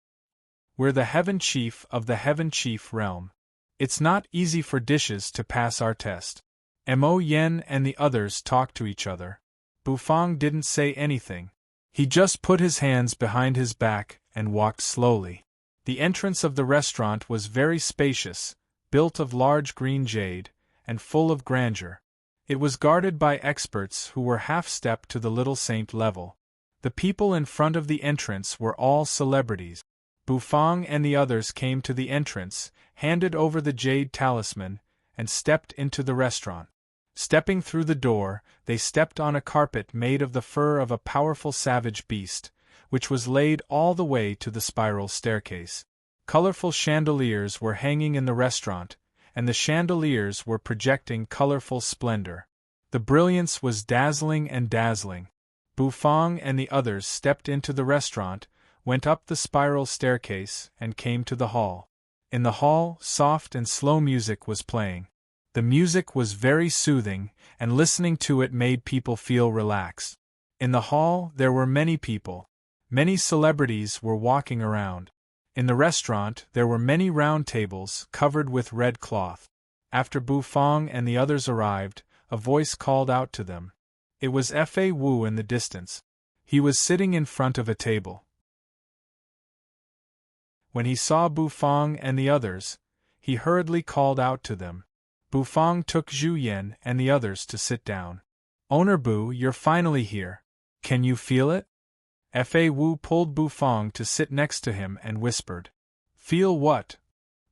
We're the Heaven Chief of the Heaven Chief realm. It's not easy for dishes to pass our test. Mo Yen and the others talked to each other. Bufang didn't say anything. He just put his hands behind his back and walked slowly. The entrance of the restaurant was very spacious, built of large green jade, and full of grandeur. It was guarded by experts who were half-step to the little saint level. The people in front of the entrance were all celebrities. Bufang and the others came to the entrance, handed over the jade talisman, and stepped into the restaurant. Stepping through the door, they stepped on a carpet made of the fur of a powerful savage beast, which was laid all the way to the spiral staircase. Colorful chandeliers were hanging in the restaurant, and the chandeliers were projecting colorful splendor. The brilliance was dazzling and dazzling. Bufang and the others stepped into the restaurant, went up the spiral staircase, and came to the hall. In the hall, soft and slow music was playing. The music was very soothing, and listening to it made people feel relaxed. In the hall, there were many people. Many celebrities were walking around. In the restaurant, there were many round tables covered with red cloth. After Bufang and the others arrived, a voice called out to them. It was Fa Wu in the distance. He was sitting in front of a table. When he saw Bufang and the others, he hurriedly called out to them. Bufang took Zhu Yan and the others to sit down. "Owner Bu, you're finally here. Can you feel it?" Fa Wu pulled Bufang to sit next to him and whispered. "Feel what?"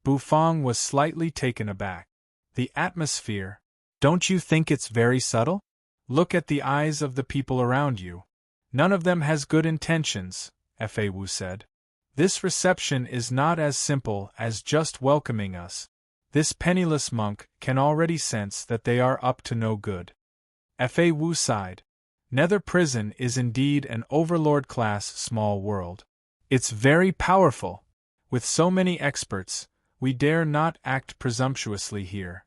Bufang was slightly taken aback. "The atmosphere. Don't you think it's very subtle? Look at the eyes of the people around you. None of them has good intentions," Fa Wu said. "This reception is not as simple as just welcoming us. This penniless monk can already sense that they are up to no good." Fa Wu sighed. Nether Prison is indeed an overlord-class small world. It's very powerful. With so many experts, we dare not act presumptuously here.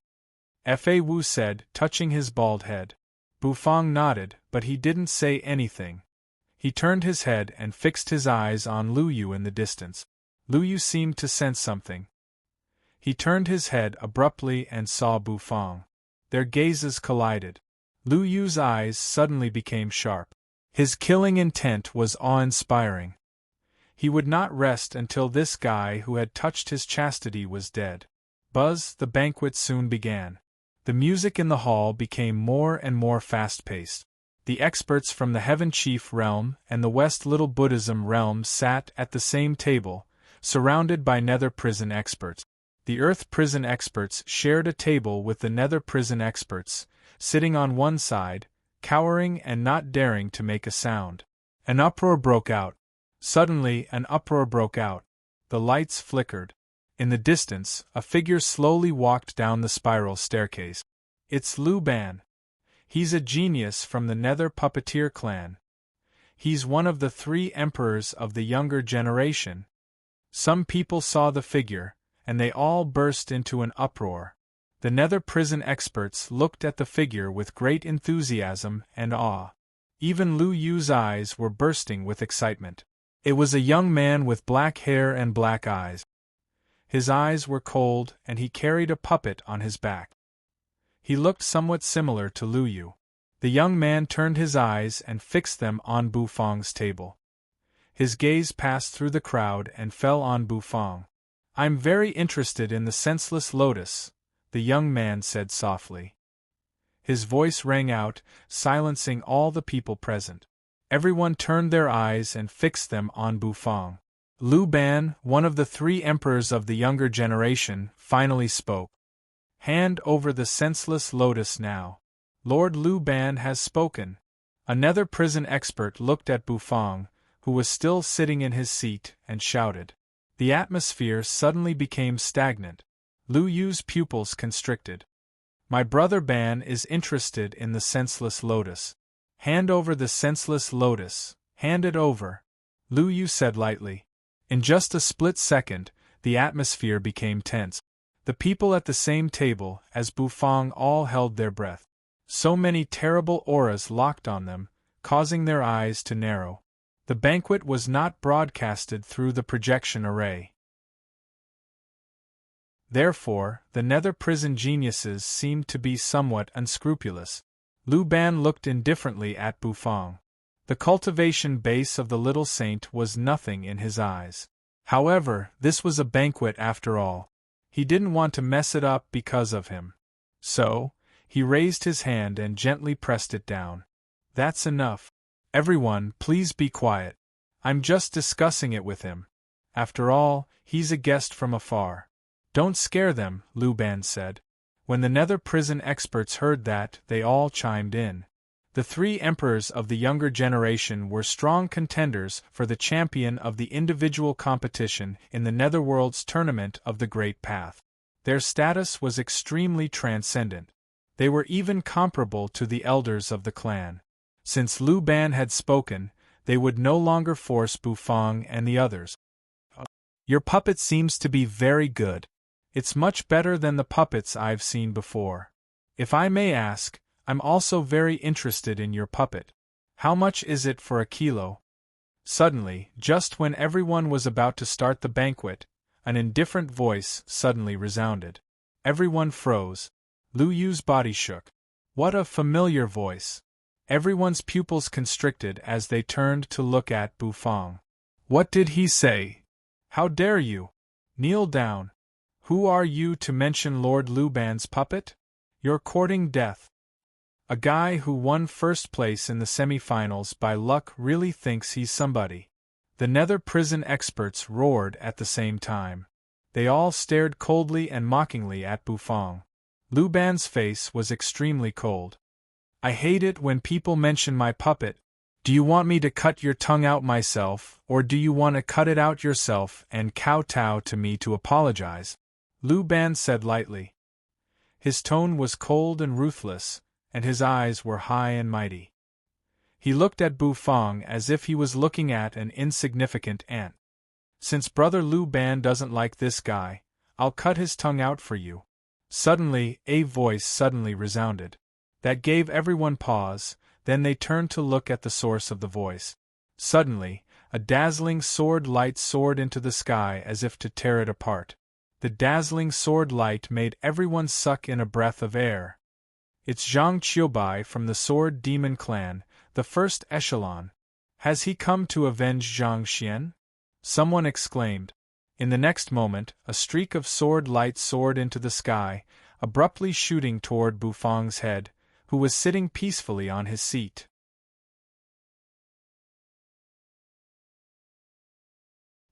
Fa Wu said, touching his bald head. Bufang nodded, but he didn't say anything. He turned his head and fixed his eyes on Lu Yu in the distance. Lu Yu seemed to sense something. He turned his head abruptly and saw Bufang. Their gazes collided. Lu Yu's eyes suddenly became sharp. His killing intent was awe-inspiring. He would not rest until this guy who had touched his chastity was dead. Buzz, the banquet soon began. The music in the hall became more and more fast-paced. The experts from the Heaven Chief realm and the West Little Buddhism realm sat at the same table, surrounded by Nether Prison experts. The Earth Prison experts shared a table with the Nether Prison experts, sitting on one side, cowering and not daring to make a sound. An uproar broke out. Suddenly, an uproar broke out. The lights flickered. In the distance, a figure slowly walked down the spiral staircase. It's Lu Ban. He's a genius from the Nether Puppeteer clan. He's one of the 3 emperors of the younger generation. Some people saw the figure, and they all burst into an uproar. The Nether Prison experts looked at the figure with great enthusiasm and awe. Even Lu Yu's eyes were bursting with excitement. It was a young man with black hair and black eyes. His eyes were cold, and he carried a puppet on his back. He looked somewhat similar to Lu Yu. The young man turned his eyes and fixed them on Bufang's table. His gaze passed through the crowd and fell on Bufang. "I'm very interested in the senseless lotus," the young man said softly. His voice rang out, silencing all the people present. Everyone turned their eyes and fixed them on Bufang. Lu Ban, one of the 3 emperors of the younger generation, finally spoke. "Hand over the senseless lotus now. Lord Lu Ban has spoken." A Nether Prison expert looked at Bufang, who was still sitting in his seat, and shouted. The atmosphere suddenly became stagnant. Lu Yu's pupils constricted. "My brother Ban is interested in the senseless lotus. Hand over the senseless lotus, hand it over," Lu Yu said lightly. In just a split second, the atmosphere became tense. The people at the same table as Bufang all held their breath. So many terrible auras locked on them, causing their eyes to narrow. The banquet was not broadcasted through the projection array. Therefore, the Nether Prison geniuses seemed to be somewhat unscrupulous. Lu Ban looked indifferently at Bufang. The cultivation base of the little saint was nothing in his eyes. However, this was a banquet after all. He didn't want to mess it up because of him. So, he raised his hand and gently pressed it down. That's enough. Everyone, please be quiet. I'm just discussing it with him. After all, he's a guest from afar. Don't scare them, Lu Ban said. When the nether prison experts heard that, they all chimed in. The three emperors of the younger generation were strong contenders for the champion of the individual competition in the Netherworld's tournament of the Great Path. Their status was extremely transcendent. They were even comparable to the elders of the clan. Since Lu Ban had spoken, they would no longer force Bufang and the others. Your puppet seems to be very good. It's much better than the puppets I've seen before. If I may ask, I'm also very interested in your puppet. How much is it for a kilo? Suddenly, just when everyone was about to start the banquet, an indifferent voice suddenly resounded. Everyone froze. Lu Yu's body shook. What a familiar voice. Everyone's pupils constricted as they turned to look at Bufang. What did he say? How dare you? Kneel down. Who are you to mention Lord Lu Ban's puppet? You're courting death. A guy who won first place in the semi-finals by luck really thinks he's somebody. The nether prison experts roared at the same time. They all stared coldly and mockingly at Bufang. Lu Ban's face was extremely cold. I hate it when people mention my puppet. Do you want me to cut your tongue out myself, or do you want to cut it out yourself and kowtow to me to apologize? Lu Ban said lightly. His tone was cold and ruthless, and his eyes were high and mighty. He looked at Bufang as if he was looking at an insignificant ant. Since Brother Lu Ban doesn't like this guy, I'll cut his tongue out for you. Suddenly, a voice suddenly resounded. That gave everyone pause, then they turned to look at the source of the voice. Suddenly, a dazzling sword light soared into the sky as if to tear it apart. The dazzling sword light made everyone suck in a breath of air. It's Zhang Qiubai from the Sword Demon Clan, the first echelon. Has he come to avenge Zhang Xian? Someone exclaimed. In the next moment, a streak of sword light soared into the sky, abruptly shooting toward Bufang's head, who was sitting peacefully on his seat.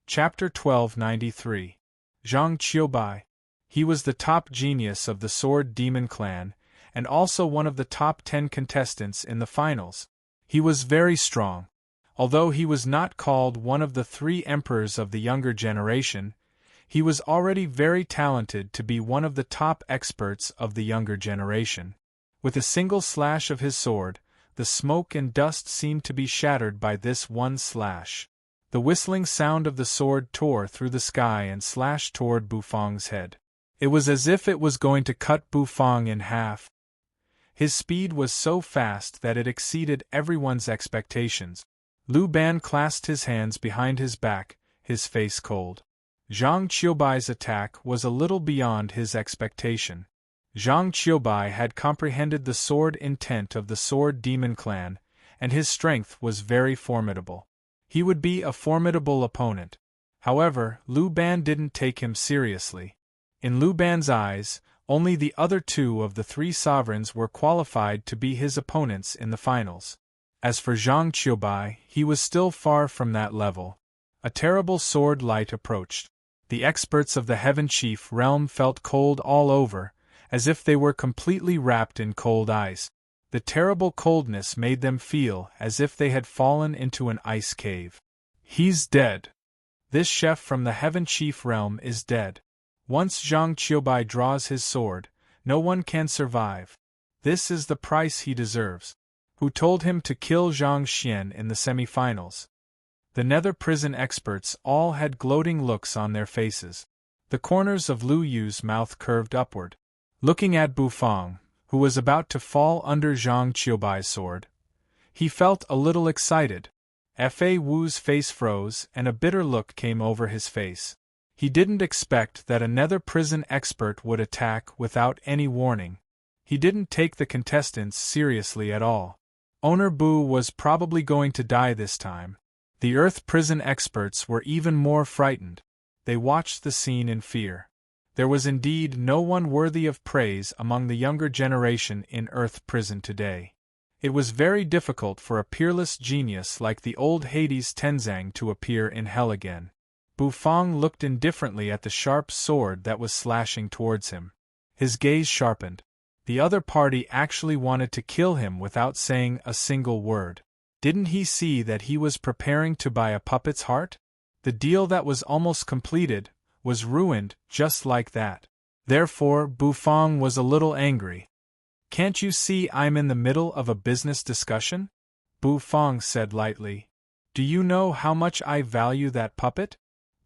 Chapter 1293. Zhang Qiubai. He was the top genius of the Sword Demon Clan, and also one of the top 10 contestants in the finals. He was very strong. Although he was not called one of the three emperors of the younger generation, he was already very talented to be one of the top experts of the younger generation. With a single slash of his sword, the smoke and dust seemed to be shattered by this one slash. The whistling sound of the sword tore through the sky and slashed toward Bufang's head. It was as if it was going to cut Bufang in half. His speed was so fast that it exceeded everyone's expectations. Lu Ban clasped his hands behind his back, his face cold. Zhang Qiubai's attack was a little beyond his expectation. Zhang Qiubai had comprehended the sword intent of the Sword Demon Clan, and his strength was very formidable. He would be a formidable opponent. However, Lu Ban didn't take him seriously. In Lu Ban's eyes, only the other two of the three sovereigns were qualified to be his opponents in the finals. As for Zhang Qiubai, he was still far from that level. A terrible sword light approached. The experts of the Heaven Chief realm felt cold all over, as if they were completely wrapped in cold ice. The terrible coldness made them feel as if they had fallen into an ice cave. He's dead. This chef from the Heaven Chief realm is dead. Once Zhang Qiubai draws his sword, no one can survive. This is the price he deserves. Who told him to kill Zhang Xian in the semi-finals? The nether prison experts all had gloating looks on their faces. The corners of Lu Yu's mouth curved upward. Looking at Bufang, who was about to fall under Zhang Qiubai's sword, he felt a little excited. Fa Wu's face froze and a bitter look came over his face. He didn't expect that a nether prison expert would attack without any warning. He didn't take the contestants seriously at all. Owner Bu was probably going to die this time. The Earth prison experts were even more frightened. They watched the scene in fear. There was indeed no one worthy of praise among the younger generation in Earth prison today. It was very difficult for a peerless genius like the old Hades Tenzang to appear in hell again. Bu Fang looked indifferently at the sharp sword that was slashing towards him. His gaze sharpened. The other party actually wanted to kill him without saying a single word. Didn't he see that he was preparing to buy a puppet's heart? The deal that was almost completed was ruined just like that. Therefore, Bu Fang was a little angry. "Can't you see I'm in the middle of a business discussion?" Bu Fang said lightly. "Do you know how much I value that puppet?"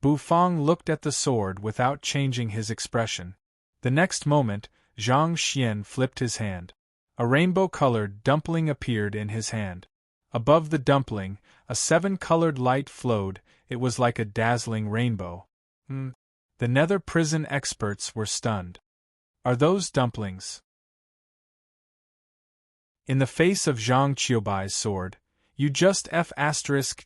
Bu Fang looked at the sword without changing his expression. The next moment, Zhang Xian flipped his hand. A rainbow-colored dumpling appeared in his hand. Above the dumpling, a 7-colored light flowed. It was like a dazzling rainbow. The Nether prison experts were stunned. "Are those dumplings?" In the face of Zhang Qiubai's sword, "You just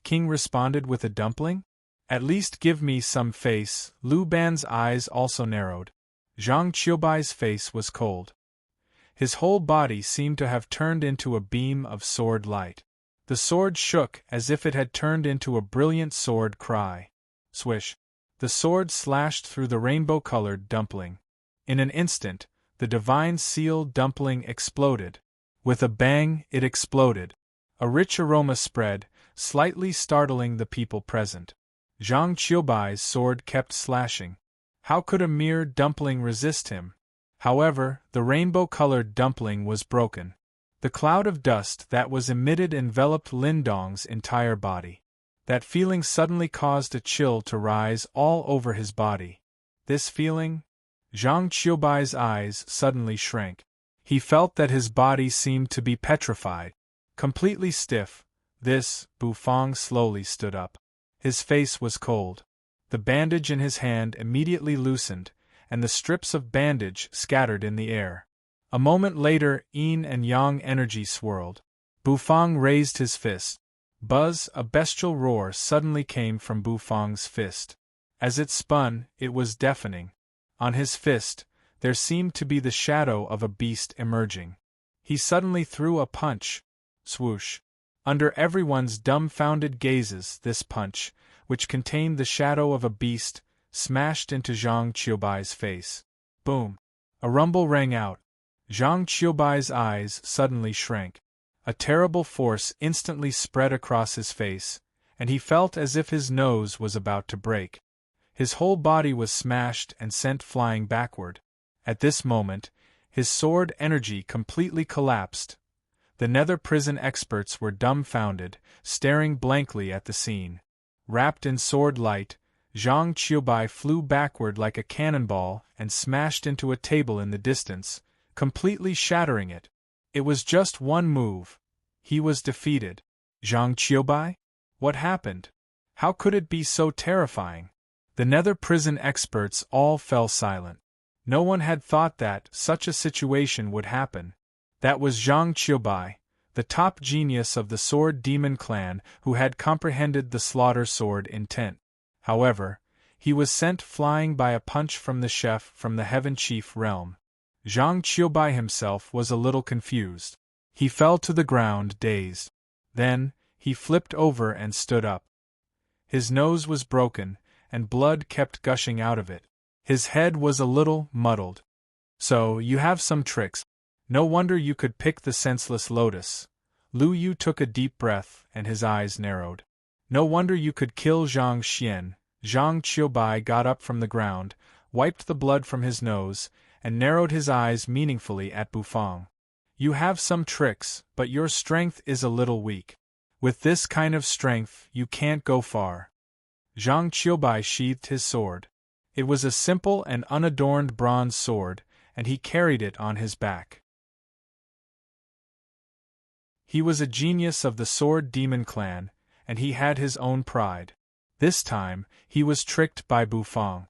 King responded with a dumpling? At least give me some face." Lu Ban's eyes also narrowed. Zhang Qiubai's face was cold. His whole body seemed to have turned into a beam of sword light. The sword shook as if it had turned into a brilliant sword cry. Swish! The sword slashed through the rainbow-colored dumpling. In an instant, the divine seal dumpling exploded. With a bang, it exploded. A rich aroma spread, slightly startling the people present. Zhang Qiubai's sword kept slashing. How could a mere dumpling resist him? However, the rainbow-colored dumpling was broken. The cloud of dust that was emitted enveloped Lin Dong's entire body. That feeling suddenly caused a chill to rise all over his body. This feeling? Zhang Qiubai's eyes suddenly shrank. He felt that his body seemed to be petrified. Completely stiff. Bu Fang slowly stood up. His face was cold. The bandage in his hand immediately loosened, and the strips of bandage scattered in the air. A moment later, yin and yang energy swirled. Bu Fang raised his fist. Buzz, a bestial roar suddenly came from Bu Fang's fist. As it spun, it was deafening. On his fist, there seemed to be the shadow of a beast emerging. He suddenly threw a punch. Swoosh! Under everyone's dumbfounded gazes, this punch, which contained the shadow of a beast, smashed into Zhang Qiubai's face. Boom! A rumble rang out. Zhang Qiubai's eyes suddenly shrank. A terrible force instantly spread across his face, and he felt as if his nose was about to break. His whole body was smashed and sent flying backward. At this moment, his sword energy completely collapsed. The Nether prison experts were dumbfounded, staring blankly at the scene. Wrapped in sword light, Zhang Qiubai flew backward like a cannonball and smashed into a table in the distance, completely shattering it. It was just one move. He was defeated. Zhang Qiubai? What happened? How could it be so terrifying? The Nether prison experts all fell silent. No one had thought that such a situation would happen. That was Zhang Qiubai, the top genius of the Sword Demon clan who had comprehended the slaughter sword intent. However, he was sent flying by a punch from the chef from the Heaven Chief realm. Zhang Qiubai himself was a little confused. He fell to the ground dazed. Then, he flipped over and stood up. His nose was broken, and blood kept gushing out of it. His head was a little muddled. "So, you have some tricks. No wonder you could pick the senseless lotus." Lu Yu took a deep breath, and his eyes narrowed. "No wonder you could kill Zhang Xian." Zhang Qiubai got up from the ground, wiped the blood from his nose, and narrowed his eyes meaningfully at Bu Fang. "You have some tricks, but your strength is a little weak. With this kind of strength, you can't go far." Zhang Qiubai sheathed his sword. It was a simple and unadorned bronze sword, and he carried it on his back. He was a genius of the Sword Demon clan, and he had his own pride. This time, he was tricked by Bu Fang.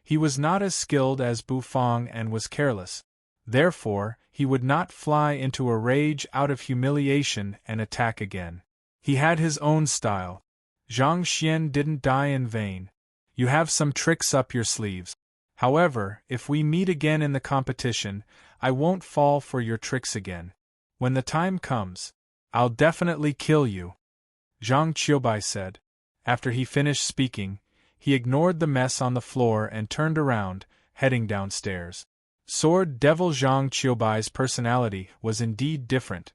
He was not as skilled as Bu Fang and was careless. Therefore, he would not fly into a rage out of humiliation and attack again. He had his own style. Zhang Xian didn't die in vain. You have some tricks up your sleeves. However, if we meet again in the competition, I won't fall for your tricks again. When the time comes, I'll definitely kill you, Zhang Qiubai said. After he finished speaking, he ignored the mess on the floor and turned around, heading downstairs. Sword Devil Zhang Qiubai's personality was indeed different.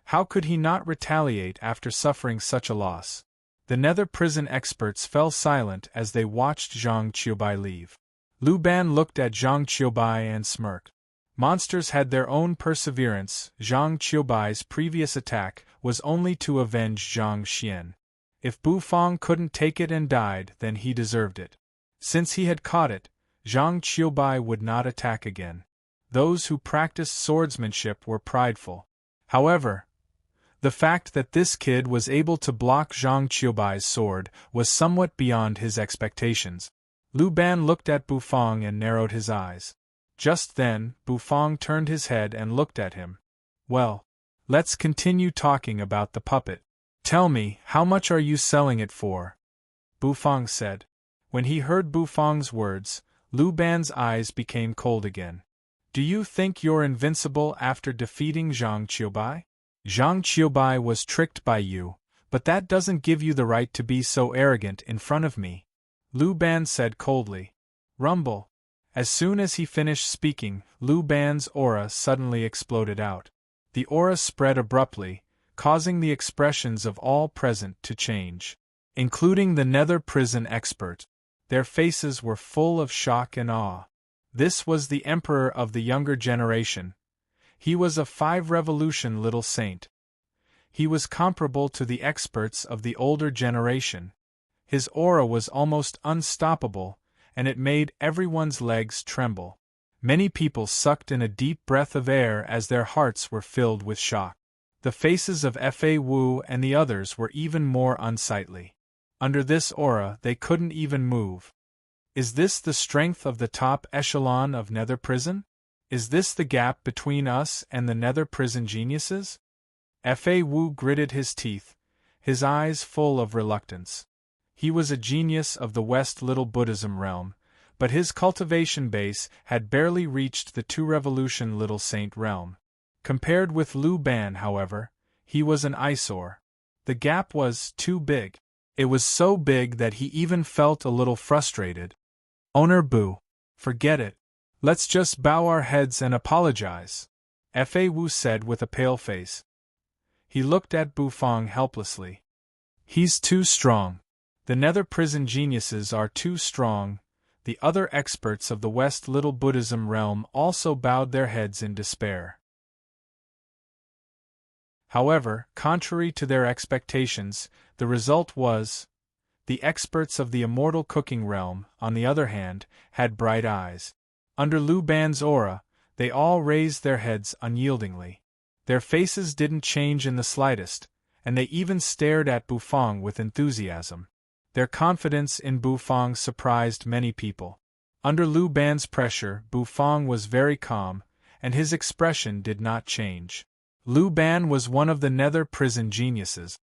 How could he not retaliate after suffering such a loss? The nether prison experts fell silent as they watched Zhang Qiubai leave. Lu Ban looked at Zhang Qiubai and smirked. Monsters had their own perseverance. Zhang Qiubai's previous attack was only to avenge Zhang Xian. If Bu Fang couldn't take it and died, then he deserved it. Since he had caught it, Zhang Qiubai would not attack again. Those who practiced swordsmanship were prideful. However, the fact that this kid was able to block Zhang Qiubai's sword was somewhat beyond his expectations. Lu Ban looked at Bu Fang and narrowed his eyes. Just then, Bu Fang turned his head and looked at him. Well, let's continue talking about the puppet. Tell me, how much are you selling it for? Bu Fang said. When he heard Bu Fang's words, Lu Ban's eyes became cold again. Do you think you're invincible after defeating Zhang Qiubai? Zhang Qiubai was tricked by you, but that doesn't give you the right to be so arrogant in front of me, Lu Ban said coldly. Rumble. As soon as he finished speaking, Lu Ban's aura suddenly exploded out. The aura spread abruptly, causing the expressions of all present to change, including the nether prison expert. Their faces were full of shock and awe. This was the emperor of the younger generation. He was a 5-revolution little saint. He was comparable to the experts of the older generation. His aura was almost unstoppable, and it made everyone's legs tremble. Many people sucked in a deep breath of air as their hearts were filled with shock. The faces of Fa Wu and the others were even more unsightly. Under this aura, they couldn't even move. Is this the strength of the top echelon of Nether Prison? Is this the gap between us and the Nether Prison geniuses? Fa Wu gritted his teeth, his eyes full of reluctance. He was a genius of the West Little Buddhism realm, but his cultivation base had barely reached the 2-revolution Little Saint realm. Compared with Lu Ban, however, he was an eyesore. The gap was too big. It was so big that he even felt a little frustrated. Owner Bu, forget it. Let's just bow our heads and apologize, Fa Wu said with a pale face. He looked at Bu Fang helplessly. He's too strong. The Nether Prison geniuses are too strong. The other experts of the West Little Buddhism realm also bowed their heads in despair. However, contrary to their expectations, the result was, the experts of the immortal cooking realm, on the other hand, had bright eyes. Under Lu Ban's aura, they all raised their heads unyieldingly. Their faces didn't change in the slightest, and they even stared at Bu Fang with enthusiasm. Their confidence in Bu Fang surprised many people. Under Lu Ban's pressure, Bu Fang was very calm, and his expression did not change. Lu Ban was one of the Nether Prison geniuses.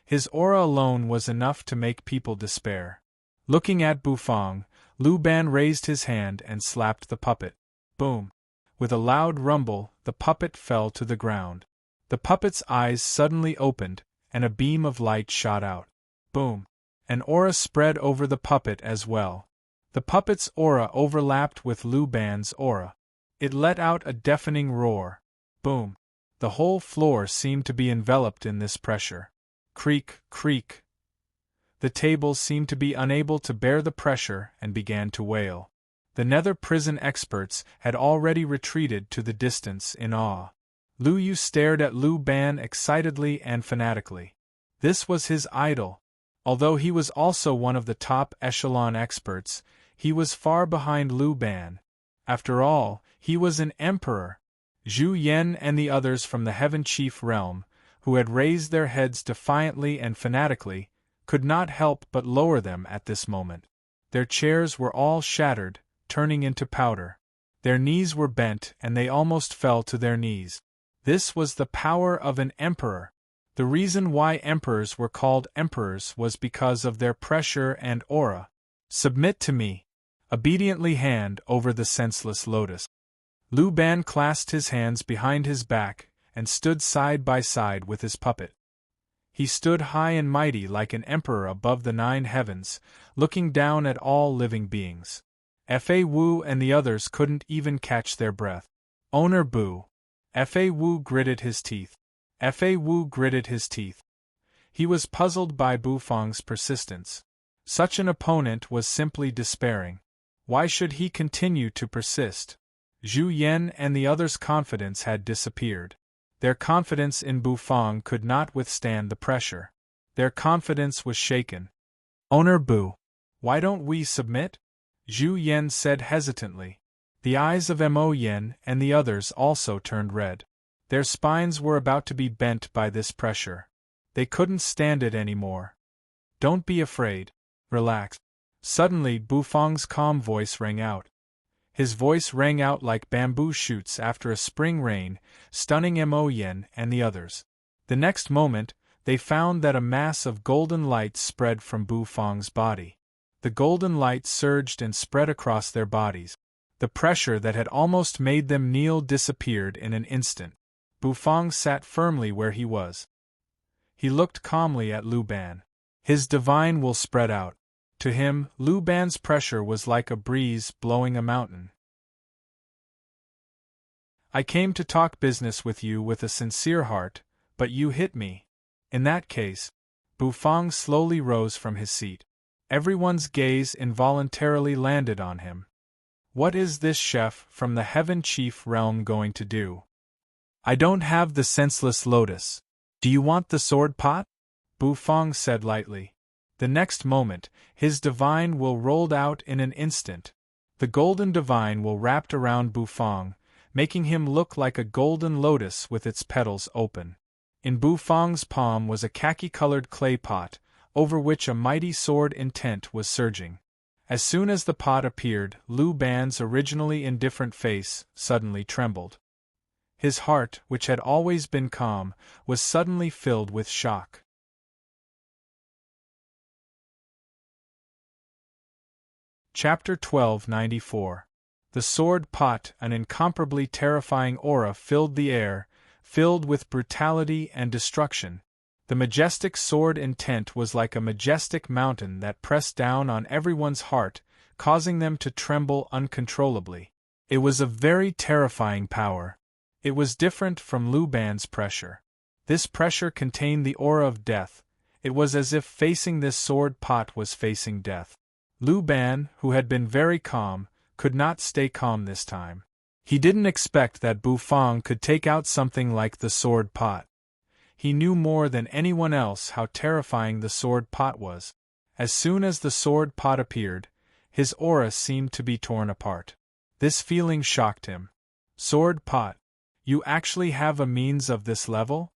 His aura alone was enough to make people despair. Looking at Bu Fang, Lu Ban raised his hand and slapped the puppet. Boom! With a loud rumble, the puppet fell to the ground. The puppet's eyes suddenly opened, and a beam of light shot out. Boom! An aura spread over the puppet as well. The puppet's aura overlapped with Lu Ban's aura. It let out a deafening roar. Boom! The whole floor seemed to be enveloped in this pressure. Creak, creak. The tables seemed to be unable to bear the pressure and began to wail. The Nether Prison experts had already retreated to the distance in awe. Lu Yu stared at Lu Ban excitedly and fanatically. This was his idol. Although he was also one of the top echelon experts, he was far behind Lu Ban. After all, he was an emperor. Zhu Yan and the others from the Heaven Chief realm, who had raised their heads defiantly and fanatically, could not help but lower them at this moment. Their chairs were all shattered, turning into powder. Their knees were bent and they almost fell to their knees. This was the power of an emperor. The reason why emperors were called emperors was because of their pressure and aura. Submit to me. Obediently hand over the senseless lotus. Lu Ban clasped his hands behind his back and stood side by side with his puppet. He stood high and mighty like an emperor above the 9 heavens, looking down at all living beings. Fa Wu and the others couldn't even catch their breath. Owner Bu. Fa Wu gritted his teeth. Fa Wu gritted his teeth. He was puzzled by Bu Fang's persistence. Such an opponent was simply despairing. Why should he continue to persist? Zhu Yan and the others' confidence had disappeared. Their confidence in Bu Fang could not withstand the pressure. Their confidence was shaken. Owner Bu, why don't we submit? Zhu Yan said hesitantly. The eyes of Mo Yen and the others also turned red. Their spines were about to be bent by this pressure. They couldn't stand it anymore. Don't be afraid. Relax. Suddenly Bu Fang's calm voice rang out. His voice rang out like bamboo shoots after a spring rain, stunning Mo Yen and the others. The next moment, they found that a mass of golden light spread from Bu Fang's body. The golden light surged and spread across their bodies. The pressure that had almost made them kneel disappeared in an instant. Bu Fang sat firmly where he was. He looked calmly at Lu Ban. His divine will spread out. To him, Lu Ban's pressure was like a breeze blowing a mountain. I came to talk business with you with a sincere heart, but you hit me. In that case, Bu Fang slowly rose from his seat. Everyone's gaze involuntarily landed on him. What is this chef from the Heaven Chief realm going to do? I don't have the senseless lotus. Do you want the sword pot? Bu Fang said lightly. The next moment, his divine will rolled out in an instant. The golden divine will wrapped around Bu Fang, making him look like a golden lotus with its petals open. In Bu Fang's palm was a khaki-colored clay pot, over which a mighty sword intent was surging. As soon as the pot appeared, Lu Ban's originally indifferent face suddenly trembled. His heart, which had always been calm, was suddenly filled with shock. Chapter 1294. The sword pot. An incomparably terrifying aura filled the air, filled with brutality and destruction. The majestic sword intent was like a majestic mountain that pressed down on everyone's heart, causing them to tremble uncontrollably. It was a very terrifying power. It was different from Lu Ban's pressure. This pressure contained the aura of death. It was as if facing this sword pot was facing death. Lu Ban, who had been very calm, could not stay calm this time. He didn't expect that Bu Fang could take out something like the sword pot. He knew more than anyone else how terrifying the sword pot was. As soon as the sword pot appeared, his aura seemed to be torn apart. This feeling shocked him. Sword pot? You actually have a means of this level?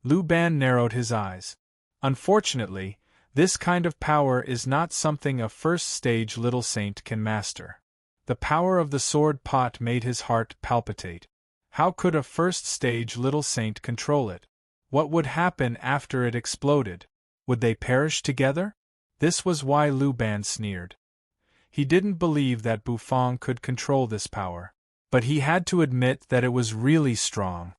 Lu Ban narrowed his eyes. Unfortunately, this kind of power is not something a first-stage little saint can master. The power of the sword pot made his heart palpitate. How could a first-stage little saint control it? What would happen after it exploded? Would they perish together? This was why Lu Ban sneered. He didn't believe that Bu Fang could control this power. But he had to admit that it was really strong.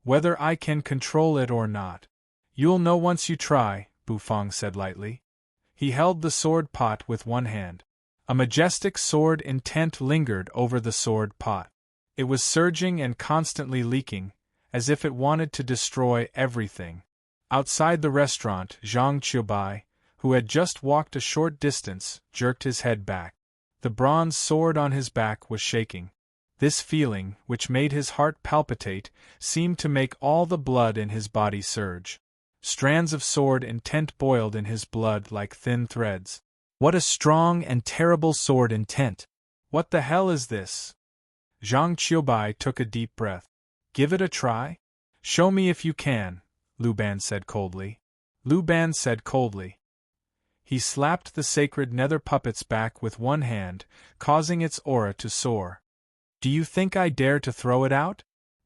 Whether I can control it or not, you'll know once you try, Bu Fang said lightly. He held the sword pot with one hand. A majestic sword intent lingered over the sword pot. It was surging and constantly leaking, as if it wanted to destroy everything. Outside the restaurant, Zhang Qiubai, who had just walked a short distance, jerked his head back. The bronze sword on his back was shaking. This feeling, which made his heart palpitate, seemed to make all the blood in his body surge. Strands of sword intent boiled in his blood like thin threads. What a strong and terrible sword intent! What the hell is this? Zhang Qiubai took a deep breath. Give it a try? Show me if you can, Lu Ban said coldly. Lu Ban said coldly. He slapped the sacred nether puppet's back with one hand, causing its aura to soar. Do you think I dare to throw it out?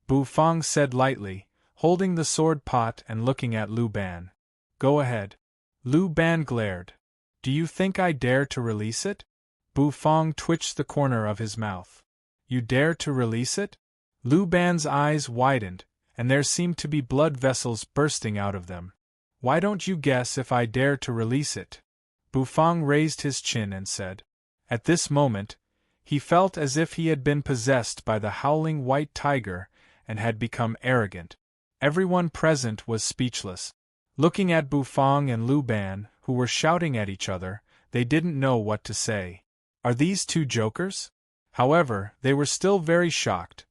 Bu Fang said lightly, holding the sword pot and looking at Lu Ban. Go ahead. Lu Ban glared. Do you think I dare to release it? Bu Fang twitched the corner of his mouth. You dare to release it? Lu Ban's eyes widened, and there seemed to be blood vessels bursting out of them. Why don't you guess if I dare to release it? Bu Fang raised his chin and said. At this moment, he felt as if he had been possessed by the howling white tiger and had become arrogant. Everyone present was speechless. Looking at Bu Fang and Lu Ban, who were shouting at each other, they didn't know what to say. Are these two jokers? However, they were still very shocked.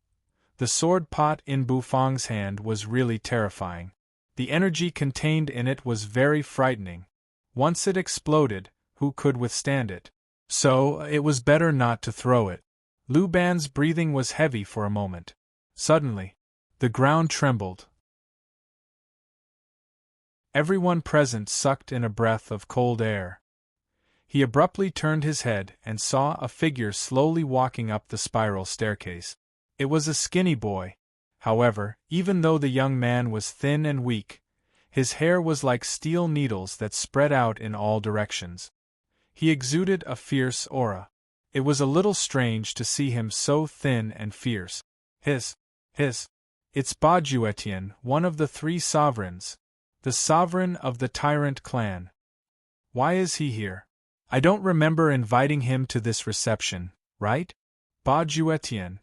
The sword pot in Bu Fang's hand was really terrifying. The energy contained in it was very frightening. Once it exploded, who could withstand it? So, it was better not to throw it. Lu Ban's breathing was heavy for a moment. Suddenly, the ground trembled. Everyone present sucked in a breath of cold air. He abruptly turned his head and saw a figure slowly walking up the spiral staircase. It was a skinny boy. However, even though the young man was thin and weak, his hair was like steel needles that spread out in all directions. He exuded a fierce aura. It was a little strange to see him so thin and fierce. It's Bajuetian, one of the 3 sovereigns. The sovereign of the tyrant clan. Why is he here? I don't remember inviting him to this reception, right? Bajuetian.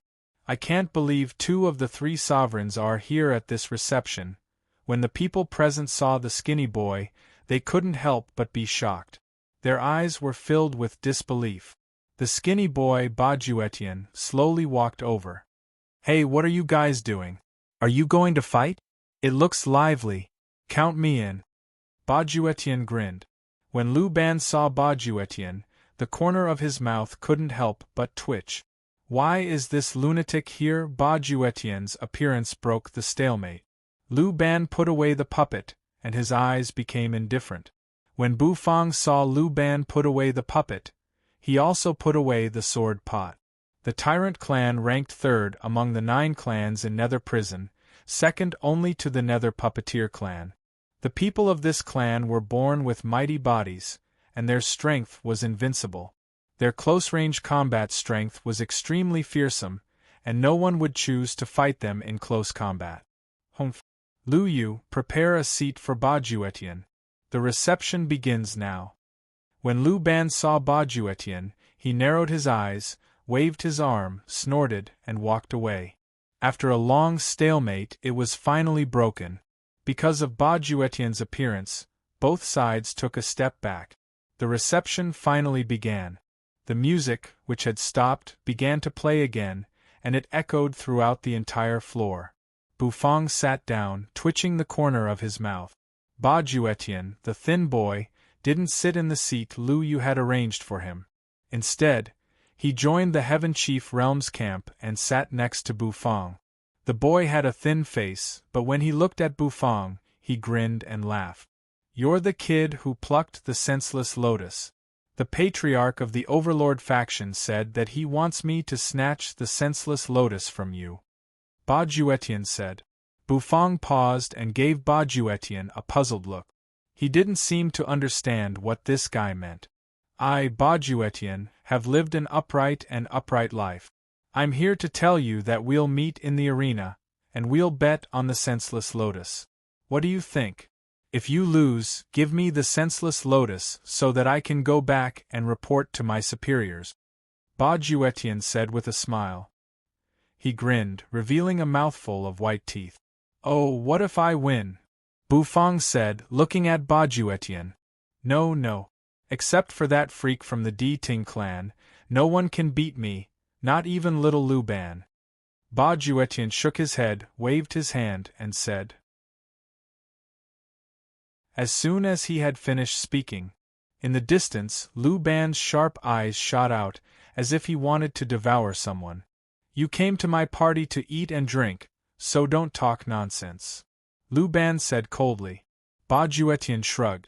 I can't believe 2 of the 3 sovereigns are here at this reception. When the people present saw the skinny boy, they couldn't help but be shocked. Their eyes were filled with disbelief. The skinny boy, Bajuetian, slowly walked over. Hey, what are you guys doing? Are you going to fight? It looks lively. Count me in. Bajuetian grinned. When Lu Ban saw Bajuetian, the corner of his mouth couldn't help but twitch. Why is this lunatic here? Bajuetian's appearance broke the stalemate. Lu Ban put away the puppet, and his eyes became indifferent. When Bu Fang saw Lu Ban put away the puppet, he also put away the sword pot. The tyrant clan ranked 3rd among the 9 clans in Nether Prison, second only to the Nether Puppeteer clan. The people of this clan were born with mighty bodies, and their strength was invincible. Their close-range combat strength was extremely fearsome, and no one would choose to fight them in close combat. Humph. Lu Yu, prepare a seat for Bajuetian. The reception begins now. When Lu Ban saw Bajuetian, he narrowed his eyes, waved his arm, snorted, and walked away. After a long stalemate, it was finally broken. Because of Bajuetian's appearance, both sides took a step back. The reception finally began. The music, which had stopped, began to play again, and it echoed throughout the entire floor. Bu Fang sat down, twitching the corner of his mouth. Bajuetian, the thin boy, didn't sit in the seat Lu Yu had arranged for him. Instead, he joined the Heaven Chief Realm's camp and sat next to Bu Fang. The boy had a thin face, but when he looked at Bu Fang, he grinned and laughed. You're the kid who plucked the senseless lotus. The patriarch of the Overlord faction said that he wants me to snatch the senseless lotus from you. Bajuetian said. Bu Fang paused and gave Bajuetian a puzzled look. He didn't seem to understand what this guy meant. I, Bajuetian, have lived an upright life. I'm here to tell you that we'll meet in the arena, and we'll bet on the senseless lotus. What do you think? If you lose, give me the senseless lotus so that I can go back and report to my superiors. Bajuetian said with a smile. He grinned, revealing a mouthful of white teeth. Oh, what if I win? Bu Fang said, looking at Bajuetian. No. Except for that freak from the Di Ting clan, no one can beat me, not even little Lu Ban. Bajuetian shook his head, waved his hand, and said. As soon as he had finished speaking, in the distance, Lu Ban's sharp eyes shot out, as if he wanted to devour someone. You came to my party to eat and drink, so don't talk nonsense. Lu Ban said coldly. Bajuetian shrugged.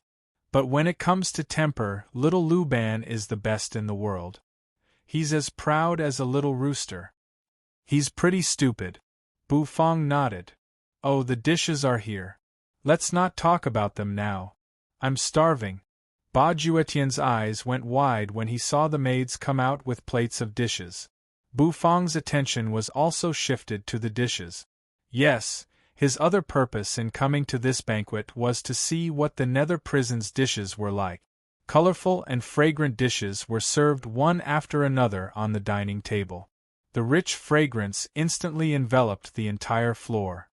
But when it comes to temper, little Lu Ban is the best in the world. He's as proud as a little rooster. He's pretty stupid. Bu Fong nodded. Oh, the dishes are here. Let's not talk about them now. I'm starving. Ba Juetian's eyes went wide when he saw the maids come out with plates of dishes. Bu Fong's attention was also shifted to the dishes. Yes, his other purpose in coming to this banquet was to see what the nether prison's dishes were like. Colorful and fragrant dishes were served one after another on the dining table. The rich fragrance instantly enveloped the entire floor.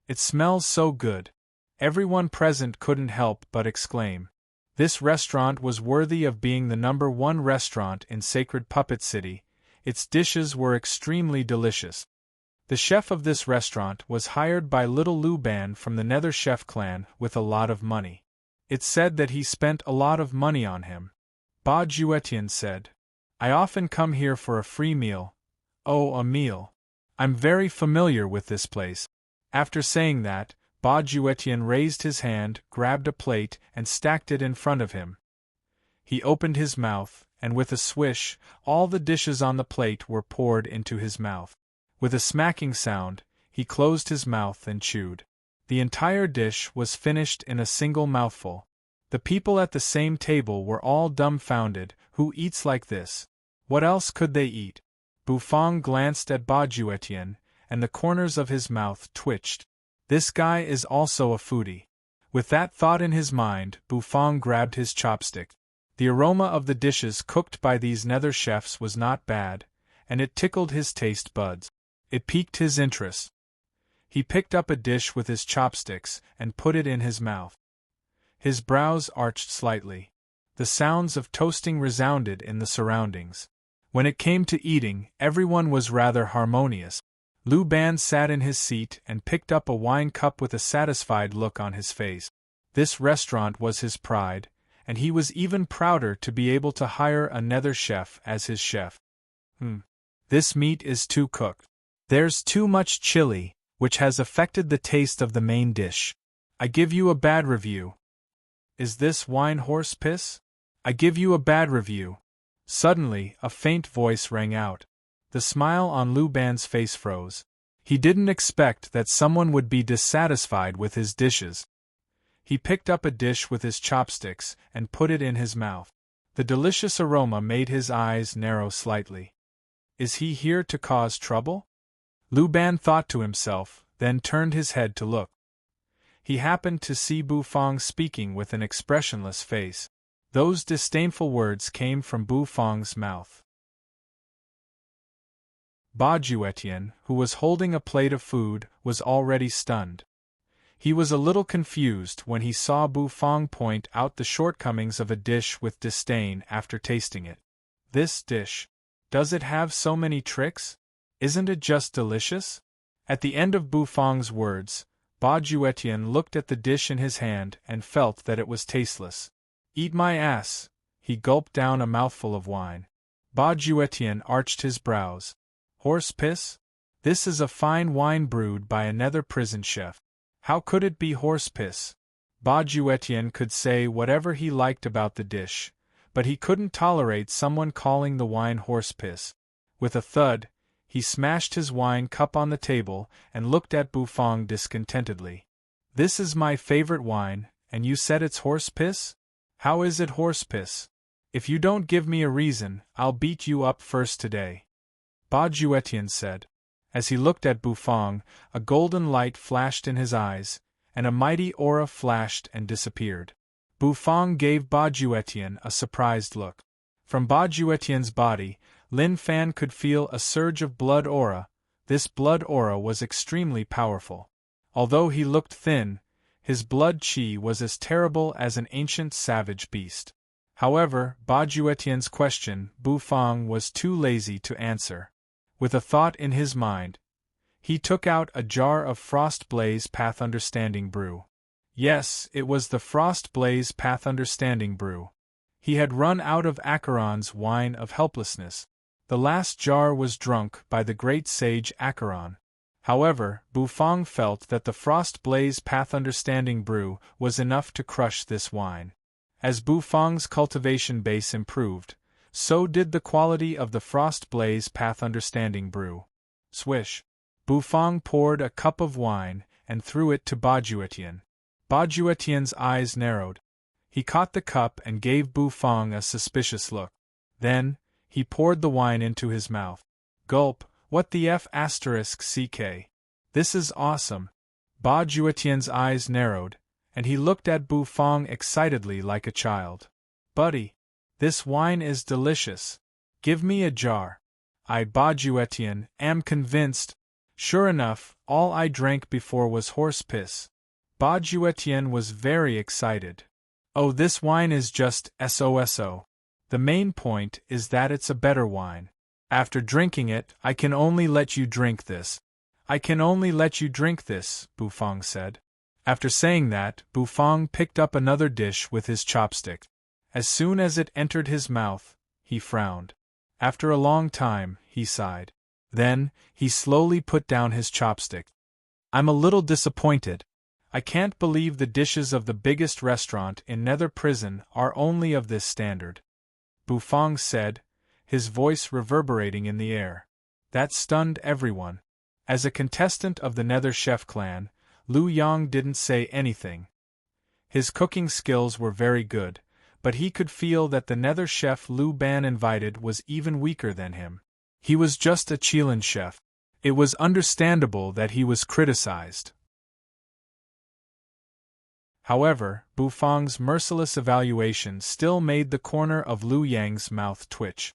It smells so good. Everyone present couldn't help but exclaim. This restaurant was worthy of being the #1 restaurant in Sacred Puppet City. Its dishes were extremely delicious. The chef of this restaurant was hired by Little Lu Ban from the Nether Chef clan with a lot of money. It's said that he spent a lot of money on him. Ba Juetian said. I often come here for a free meal. Oh, a meal. I'm very familiar with this place. After saying that, Ba Juetian raised his hand, grabbed a plate, and stacked it in front of him. He opened his mouth, and with a swish, all the dishes on the plate were poured into his mouth. With a smacking sound, he closed his mouth and chewed. The entire dish was finished in a single mouthful. The people at the same table were all dumbfounded. Who eats like this? What else could they eat? Bu Fong glanced at Ba Juetian, and the corners of his mouth twitched. This guy is also a foodie. With that thought in his mind, Bu Fong grabbed his chopstick. The aroma of the dishes cooked by these nether chefs was not bad, and it tickled his taste buds. It piqued his interest. He picked up a dish with his chopsticks and put it in his mouth. His brows arched slightly. The sounds of toasting resounded in the surroundings. When it came to eating, everyone was rather harmonious. Lu Ban sat in his seat and picked up a wine cup with a satisfied look on his face. This restaurant was his pride, and he was even prouder to be able to hire a nether chef as his chef. This meat is too cooked. There's too much chili, which has affected the taste of the main dish. I give you a bad review. Is this wine horse piss? I give you a bad review. Suddenly, a faint voice rang out. The smile on Lu Ban's face froze. He didn't expect that someone would be dissatisfied with his dishes. He picked up a dish with his chopsticks and put it in his mouth. The delicious aroma made his eyes narrow slightly. Is he here to cause trouble? Lu Ban thought to himself, then turned his head to look. He happened to see Bu Fong speaking with an expressionless face. Those disdainful words came from Bu Fong's mouth. Ba Juetian, who was holding a plate of food, was already stunned. He was a little confused when he saw Bu Fong point out the shortcomings of a dish with disdain after tasting it. This dish. Does it have so many tricks? Isn't it just delicious? At the end of Bu Fong's words, Ba Juetian looked at the dish in his hand and felt that it was tasteless. Eat my ass! He gulped down a mouthful of wine. Ba Juetian arched his brows. Horse piss? This is a fine wine brewed by a nether prison chef. How could it be horse piss? Ba Juetian could say whatever he liked about the dish, but he couldn't tolerate someone calling the wine horse piss. With a thud, he smashed his wine cup on the table and looked at Bu Fong discontentedly. This is my favorite wine, and you said it's horse piss? How is it horse piss? If you don't give me a reason, I'll beat you up first today. Ba Juetian said. As he looked at Bu Fong, a golden light flashed in his eyes, and a mighty aura flashed and disappeared. Bu Fong gave Ba Juetian a surprised look. From Ba Juetian's body, Lin Fan could feel a surge of blood aura. This blood aura was extremely powerful. Although he looked thin, his blood chi was as terrible as an ancient savage beast. However, Ba Juetian's question, Bu Fong was too lazy to answer. With a thought in his mind, he took out a jar of Frost Blaze Path Understanding brew. Yes, it was the Frost Blaze Path Understanding brew. He had run out of Acheron's wine of helplessness. The last jar was drunk by the great sage Acheron. However, Bu Fong felt that the Frost Blaze Path Understanding brew was enough to crush this wine. As Bu Fong's cultivation base improved, so did the quality of the Frost Blaze Path Understanding brew. Swish. Bufang poured a cup of wine and threw it to Bajuetian. Bajuetian's eyes narrowed. He caught the cup and gave Bufang a suspicious look. Then, he poured the wine into his mouth. Gulp, what the f***ck? This is awesome. Bajuetian's eyes narrowed, and he looked at Bufang excitedly like a child. Buddy, this wine is delicious. Give me a jar. I, Bajuetian, am convinced. Sure enough, all I drank before was horse piss. Bajuetian was very excited. Oh, this wine is just SOSO. The main point is that it's a better wine. After drinking it, I can only let you drink this. I can only let you drink this, Bufang said. After saying that, Bufang picked up another dish with his chopstick. As soon as it entered his mouth, he frowned. After a long time, he sighed. Then, he slowly put down his chopstick. I'm a little disappointed. I can't believe the dishes of the biggest restaurant in Nether Prison are only of this standard. Bufang said, his voice reverberating in the air. That stunned everyone. As a contestant of the Nether Chef clan, Lu Yang didn't say anything. His cooking skills were very good, but he could feel that the Nether Chef Lu Ban invited was even weaker than him. He was just a Chilean chef. It was understandable that he was criticized. However, Bufang's merciless evaluation still made the corner of Lu Yang's mouth twitch.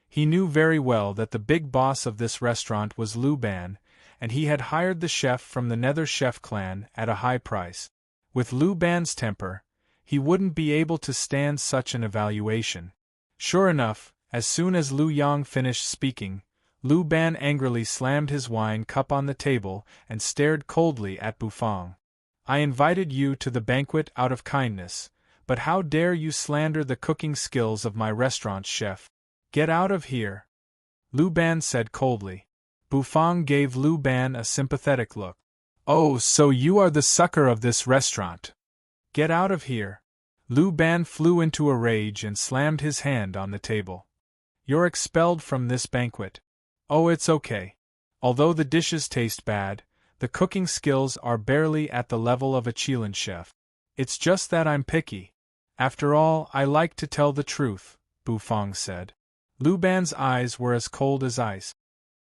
He knew very well that the big boss of this restaurant was Lu Ban, and he had hired the chef from the Nether Chef clan at a high price. With Lu Ban's temper, he wouldn't be able to stand such an evaluation. Sure enough, as soon as Lu Yang finished speaking, Lu Ban angrily slammed his wine cup on the table and stared coldly at Bufang. I invited you to the banquet out of kindness, but how dare you slander the cooking skills of my restaurant chef? Get out of here! Lu Ban said coldly. Bufang gave Lu Ban a sympathetic look. Oh, so you are the sucker of this restaurant. Get out of here! Lu Ban flew into a rage and slammed his hand on the table. You're expelled from this banquet. Oh, it's okay. Although the dishes taste bad, the cooking skills are barely at the level of a Chilean chef. It's just that I'm picky. After all, I like to tell the truth, Bufang said. Lu Ban's eyes were as cold as ice.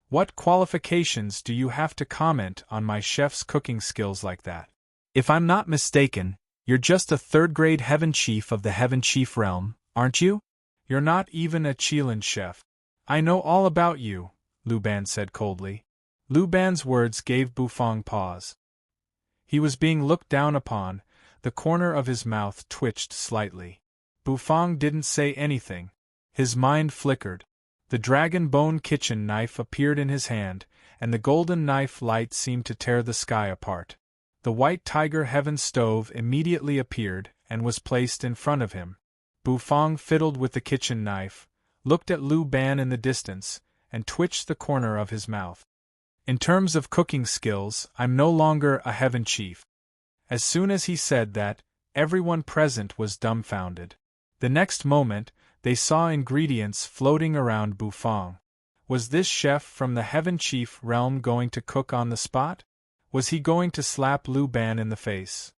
What qualifications do you have to comment on my chef's cooking skills like that? If I'm not mistaken, you're just a third-grade Heaven Chief of the Heaven Chief realm, aren't you? You're not even a Chilean chef. I know all about you, Lu Ban said coldly. Lu Ban's words gave Bufang pause. He was being looked down upon, the corner of his mouth twitched slightly. Bufang didn't say anything. His mind flickered. The dragon bone kitchen knife appeared in his hand, and the golden knife light seemed to tear the sky apart. The white tiger heaven stove immediately appeared and was placed in front of him. Bufang fiddled with the kitchen knife, looked at Lu Ban in the distance, and twitched the corner of his mouth. In terms of cooking skills, I'm no longer a Heaven Chief. As soon as he said that, everyone present was dumbfounded. The next moment, they saw ingredients floating around Bufang. Was this chef from the Heaven Chief realm going to cook on the spot? Was he going to slap Lu Ban in the face?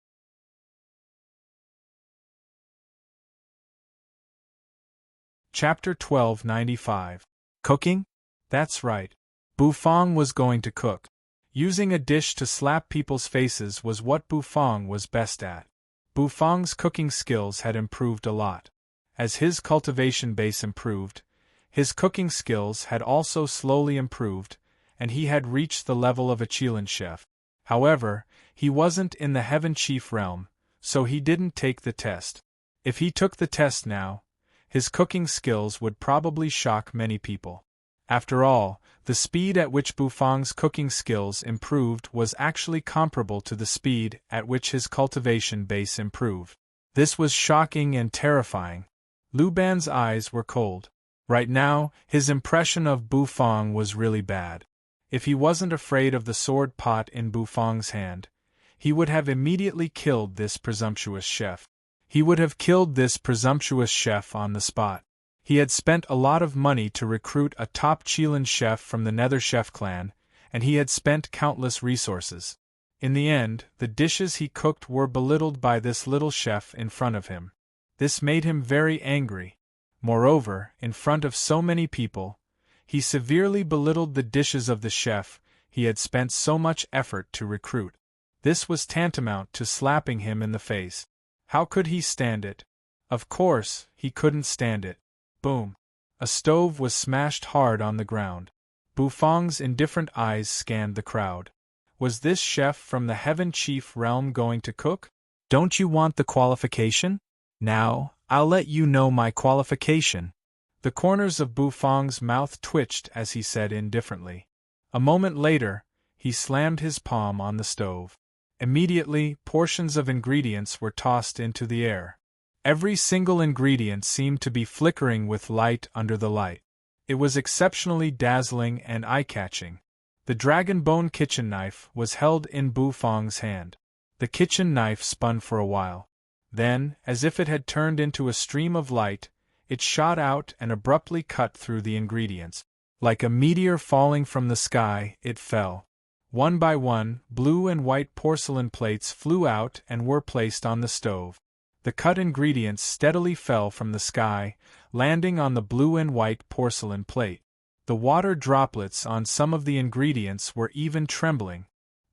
Chapter 1295. Cooking? That's right. Bufang was going to cook. Using a dish to slap people's faces was what Bufang was best at. Bufang's cooking skills had improved a lot. As his cultivation base improved, his cooking skills had also slowly improved, and he had reached the level of a Chilean chef. However, he wasn't in the Heaven Chief realm, so he didn't take the test. If he took the test now, his cooking skills would probably shock many people. After all, the speed at which Bufang's cooking skills improved was actually comparable to the speed at which his cultivation base improved. This was shocking and terrifying. Lu Ban's eyes were cold. Right now, his impression of Bufang was really bad. If he wasn't afraid of the sword pot in Bufang's hand, he would have immediately killed this presumptuous chef. He would have killed this presumptuous chef on the spot. He had spent a lot of money to recruit a top Chilean chef from the Nether Chef clan, and he had spent countless resources. In the end, the dishes he cooked were belittled by this little chef in front of him. This made him very angry. Moreover, in front of so many people, he severely belittled the dishes of the chef he had spent so much effort to recruit. This was tantamount to slapping him in the face. How could he stand it? Of course, he couldn't stand it. Boom! A stove was smashed hard on the ground. Bufang's indifferent eyes scanned the crowd. Was this chef from the Heaven Chief realm going to cook? Don't you want the qualification? Now, I'll let you know my qualification. The corners of Bufang's mouth twitched as he said indifferently. A moment later, he slammed his palm on the stove. Immediately, portions of ingredients were tossed into the air. Every single ingredient seemed to be flickering with light under the light. It was exceptionally dazzling and eye-catching. The dragon bone kitchen knife was held in Bufang's hand. The kitchen knife spun for a while. Then, as if it had turned into a stream of light, it shot out and abruptly cut through the ingredients. Like a meteor falling from the sky, it fell. One by one, blue and white porcelain plates flew out and were placed on the stove. The cut ingredients steadily fell from the sky, landing on the blue and white porcelain plate. The water droplets on some of the ingredients were even trembling.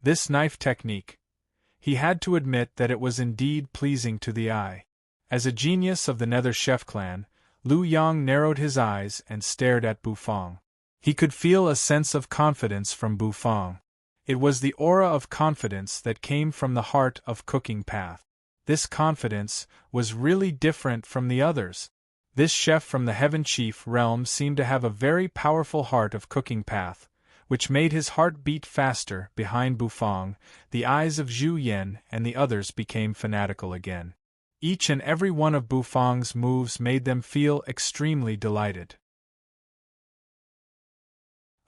This knife technique. He had to admit that it was indeed pleasing to the eye. As a genius of the Nether Chef clan, Liu Yang narrowed his eyes and stared at Bufang. He could feel a sense of confidence from Bufang. It was the aura of confidence that came from the heart of Cooking Path. This confidence was really different from the others. This chef from the Heaven Chief realm seemed to have a very powerful heart of Cooking Path, which made his heart beat faster. Behind Bufang, the eyes of Zhu Yan and the others became fanatical again. Each and every one of Bufang's moves made them feel extremely delighted.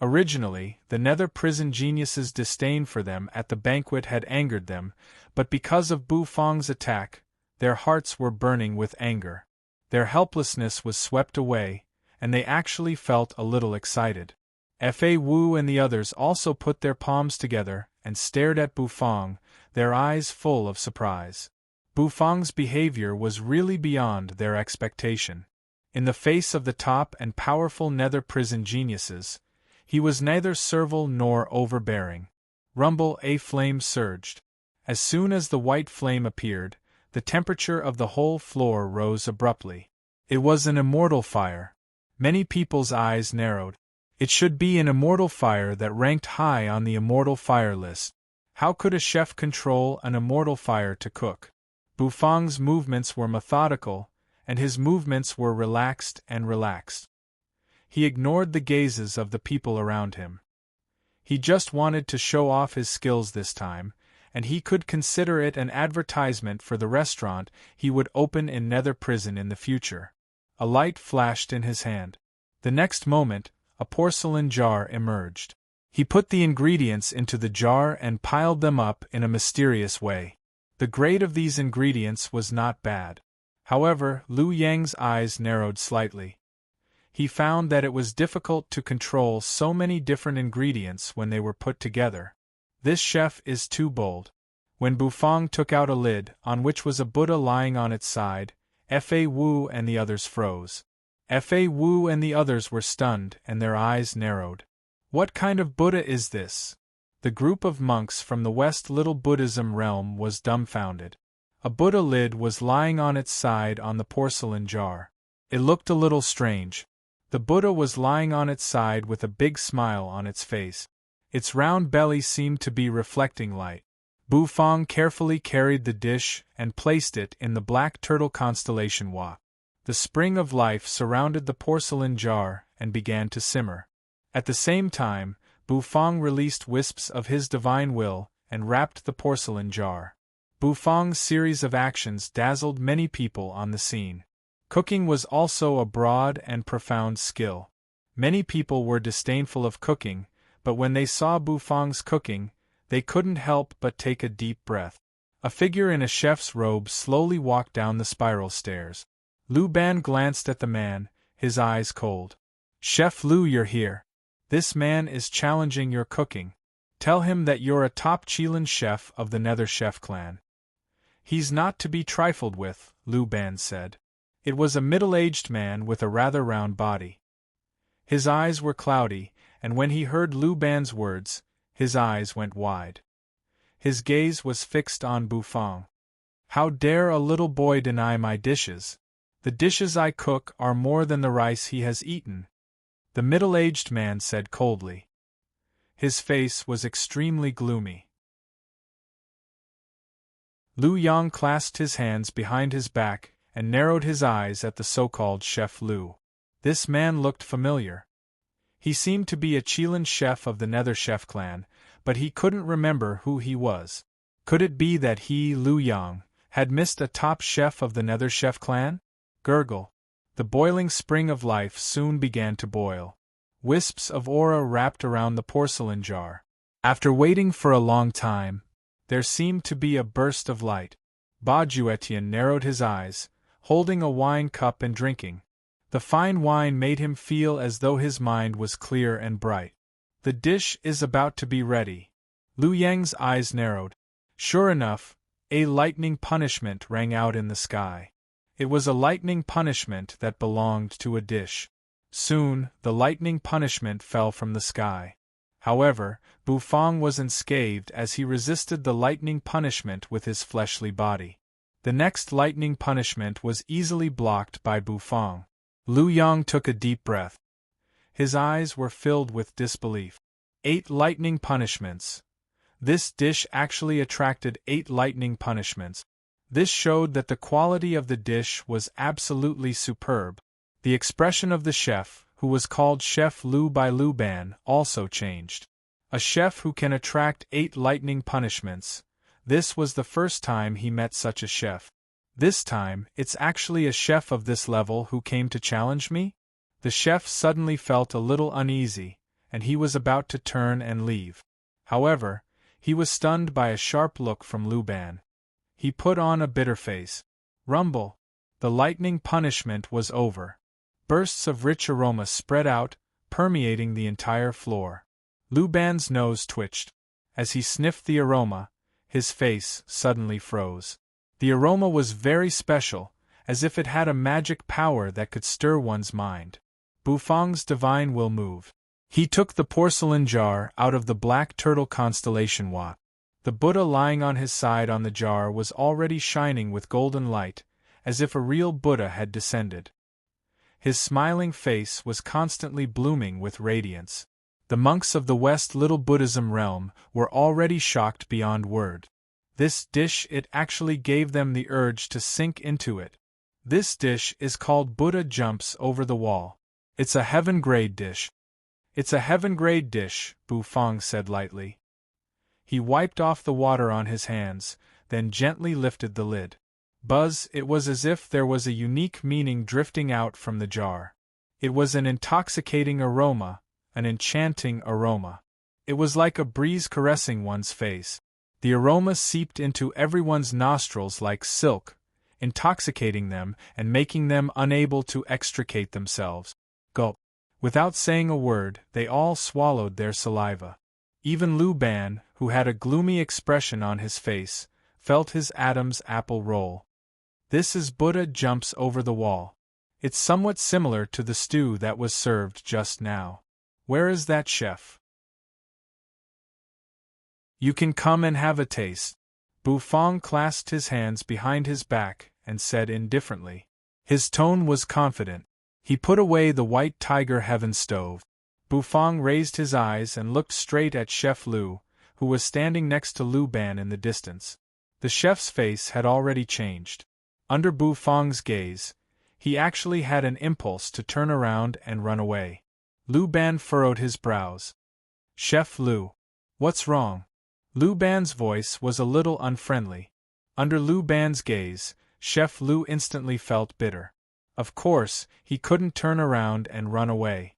Originally, the Nether Prison genius's disdain for them at the banquet had angered them, but because of Bufang's attack, their hearts were burning with anger. Their helplessness was swept away, and they actually felt a little excited. Fa Wu and the others also put their palms together and stared at Bufang, their eyes full of surprise. Bufang's behavior was really beyond their expectation. In the face of the top and powerful Nether Prison geniuses, he was neither servile nor overbearing. Rumble, a flame surged. As soon as the white flame appeared, the temperature of the whole floor rose abruptly. It was an immortal fire. Many people's eyes narrowed. It should be an immortal fire that ranked high on the immortal fire list. How could a chef control an immortal fire to cook? Bufang's movements were methodical, and his movements were relaxed and relaxed. He ignored the gazes of the people around him. He just wanted to show off his skills this time, and he could consider it an advertisement for the restaurant he would open in Nether Prison in the future. A light flashed in his hand. The next moment, a porcelain jar emerged. He put the ingredients into the jar and piled them up in a mysterious way. The grade of these ingredients was not bad. However, Liu Yang's eyes narrowed slightly. He found that it was difficult to control so many different ingredients when they were put together. This chef is too bold. When Bufang took out a lid, on which was a Buddha lying on its side, Fa Wu and the others froze. Fa Wu and the others were stunned and their eyes narrowed. What kind of Buddha is this? The group of monks from the West Little Buddhism realm was dumbfounded. A Buddha lid was lying on its side on the porcelain jar. It looked a little strange. The Buddha was lying on its side with a big smile on its face. Its round belly seemed to be reflecting light. Bufang carefully carried the dish and placed it in the Black Turtle constellation Wa. The spring of life surrounded the porcelain jar and began to simmer. At the same time, Bufang released wisps of his divine will and wrapped the porcelain jar. Bufang's series of actions dazzled many people on the scene. Cooking was also a broad and profound skill. Many people were disdainful of cooking, but when they saw Bufang's cooking, they couldn't help but take a deep breath. A figure in a chef's robe slowly walked down the spiral stairs. Liu Ban glanced at the man, his eyes cold. "Chef Liu, you're here. This man is challenging your cooking." Tell him that you're a top Chelan chef of the Nether Chef clan. He's not to be trifled with, Lu Ban said. It was a middle-aged man with a rather round body. His eyes were cloudy, and when he heard Lu Ban's words, his eyes went wide. His gaze was fixed on Bufang. How dare a little boy deny my dishes? The dishes I cook are more than the rice he has eaten, the middle-aged man said coldly. His face was extremely gloomy. Lu Yang clasped his hands behind his back and narrowed his eyes at the so-called Chef Lu. This man looked familiar. He seemed to be a Chelan chef of the Nether Chef clan, but he couldn't remember who he was. Could it be that he, Lu Yang, had missed a top chef of the Nether Chef clan? Gurgle. The boiling spring of life soon began to boil. Wisps of aura wrapped around the porcelain jar. After waiting for a long time, there seemed to be a burst of light. Ba Juetian narrowed his eyes, holding a wine cup and drinking. The fine wine made him feel as though his mind was clear and bright. The dish is about to be ready. Lu Yang's eyes narrowed. Sure enough, a lightning punishment rang out in the sky. It was a lightning punishment that belonged to a dish. Soon, the lightning punishment fell from the sky. However, Bufang was unscathed as he resisted the lightning punishment with his fleshly body. The next lightning punishment was easily blocked by Bufang. Lu Yang took a deep breath. His eyes were filled with disbelief. 8 lightning punishments. This dish actually attracted 8 lightning punishments. This showed that the quality of the dish was absolutely superb. The expression of the chef, who was called Chef Lu by Lu Ban, also changed. A chef who can attract 8 lightning punishments. This was the first time he met such a chef. This time, it's actually a chef of this level who came to challenge me? The chef suddenly felt a little uneasy, and he was about to turn and leave. However, he was stunned by a sharp look from Lu Ban. He put on a bitter face. Rumble. The lightning punishment was over. Bursts of rich aroma spread out, permeating the entire floor. Lu Ban's nose twitched. As he sniffed the aroma, his face suddenly froze. The aroma was very special, as if it had a magic power that could stir one's mind. Bufang's divine will moved. He took the porcelain jar out of the black turtle constellation Wa. The Buddha lying on his side on the jar was already shining with golden light, as if a real Buddha had descended. His smiling face was constantly blooming with radiance. The monks of the West Little Buddhism realm were already shocked beyond word. This dish, it actually gave them the urge to sink into it. This dish is called Buddha Jumps Over the Wall. It's a heaven-grade dish. It's a heaven-grade dish, Bufang said lightly. He wiped off the water on his hands, then gently lifted the lid. Buzz, it was as if there was a unique meaning drifting out from the jar. It was an intoxicating aroma, an enchanting aroma. It was like a breeze caressing one's face. The aroma seeped into everyone's nostrils like silk, intoxicating them and making them unable to extricate themselves. Gulp. Without saying a word, they all swallowed their saliva. Even Lu Ban, who had a gloomy expression on his face, felt his Adam's apple roll. This is Buddha Jumps Over the Wall. It's somewhat similar to the stew that was served just now. Where is that chef? You can come and have a taste. Bufang clasped his hands behind his back and said indifferently. His tone was confident. He put away the white tiger heaven stove. Bufang raised his eyes and looked straight at Chef Lu, who was standing next to Lu Ban in the distance. The chef's face had already changed. Under Bufang's gaze, he actually had an impulse to turn around and run away. Lu Ban furrowed his brows. Chef Lu. What's wrong? Lu Ban's voice was a little unfriendly. Under Lu Ban's gaze, Chef Lu instantly felt bitter. Of course, he couldn't turn around and run away.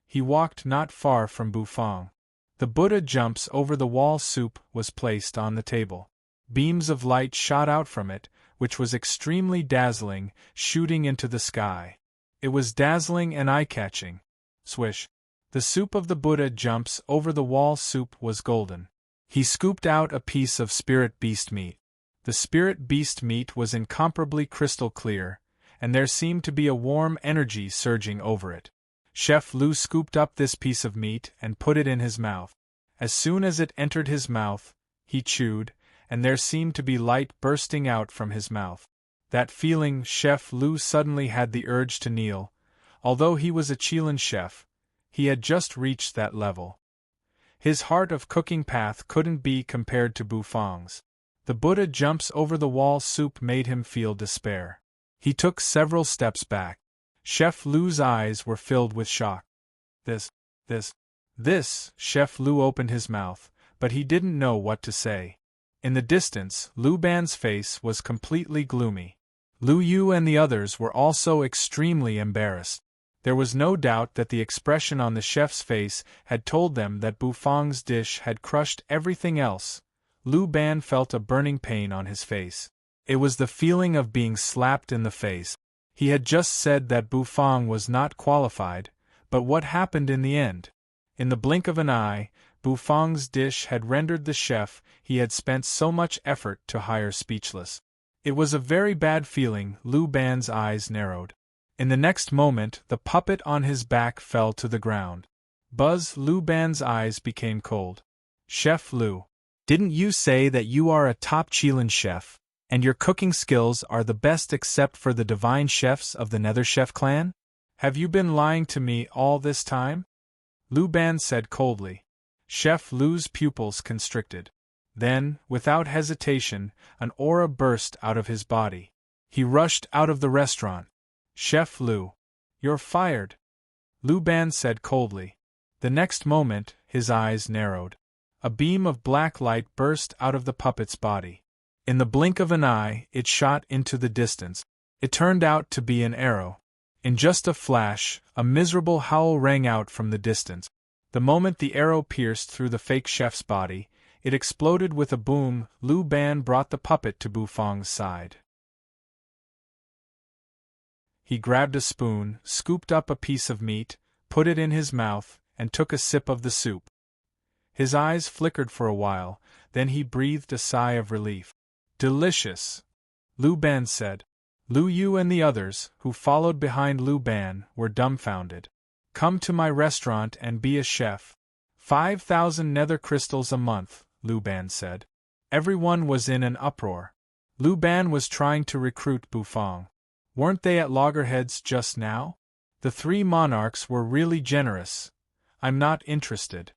He walked not far from Bufang. The Buddha Jumps Over the Wall soup was placed on the table. Beams of light shot out from it, which was extremely dazzling, shooting into the sky. It was dazzling and eye-catching. Swish. The soup of the Buddha jumps over the wall soup was golden. He scooped out a piece of spirit beast meat. The spirit beast meat was incomparably crystal clear, and there seemed to be a warm energy surging over it. Chef Lu scooped up this piece of meat and put it in his mouth. As soon as it entered his mouth, he chewed, and there seemed to be light bursting out from his mouth. That feeling, Chef Lu suddenly had the urge to kneel. Although he was a Chilean chef, he had just reached that level. His heart of cooking path couldn't be compared to Bufang's. The Buddha jumps over the wall soup made him feel despair. He took several steps back. Chef Lu's eyes were filled with shock. This, Chef Lu opened his mouth, but he didn't know what to say. In the distance, Lu Ban's face was completely gloomy. Lu Yu and the others were also extremely embarrassed. There was no doubt that the expression on the chef's face had told them that Bufang's dish had crushed everything else. Lu Ban felt a burning pain on his face. It was the feeling of being slapped in the face. He had just said that Bufang was not qualified, but what happened in the end? In the blink of an eye, Bufang's dish had rendered the chef he had spent so much effort to hire speechless. It was a very bad feeling. Lu Ban's eyes narrowed. In the next moment, the puppet on his back fell to the ground. Buzz, Lu Ban's eyes became cold. Chef Lu, didn't you say that you are a top Chilean chef, and your cooking skills are the best except for the divine chefs of the Nether Chef clan? Have you been lying to me all this time? Lu Ban said coldly. Chef Lu's pupils constricted. Then, without hesitation, an aura burst out of his body. He rushed out of the restaurant. Chef Lu, you're fired, Lu Ban said coldly. The next moment, his eyes narrowed. A beam of black light burst out of the puppet's body. In the blink of an eye, it shot into the distance. It turned out to be an arrow. In just a flash, a miserable howl rang out from the distance. The moment the arrow pierced through the fake chef's body, it exploded with a boom. Lu Ban brought the puppet to Bufang's side. He grabbed a spoon, scooped up a piece of meat, put it in his mouth, and took a sip of the soup. His eyes flickered for a while, then he breathed a sigh of relief. Delicious, Lu Ban said. Lu Yu and the others, who followed behind Lu Ban, were dumbfounded. Come to my restaurant and be a chef. 5,000 nether crystals a month, Lu Ban said. Everyone was in an uproar. Lu Ban was trying to recruit Bufang. Weren't they at loggerheads just now? The three monarchs were really generous. I'm not interested.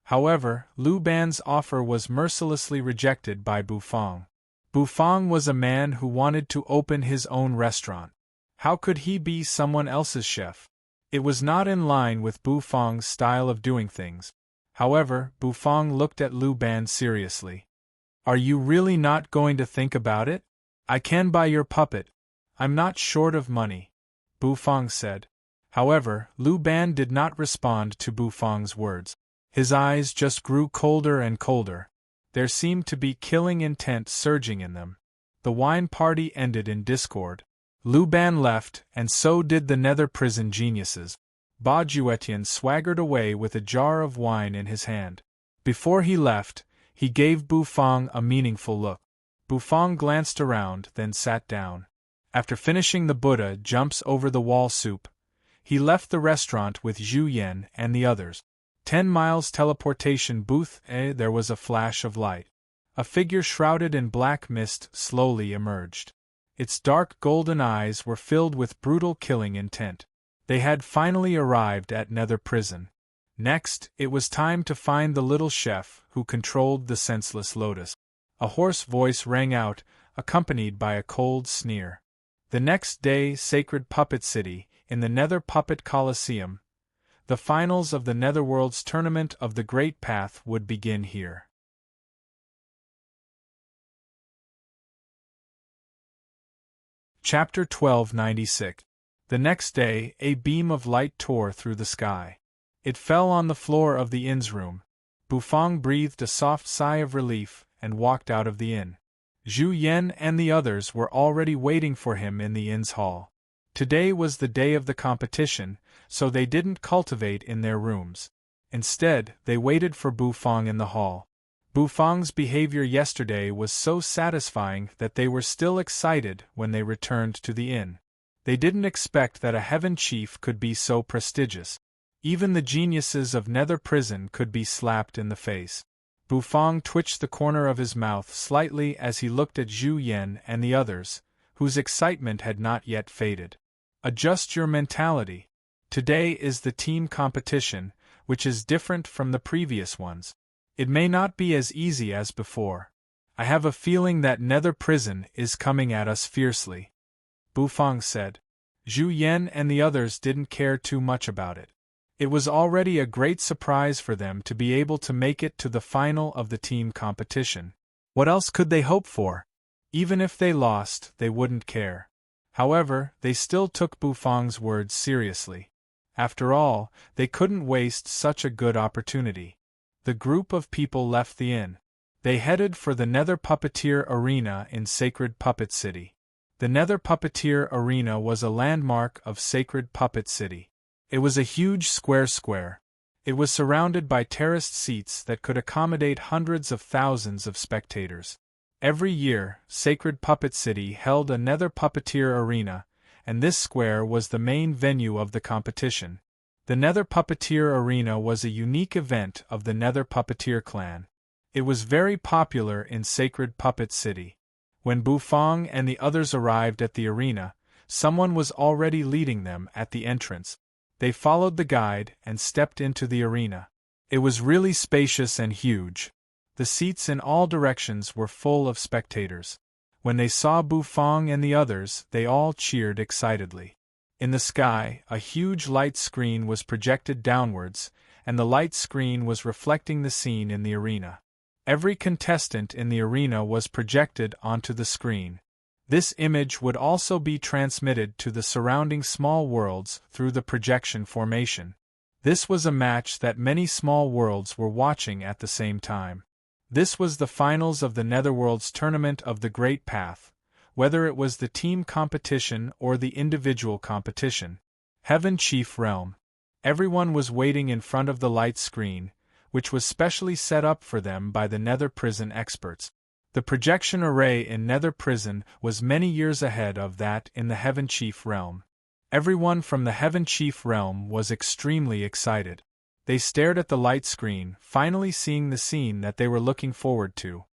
However, Lu Ban's offer was mercilessly rejected by Bufang. Bufang was a man who wanted to open his own restaurant. How could he be someone else's chef? It was not in line with Bufang's style of doing things. However, Bufang looked at Lu Ban seriously. Are you really not going to think about it? I can buy your puppet. I'm not short of money, Bufang said. However, Lu Ban did not respond to Bufang's words. His eyes just grew colder and colder. There seemed to be killing intent surging in them. The wine party ended in discord. Lu Ban left, and so did the nether prison geniuses. Ba Juetian swaggered away with a jar of wine in his hand. Before he left, he gave Bufang a meaningful look. Bufang glanced around, then sat down. After finishing the Buddha jumps over the wall soup, he left the restaurant with Zhu Yan and the others. 10 miles teleportation booth. There was a flash of light. A figure shrouded in black mist slowly emerged. Its dark golden eyes were filled with brutal killing intent. They had finally arrived at Nether Prison. Next, it was time to find the little chef who controlled the senseless lotus. A hoarse voice rang out, accompanied by a cold sneer. The next day, Sacred Puppet City, in the Nether Puppet Coliseum. The finals of the Netherworld's Tournament of the Great Path would begin here. Chapter 1296. The next day, a beam of light tore through the sky. It fell on the floor of the inn's room. Bufang breathed a soft sigh of relief and walked out of the inn. Zhu Yan and the others were already waiting for him in the inn's hall. Today was the day of the competition, so they didn't cultivate in their rooms. Instead, they waited for Bufang in the hall. Bufang's behavior yesterday was so satisfying that they were still excited when they returned to the inn. They didn't expect that a heaven chief could be so prestigious. Even the geniuses of Nether Prison could be slapped in the face. Bufang twitched the corner of his mouth slightly as he looked at Zhu Yan and the others, whose excitement had not yet faded. Adjust your mentality. Today is the team competition, which is different from the previous ones. It may not be as easy as before. I have a feeling that Nether Prison is coming at us fiercely. Bufang said. Zhu Yan and the others didn't care too much about it. It was already a great surprise for them to be able to make it to the final of the team competition. What else could they hope for? Even if they lost, they wouldn't care. However, they still took Bufang's words seriously. After all, they couldn't waste such a good opportunity. The group of people left the inn. They headed for the Nether Puppeteer Arena in Sacred Puppet City. The Nether Puppeteer Arena was a landmark of Sacred Puppet City. It was a huge square. It was surrounded by terraced seats that could accommodate hundreds of thousands of spectators. Every year, Sacred Puppet City held a Nether Puppeteer Arena, and this square was the main venue of the competition. The Nether Puppeteer Arena was a unique event of the Nether Puppeteer clan. It was very popular in Sacred Puppet City. When Bufang and the others arrived at the arena, someone was already leading them at the entrance. They followed the guide and stepped into the arena. It was really spacious and huge. The seats in all directions were full of spectators. When they saw Bufang and the others, they all cheered excitedly. In the sky, a huge light screen was projected downwards, and the light screen was reflecting the scene in the arena. Every contestant in the arena was projected onto the screen. This image would also be transmitted to the surrounding small worlds through the projection formation. This was a match that many small worlds were watching at the same time. This was the finals of the Netherworld's Tournament of the Great Path, whether it was the team competition or the individual competition. Heaven Chief Realm. Everyone was waiting in front of the light screen, which was specially set up for them by the Nether Prison experts. The projection array in Nether Prison was many years ahead of that in the Heaven Chief Realm. Everyone from the Heaven Chief Realm was extremely excited. They stared at the light screen, finally seeing the scene that they were looking forward to.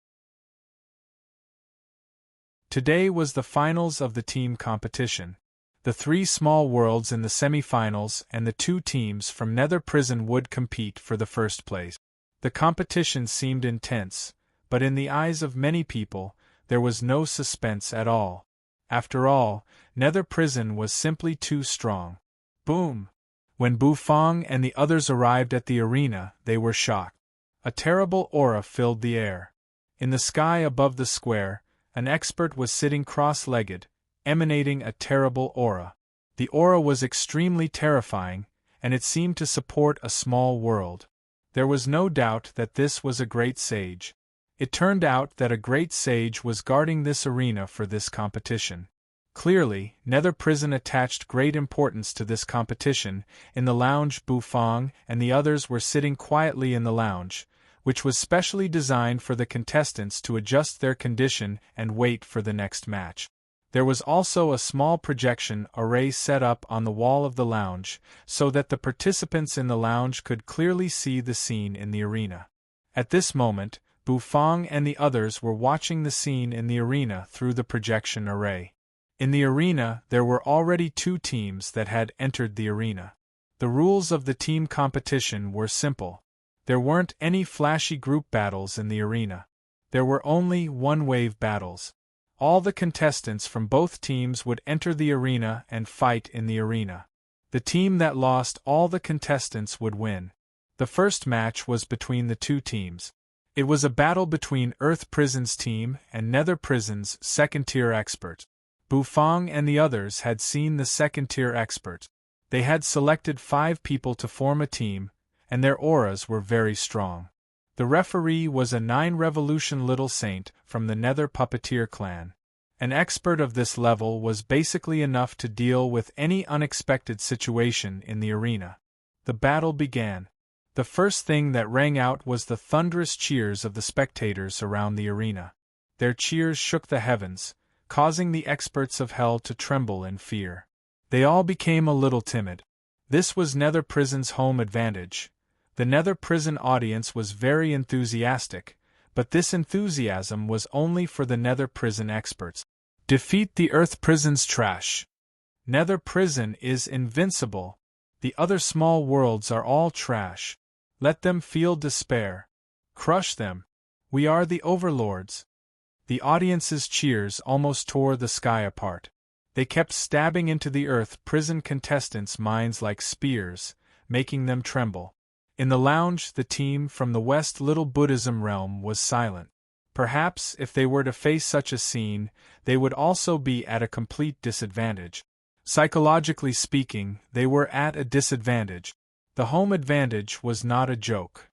Today was the finals of the team competition. The 3 small worlds in the semi-finals and the 2 teams from Nether Prison would compete for the first place. The competition seemed intense, but in the eyes of many people, there was no suspense at all. After all, Nether Prison was simply too strong. Boom! When Bufang and the others arrived at the arena, they were shocked. A terrible aura filled the air. In the sky above the square, an expert was sitting cross-legged, emanating a terrible aura. The aura was extremely terrifying, and it seemed to support a small world. There was no doubt that this was a great sage. It turned out that a great sage was guarding this arena for this competition. Clearly, Nether Prison attached great importance to this competition. In the lounge, Bufang and the others were sitting quietly in the lounge, which was specially designed for the contestants to adjust their condition and wait for the next match. There was also a small projection array set up on the wall of the lounge, so that the participants in the lounge could clearly see the scene in the arena. At this moment, Bufang and the others were watching the scene in the arena through the projection array. In the arena, there were already 2 teams that had entered the arena. The rules of the team competition were simple. There weren't any flashy group battles in the arena. There were only one-wave battles. All the contestants from both teams would enter the arena and fight in the arena. The team that lost all the contestants would win. The first match was between the 2 teams. It was a battle between Earth Prison's team and Nether Prison's second-tier expert. Bufang and the others had seen the second-tier expert. They had selected 5 people to form a team, and their auras were very strong. The referee was a 9-revolution little saint from the Nether Puppeteer clan. An expert of this level was basically enough to deal with any unexpected situation in the arena. The battle began. The first thing that rang out was the thunderous cheers of the spectators around the arena. Their cheers shook the heavens, causing the experts of hell to tremble in fear. They all became a little timid. This was Nether Prison's home advantage. The Nether Prison audience was very enthusiastic, but this enthusiasm was only for the Nether Prison experts. Defeat the Earth Prison's trash. Nether Prison is invincible. The other small worlds are all trash. Let them feel despair. Crush them. We are the overlords. The audience's cheers almost tore the sky apart. They kept stabbing into the Earth Prison contestants' minds like spears, making them tremble. In the lounge, the team from the West Little Buddhism realm was silent. Perhaps if they were to face such a scene, they would also be at a complete disadvantage. Psychologically speaking, they were at a disadvantage. The home advantage was not a joke.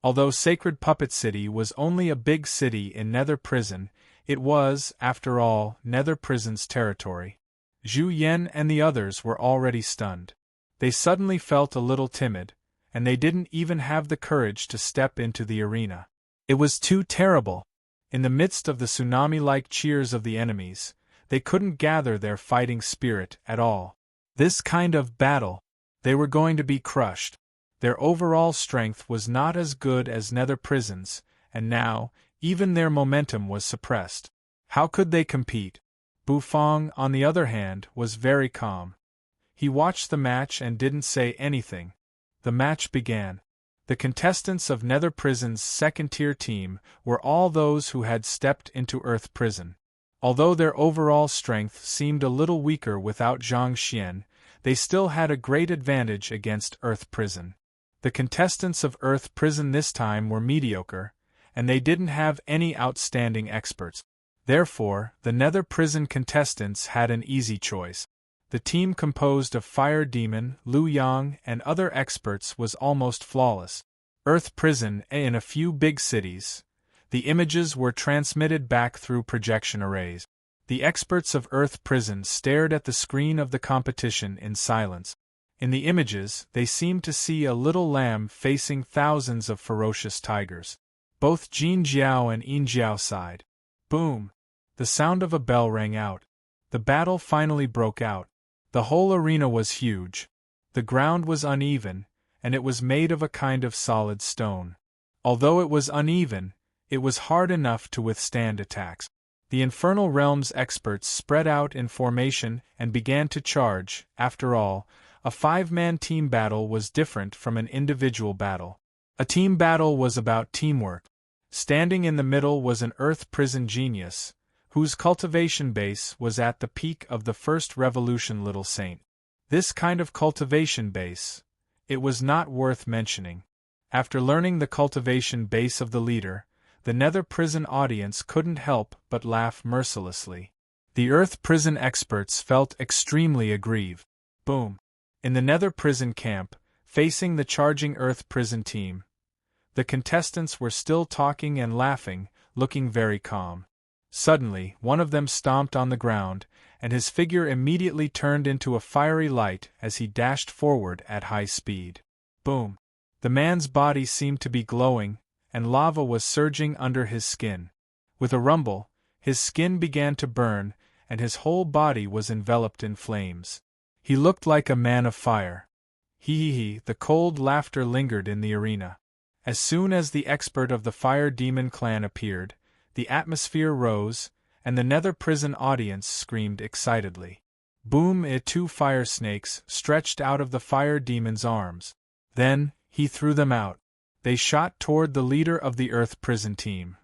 Although Sacred Puppet City was only a big city in Nether Prison, it was, after all, Nether Prison's territory. Zhu Yen and the others were already stunned. They suddenly felt a little timid, and they didn't even have the courage to step into the arena. It was too terrible. In the midst of the tsunami-like cheers of the enemies, they couldn't gather their fighting spirit at all. This kind of battle, they were going to be crushed. Their overall strength was not as good as Nether Prison's, and now, even their momentum was suppressed. How could they compete? Bufong, on the other hand, was very calm. He watched the match and didn't say anything. The match began. The contestants of Nether Prison's second-tier team were all those who had stepped into Earth Prison. Although their overall strength seemed a little weaker without Zhang Xian, they still had a great advantage against Earth Prison. The contestants of Earth Prison this time were mediocre, and they didn't have any outstanding experts. Therefore, the Nether Prison contestants had an easy choice. The team composed of Fire Demon, Liu Yang, and other experts was almost flawless. Earth Prison, in a few big cities. The images were transmitted back through projection arrays. The experts of Earth Prison stared at the screen of the competition in silence. In the images, they seemed to see a little lamb facing thousands of ferocious tigers. Both Jin Jiao and Yin Jiao sighed. Boom! The sound of a bell rang out. The battle finally broke out. The whole arena was huge. The ground was uneven, and it was made of a kind of solid stone. Although it was uneven, it was hard enough to withstand attacks. The Infernal Realm's experts spread out in formation and began to charge. After all, a five-man team battle was different from an individual battle. A team battle was about teamwork. Standing in the middle was an Earth Prison genius, whose cultivation base was at the peak of the First Revolution Little Saint. This kind of cultivation base, it was not worth mentioning. After learning the cultivation base of the leader, the Nether Prison audience couldn't help but laugh mercilessly. The Earth Prison experts felt extremely aggrieved. Boom! In the Nether Prison camp, facing the charging Earth Prison team, the contestants were still talking and laughing, looking very calm. Suddenly, one of them stomped on the ground, and his figure immediately turned into a fiery light as he dashed forward at high speed. Boom! The man's body seemed to be glowing, and lava was surging under his skin. With a rumble, his skin began to burn, and his whole body was enveloped in flames. He looked like a man of fire. Hee, the cold laughter lingered in the arena. As soon as the expert of the Fire Demon clan appeared, the atmosphere rose, and the Nether Prison audience screamed excitedly. Boom! Two fire snakes stretched out of the Fire Demon's arms. Then, he threw them out. They shot toward the leader of the Earth Prison team.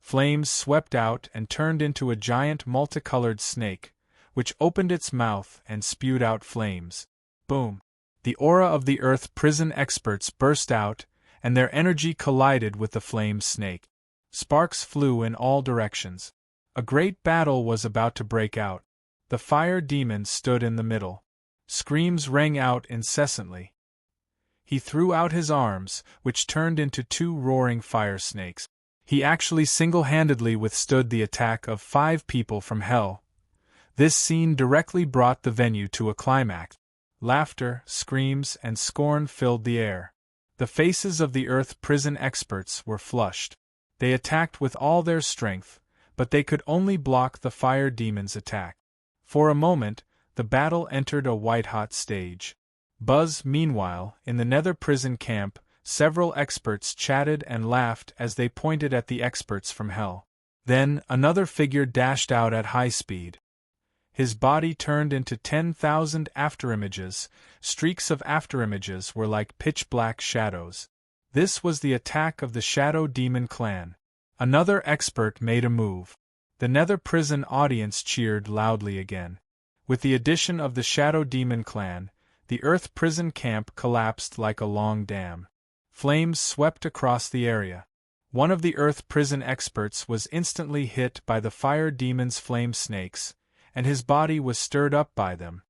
Flames swept out and turned into a giant multicolored snake, which opened its mouth and spewed out flames. Boom! The aura of the Earth Prison experts burst out, and their energy collided with the flame snake. Sparks flew in all directions. A great battle was about to break out. The Fire Demon stood in the middle. Screams rang out incessantly. He threw out his arms, which turned into 2 roaring fire snakes. He actually single-handedly withstood the attack of 5 people from hell. This scene directly brought the venue to a climax. Laughter, screams, and scorn filled the air. The faces of the Earth prison experts were flushed. They attacked with all their strength, but they could only block the fire demon's attack. For a moment, the battle entered a white-hot stage. Meanwhile, in the Nether prison camp, several experts chatted and laughed as they pointed at the experts from hell. Then, another figure dashed out at high speed. His body turned into 10,000 afterimages. Streaks of afterimages were like pitch-black shadows. This was the attack of the Shadow Demon clan. Another expert made a move. The Nether prison audience cheered loudly again. With the addition of the Shadow Demon clan, the Earth prison camp collapsed like a long dam. Flames swept across the area. One of the Earth prison experts was instantly hit by the fire demon's flame snakes, and his body was stirred up by them.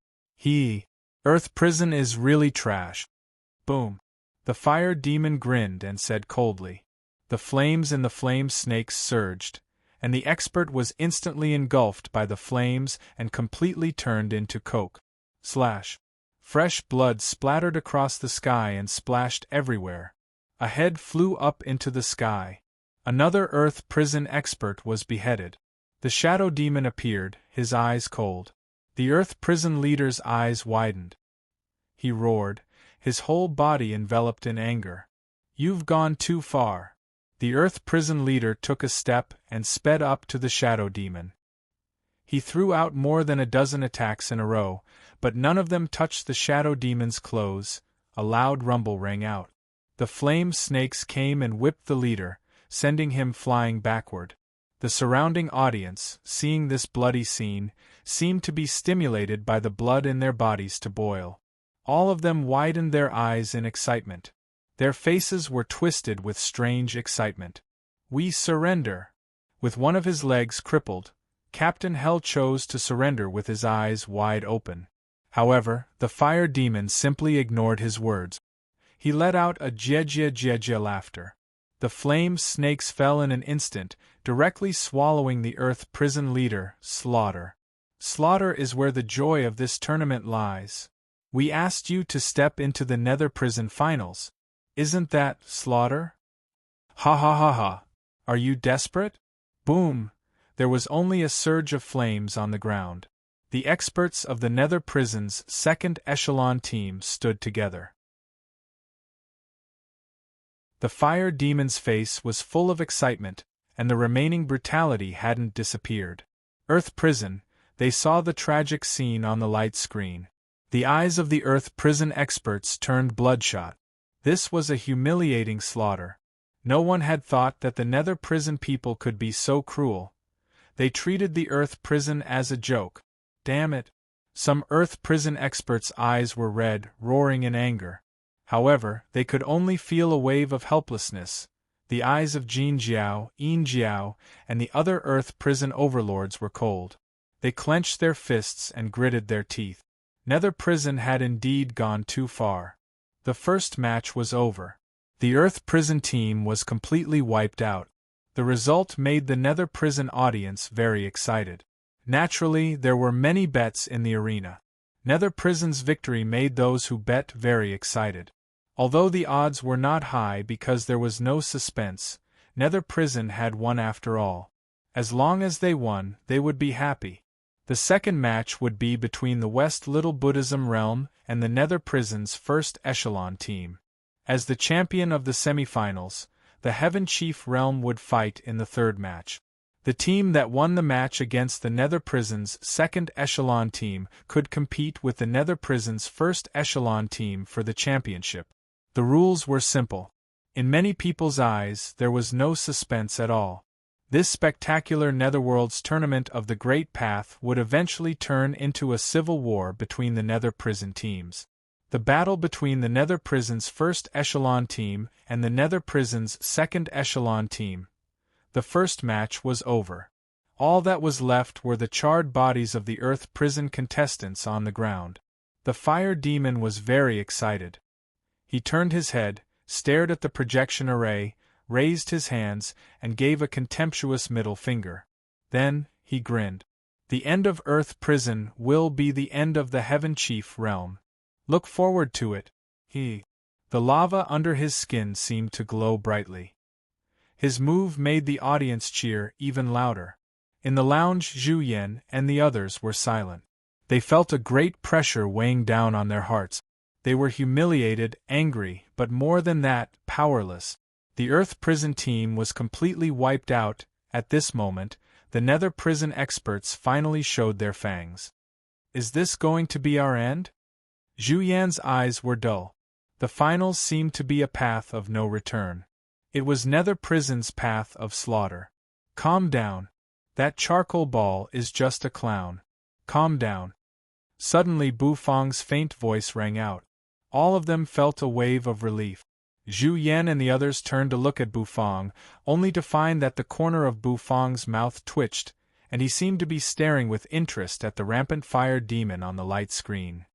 Earth prison is really trash. Boom. The fire demon grinned and said coldly. The flames in the flame snakes surged, and the expert was instantly engulfed by the flames and completely turned into coke. Fresh blood splattered across the sky and splashed everywhere. A head flew up into the sky. Another Earth prison expert was beheaded. The Shadow Demon appeared, his eyes cold. The Earth prison leader's eyes widened. He roared, his whole body enveloped in anger. You've gone too far. The Earth prison leader took a step and sped up to the Shadow Demon. He threw out more than a dozen attacks in a row, but none of them touched the Shadow Demon's clothes. A loud rumble rang out. The flame snakes came and whipped the leader, sending him flying backward. The surrounding audience, seeing this bloody scene, seemed to be stimulated by the blood in their bodies to boil. All of them widened their eyes in excitement. Their faces were twisted with strange excitement. We surrender. With one of his legs crippled, Captain Hell chose to surrender with his eyes wide open. However, the fire demon simply ignored his words. He let out a jejia laughter. The flame snakes fell in an instant, directly swallowing the Earth prison leader, Slaughter. Slaughter is where the joy of this tournament lies. We asked you to step into the Nether prison finals. Isn't that, Slaughter? Ha ha ha ha. Are you desperate? Boom! There was only a surge of flames on the ground. The experts of the Nether prison's second echelon team stood together. The fire demon's face was full of excitement, and the remaining brutality hadn't disappeared. Earth prison, they saw the tragic scene on the light screen. The eyes of the Earth prison experts turned bloodshot. This was a humiliating slaughter. No one had thought that the Nether prison people could be so cruel. They treated the Earth prison as a joke. Damn it! Some Earth prison experts' eyes were red, roaring in anger. However, they could only feel a wave of helplessness. The eyes of Jin Jiao, Yin Jiao, and the other Earth prison overlords were cold. They clenched their fists and gritted their teeth. Nether prison had indeed gone too far. The first match was over. The Earth prison team was completely wiped out. The result made the Nether prison audience very excited. Naturally, there were many bets in the arena. Nether prison's victory made those who bet very excited. Although the odds were not high because there was no suspense, Nether prison had won after all. As long as they won, they would be happy. The second match would be between the West Little Buddhism realm and the Nether prison's first echelon team. As the champion of the semifinals, the Heaven Chief realm would fight in the third match. The team that won the match against the Nether prison's second echelon team could compete with the Nether prison's first echelon team for the championship. The rules were simple. In many people's eyes, there was no suspense at all. This spectacular Netherworld's tournament of the Great Path would eventually turn into a civil war between the Nether prison teams. The battle between the Nether prison's first echelon team and the Nether prison's second echelon team. The first match was over. All that was left were the charred bodies of the Earth prison contestants on the ground. The fire demon was very excited. He turned his head, stared at the projection array, raised his hands, and gave a contemptuous middle finger. Then, he grinned. The end of Earth Prison will be the end of the Heaven Chief realm. Look forward to it. The lava under his skin seemed to glow brightly. His move made the audience cheer even louder. In the lounge, Zhu Yan and the others were silent. They felt a great pressure weighing down on their hearts. They were humiliated, angry, but more than that, powerless. The Earth Prison team was completely wiped out. At this moment, the Nether Prison experts finally showed their fangs. Is this going to be our end? Zhu Yan's eyes were dull. The finals seemed to be a path of no return. It was Nether Prison's path of slaughter. Calm down. That charcoal ball is just a clown. Calm down. Suddenly Bu Fang's faint voice rang out. All of them felt a wave of relief. Zhu Yan and the others turned to look at Bu Fang, only to find that the corner of Bu Fang's mouth twitched, and he seemed to be staring with interest at the rampant fire demon on the light screen.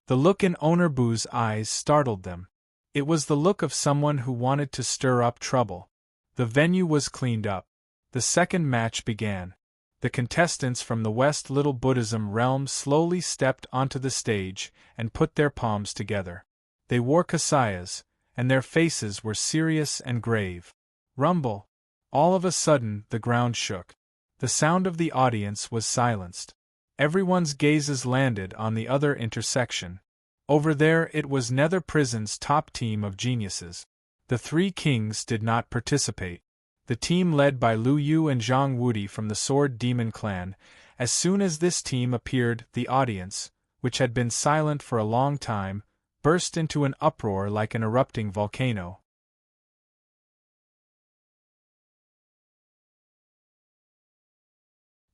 The look in Owner Bu's eyes startled them. It was the look of someone who wanted to stir up trouble. The venue was cleaned up. The second match began. The contestants from the West Little Buddhism realm slowly stepped onto the stage and put their palms together. They wore kasayas, and their faces were serious and grave. Rumble! All of a sudden, the ground shook. The sound of the audience was silenced. Everyone's gazes landed on the other intersection. Over there it was Nether Prison's top team of geniuses. The three kings did not participate. The team led by Lu Yu and Zhang Wudi from the Sword Demon clan. As soon as this team appeared, the audience, which had been silent for a long time, burst into an uproar like an erupting volcano.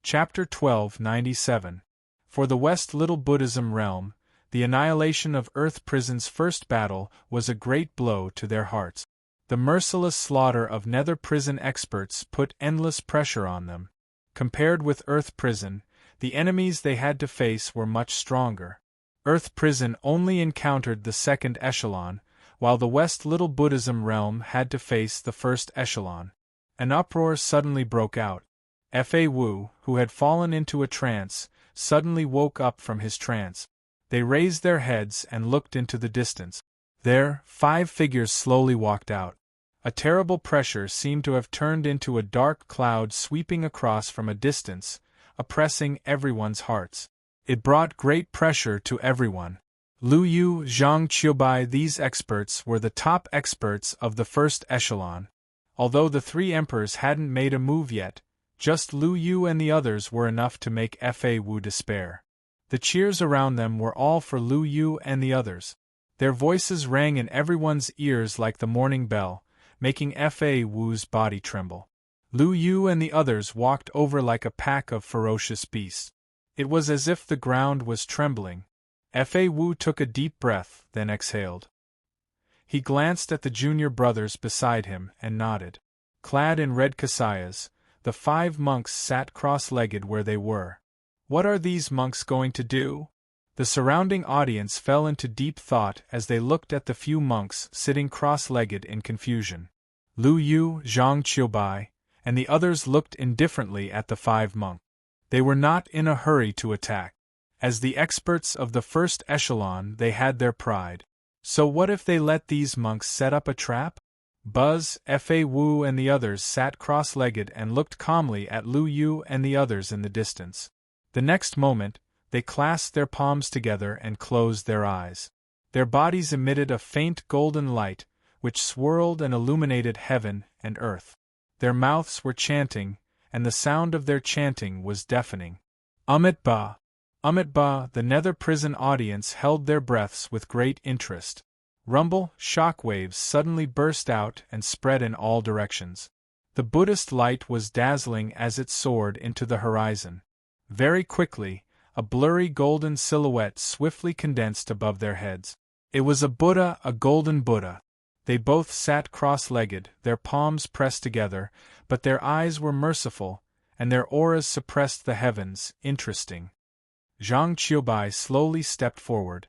Chapter 1297. For the West Little Buddhism realm, the annihilation of Earth Prison's first battle was a great blow to their hearts. The merciless slaughter of Nether Prison experts put endless pressure on them. Compared with Earth Prison, the enemies they had to face were much stronger. Earth Prison only encountered the second echelon, while the West Little Buddhism realm had to face the first echelon. An uproar suddenly broke out. Fa Wu, who had fallen into a trance, suddenly woke up from his trance. They raised their heads and looked into the distance. There, 5 figures slowly walked out. A terrible pressure seemed to have turned into a dark cloud sweeping across from a distance, oppressing everyone's hearts. It brought great pressure to everyone. Lu Yu, Zhang Qiubai, these experts were the top experts of the first echelon. Although the 3 emperors hadn't made a move yet, just Lu Yu and the others were enough to make Fa Wu despair. The cheers around them were all for Lu Yu and the others. Their voices rang in everyone's ears like the morning bell, making Fa Wu's body tremble. Lu Yu and the others walked over like a pack of ferocious beasts. It was as if the ground was trembling. Fa Wu took a deep breath, then exhaled. He glanced at the junior brothers beside him and nodded. Clad in red kasayas, the 5 monks sat cross-legged where they were. What are these monks going to do? The surrounding audience fell into deep thought as they looked at the few monks sitting cross-legged in confusion. Lu Yu, Zhang Qiubai, and the others looked indifferently at the 5 monks. They were not in a hurry to attack. As the experts of the first echelon, they had their pride. So what if they let these monks set up a trap? Buzz, Fa Wu and the others sat cross-legged and looked calmly at Lu Yu and the others in the distance. The next moment, they clasped their palms together and closed their eyes. Their bodies emitted a faint golden light, which swirled and illuminated heaven and earth. Their mouths were chanting, and the sound of their chanting was deafening. Amit Ba! Amit Ba! The Nether Prison audience held their breaths with great interest. Rumble, shockwaves suddenly burst out and spread in all directions. The Buddhist light was dazzling as it soared into the horizon. Very quickly, a blurry golden silhouette swiftly condensed above their heads. It was a Buddha, a golden Buddha. They both sat cross-legged, their palms pressed together, but their eyes were merciful, and their auras suppressed the heavens. Interesting. Zhang Qiubai slowly stepped forward.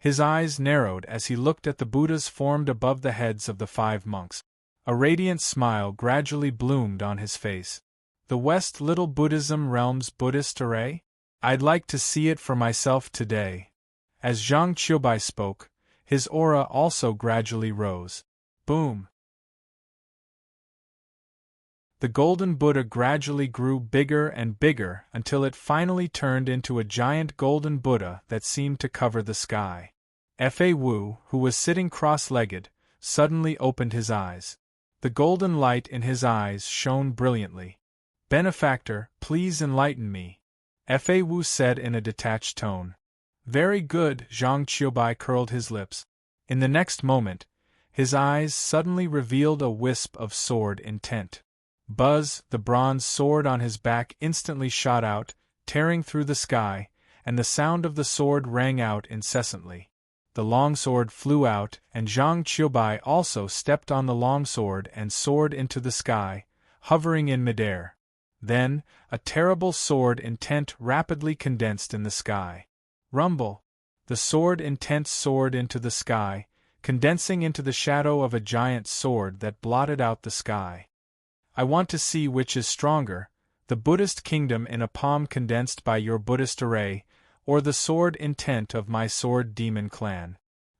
His eyes narrowed as he looked at the Buddhas formed above the heads of the 5 monks. A radiant smile gradually bloomed on his face. The West Little Buddhism Realm's Buddhist array? I'd like to see it for myself today. As Zhang Qiubai spoke, his aura also gradually rose. Boom! The golden Buddha gradually grew bigger and bigger until it finally turned into a giant golden Buddha that seemed to cover the sky. Fa Wu, who was sitting cross-legged, suddenly opened his eyes. The golden light in his eyes shone brilliantly. "Benefactor, please enlighten me," Fa Wu said in a detached tone. "Very good," Zhang Qiubai curled his lips. In the next moment, his eyes suddenly revealed a wisp of sword intent. Buzz, the bronze sword on his back instantly shot out, tearing through the sky, and the sound of the sword rang out incessantly. The longsword flew out, and Zhang Qiubai also stepped on the longsword and soared into the sky, hovering in midair. Then, a terrible sword intent rapidly condensed in the sky. Rumble! The sword intent soared into the sky, condensing into the shadow of a giant sword that blotted out the sky. I want to see which is stronger, the Buddhist kingdom in a palm condensed by your Buddhist array, or the sword intent of my sword demon clan.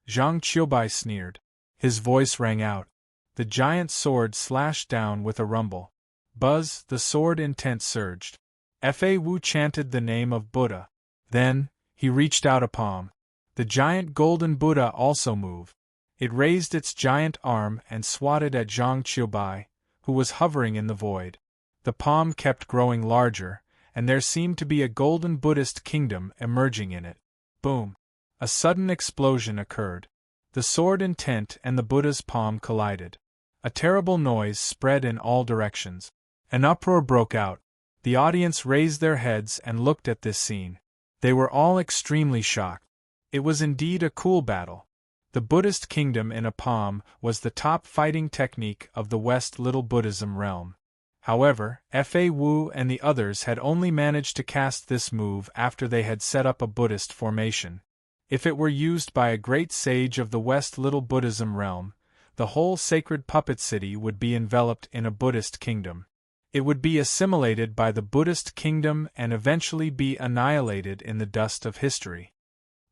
Zhang Qiubai sneered. His voice rang out. The giant sword slashed down with a rumble. Buzz, the sword intent surged. Fa Wu chanted the name of Buddha. Then, he reached out a palm. The giant golden Buddha also moved. It raised its giant arm and swatted at Zhang Qiubai, who was hovering in the void. The palm kept growing larger, and there seemed to be a golden Buddhist kingdom emerging in it. Boom! A sudden explosion occurred. The sword intent and the Buddha's palm collided. A terrible noise spread in all directions. An uproar broke out. The audience raised their heads and looked at this scene. They were all extremely shocked. It was indeed a cool battle. The Buddhist kingdom in a palm was the top fighting technique of the West Little Buddhism realm. However, Fa Wu and the others had only managed to cast this move after they had set up a Buddhist formation. If it were used by a great sage of the West Little Buddhism realm, the whole sacred puppet city would be enveloped in a Buddhist kingdom. It would be assimilated by the Buddhist kingdom and eventually be annihilated in the dust of history.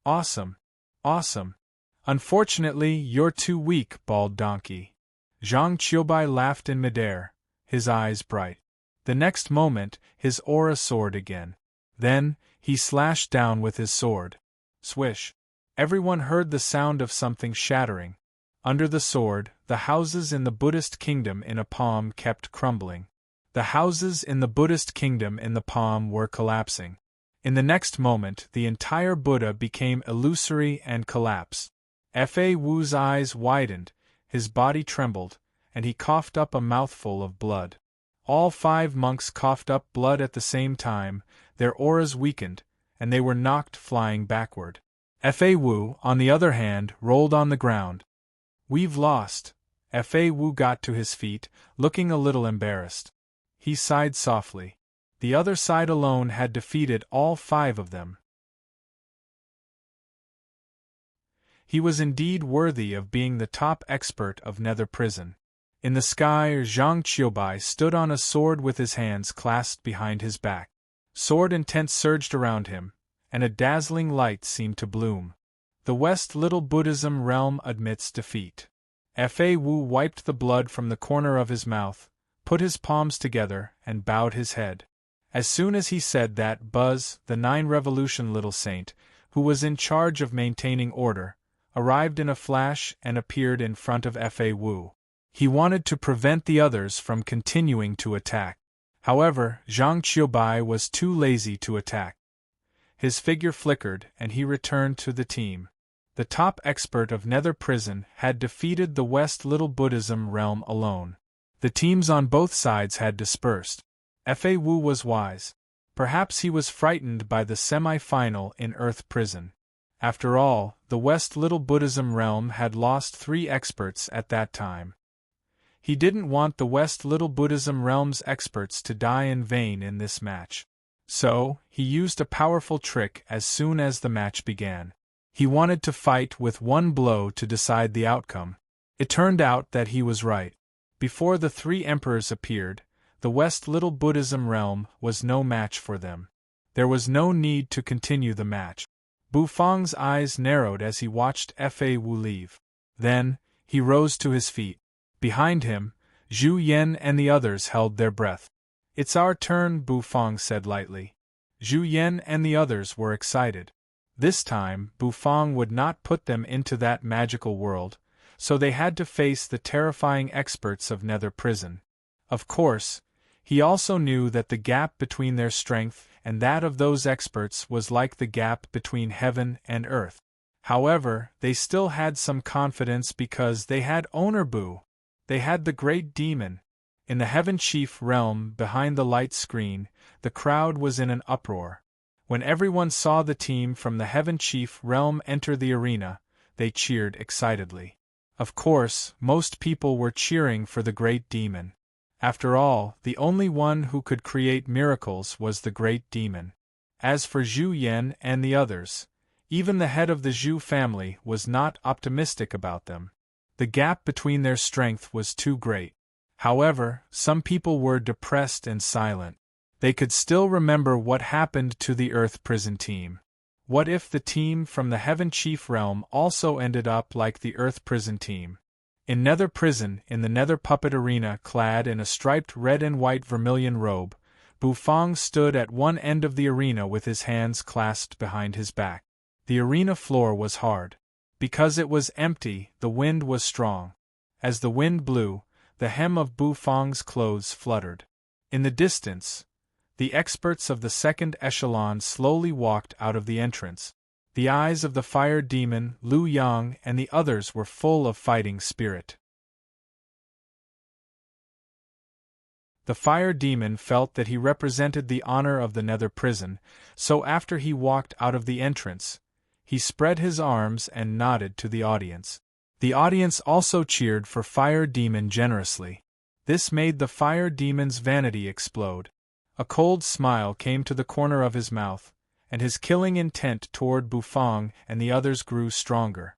Awesome! Awesome! Unfortunately, you're too weak, bald donkey. Zhang Qiubai laughed in midair, his eyes bright. The next moment, his aura soared again. Then, he slashed down with his sword. Swish! Everyone heard the sound of something shattering. Under the sword, the houses in the Buddhist kingdom in a palm kept crumbling. The houses in the Buddhist kingdom in the palm were collapsing. In the next moment, the entire Buddha became illusory and collapsed. Fa Wu's eyes widened, his body trembled, and he coughed up a mouthful of blood. All 5 monks coughed up blood at the same time, their auras weakened, and they were knocked flying backward. Fa Wu, on the other hand, rolled on the ground. "We've lost." Fa Wu got to his feet, looking a little embarrassed. He sighed softly. The other side alone had defeated all 5 of them. He was indeed worthy of being the top expert of Nether Prison. In the sky, Zhang Qiubai stood on a sword with his hands clasped behind his back. Sword intent surged around him, and a dazzling light seemed to bloom. The West Little Buddhism realm admits defeat. Fa Wu wiped the blood from the corner of his mouth, put his palms together, and bowed his head. As soon as he said that, Buzz, the 9 Revolution little saint, who was in charge of maintaining order, arrived in a flash and appeared in front of Fa Wu. He wanted to prevent the others from continuing to attack. However, Zhang Qiubai was too lazy to attack. His figure flickered and he returned to the team. The top expert of Nether Prison had defeated the West Little Buddhism realm alone. The teams on both sides had dispersed. Fa Wu was wise. Perhaps he was frightened by the semi-final in Earth Prison. After all, the West Little Buddhism realm had lost 3 experts at that time. He didn't want the West Little Buddhism realm's experts to die in vain in this match. So, he used a powerful trick as soon as the match began. He wanted to fight with one blow to decide the outcome. It turned out that he was right. Before the three emperors appeared, the West Little Buddhism realm was no match for them. There was no need to continue the match. Bu Fang's eyes narrowed as he watched Fa Wu leave. Then, he rose to his feet. Behind him, Zhu Yan and the others held their breath. "It's our turn," Bu Fang said lightly. Zhu Yan and the others were excited. This time, Bu Fang would not put them into that magical world, so they had to face the terrifying experts of Nether Prison. Of course, he also knew that the gap between their strength and that of those experts was like the gap between heaven and earth. However, they still had some confidence because they had Owner Bu. They had the great demon. In the Heaven Chief realm behind the light screen, the crowd was in an uproar. When everyone saw the team from the Heaven Chief realm enter the arena, they cheered excitedly. Of course, most people were cheering for the great demon. After all, the only one who could create miracles was the great demon. As for Zhu Yan and the others, even the head of the Zhu family was not optimistic about them. The gap between their strength was too great. However, some people were depressed and silent. They could still remember what happened to the Earth Prison team. What if the team from the Heaven Chief realm also ended up like the Earth Prison team? In Nether Prison, in the Nether Puppet Arena, clad in a striped red and white vermilion robe, Bu Fang stood at one end of the arena with his hands clasped behind his back. The arena floor was hard. Because it was empty, the wind was strong. As the wind blew, the hem of Bu Fang's clothes fluttered. In the distance, the experts of the second echelon slowly walked out of the entrance. The eyes of the fire demon, Lu Yang, and the others were full of fighting spirit. The fire demon felt that he represented the honor of the Nether Prison, so after he walked out of the entrance, he spread his arms and nodded to the audience. The audience also cheered for Fire Demon generously. This made the Fire Demon's vanity explode. A cold smile came to the corner of his mouth, and his killing intent toward Bu Fang and the others grew stronger.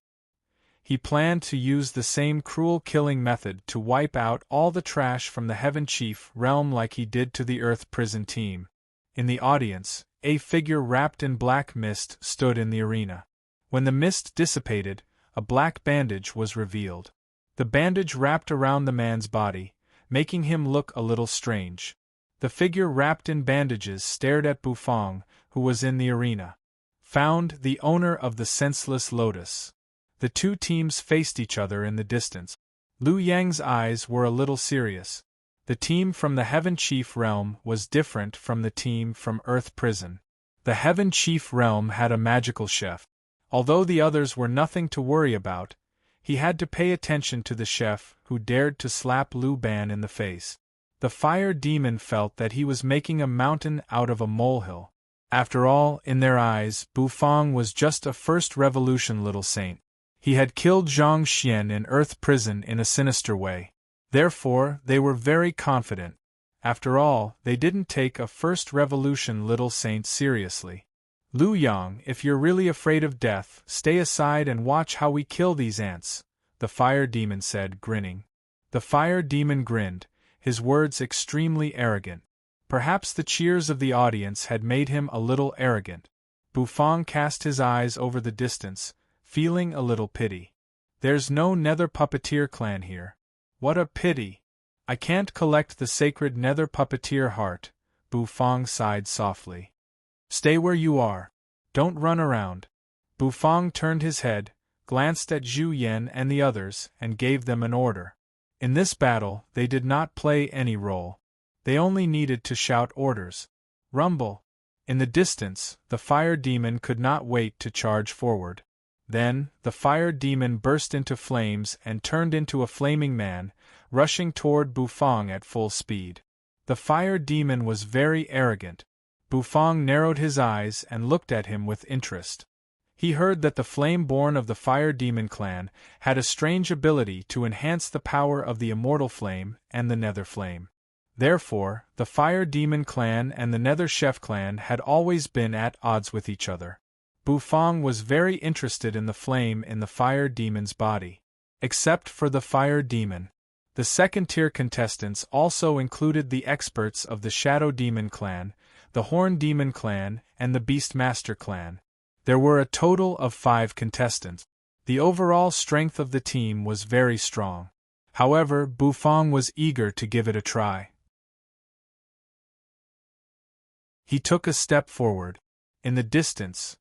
He planned to use the same cruel killing method to wipe out all the trash from the Heaven Chief realm like he did to the Earth Prison team. In the audience, a figure wrapped in black mist stood in the arena. When the mist dissipated, a black bandage was revealed. The bandage wrapped around the man's body, making him look a little strange. The figure wrapped in bandages stared at Bu Fang, who was in the arena. Found the owner of the senseless lotus. The two teams faced each other in the distance. Lu Yang's eyes were a little serious. The team from the Heaven Chief realm was different from the team from Earth Prison. The Heaven Chief realm had a magical chef. Although the others were nothing to worry about, he had to pay attention to the chef who dared to slap Lu Ban in the face. The fire demon felt that he was making a mountain out of a molehill. After all, in their eyes, Bu Fang was just a first revolution little saint. He had killed Zhang Xian in Earth Prison in a sinister way. Therefore, they were very confident. After all, they didn't take a first revolution little saint seriously. Lu Yang, if you're really afraid of death, stay aside and watch how we kill these ants, the fire demon said, grinning. The fire demon grinned, his words extremely arrogant. Perhaps the cheers of the audience had made him a little arrogant. Bu Fang cast his eyes over the distance, feeling a little pity. There's no Nether Puppeteer clan here. What a pity! I can't collect the sacred Nether Puppeteer heart, Bu Fang sighed softly. Stay where you are. Don't run around. Bu Fang turned his head, glanced at Zhu Yan and the others, and gave them an order. In this battle, they did not play any role. They only needed to shout orders. Rumble! In the distance, the fire demon could not wait to charge forward. Then, the fire demon burst into flames and turned into a flaming man, rushing toward Bu Fang at full speed. The fire demon was very arrogant. Bu Fang narrowed his eyes and looked at him with interest. He heard that the flame born of the Fire Demon clan had a strange ability to enhance the power of the Immortal Flame and the Nether Flame. Therefore, the Fire Demon clan and the Nether Chef clan had always been at odds with each other. Bufang was very interested in the flame in the fire demon's body. Except for the fire demon, the second-tier contestants also included the experts of the Shadow Demon clan, the Horn Demon clan, and the Beastmaster clan. There were a total of 5 contestants. The overall strength of the team was very strong. However, Bufang was eager to give it a try. He took a step forward. In the distance,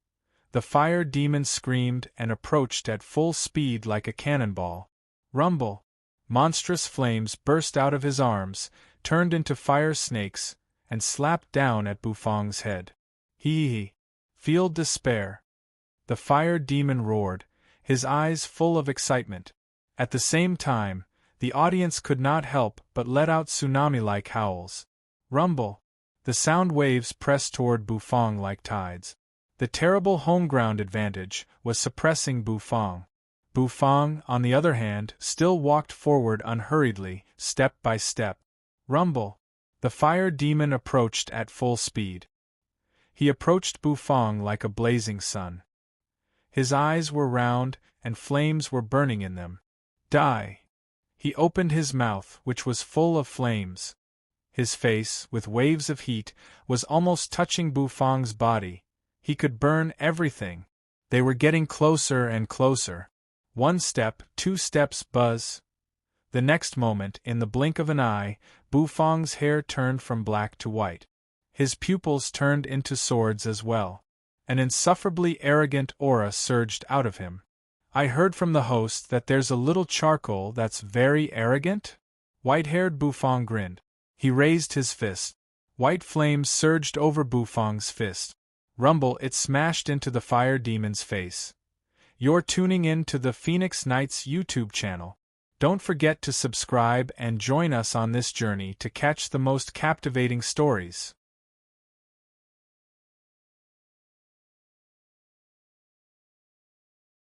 the fire demon screamed and approached at full speed like a cannonball. Rumble! Monstrous flames burst out of his arms, turned into fire snakes, and slapped down at Bufang's head. Hee! Feel despair! The fire demon roared, his eyes full of excitement. At the same time, the audience could not help but let out tsunami-like howls. Rumble! The sound waves pressed toward Bufang like tides. The terrible home ground advantage was suppressing Bufang. Bufang, on the other hand, still walked forward unhurriedly, step by step. Rumble! The fire demon approached at full speed. He approached Bufang like a blazing sun. His eyes were round, and flames were burning in them. Die! He opened his mouth, which was full of flames. His face, with waves of heat, was almost touching Bufang's body. He could burn everything. They were getting closer and closer. 1 step, 2 steps, buzz. The next moment, in the blink of an eye, Bufang's hair turned from black to white. His pupils turned into swords as well. An insufferably arrogant aura surged out of him. I heard from the host that there's a little charcoal that's very arrogant? White-haired Bufang grinned. He raised his fist. White flames surged over Bufang's fist. Rumble! It smashed into the fire demon's face. You're tuning in to the Phoenix Knights YouTube channel. Don't forget to subscribe and join us on this journey to catch the most captivating stories.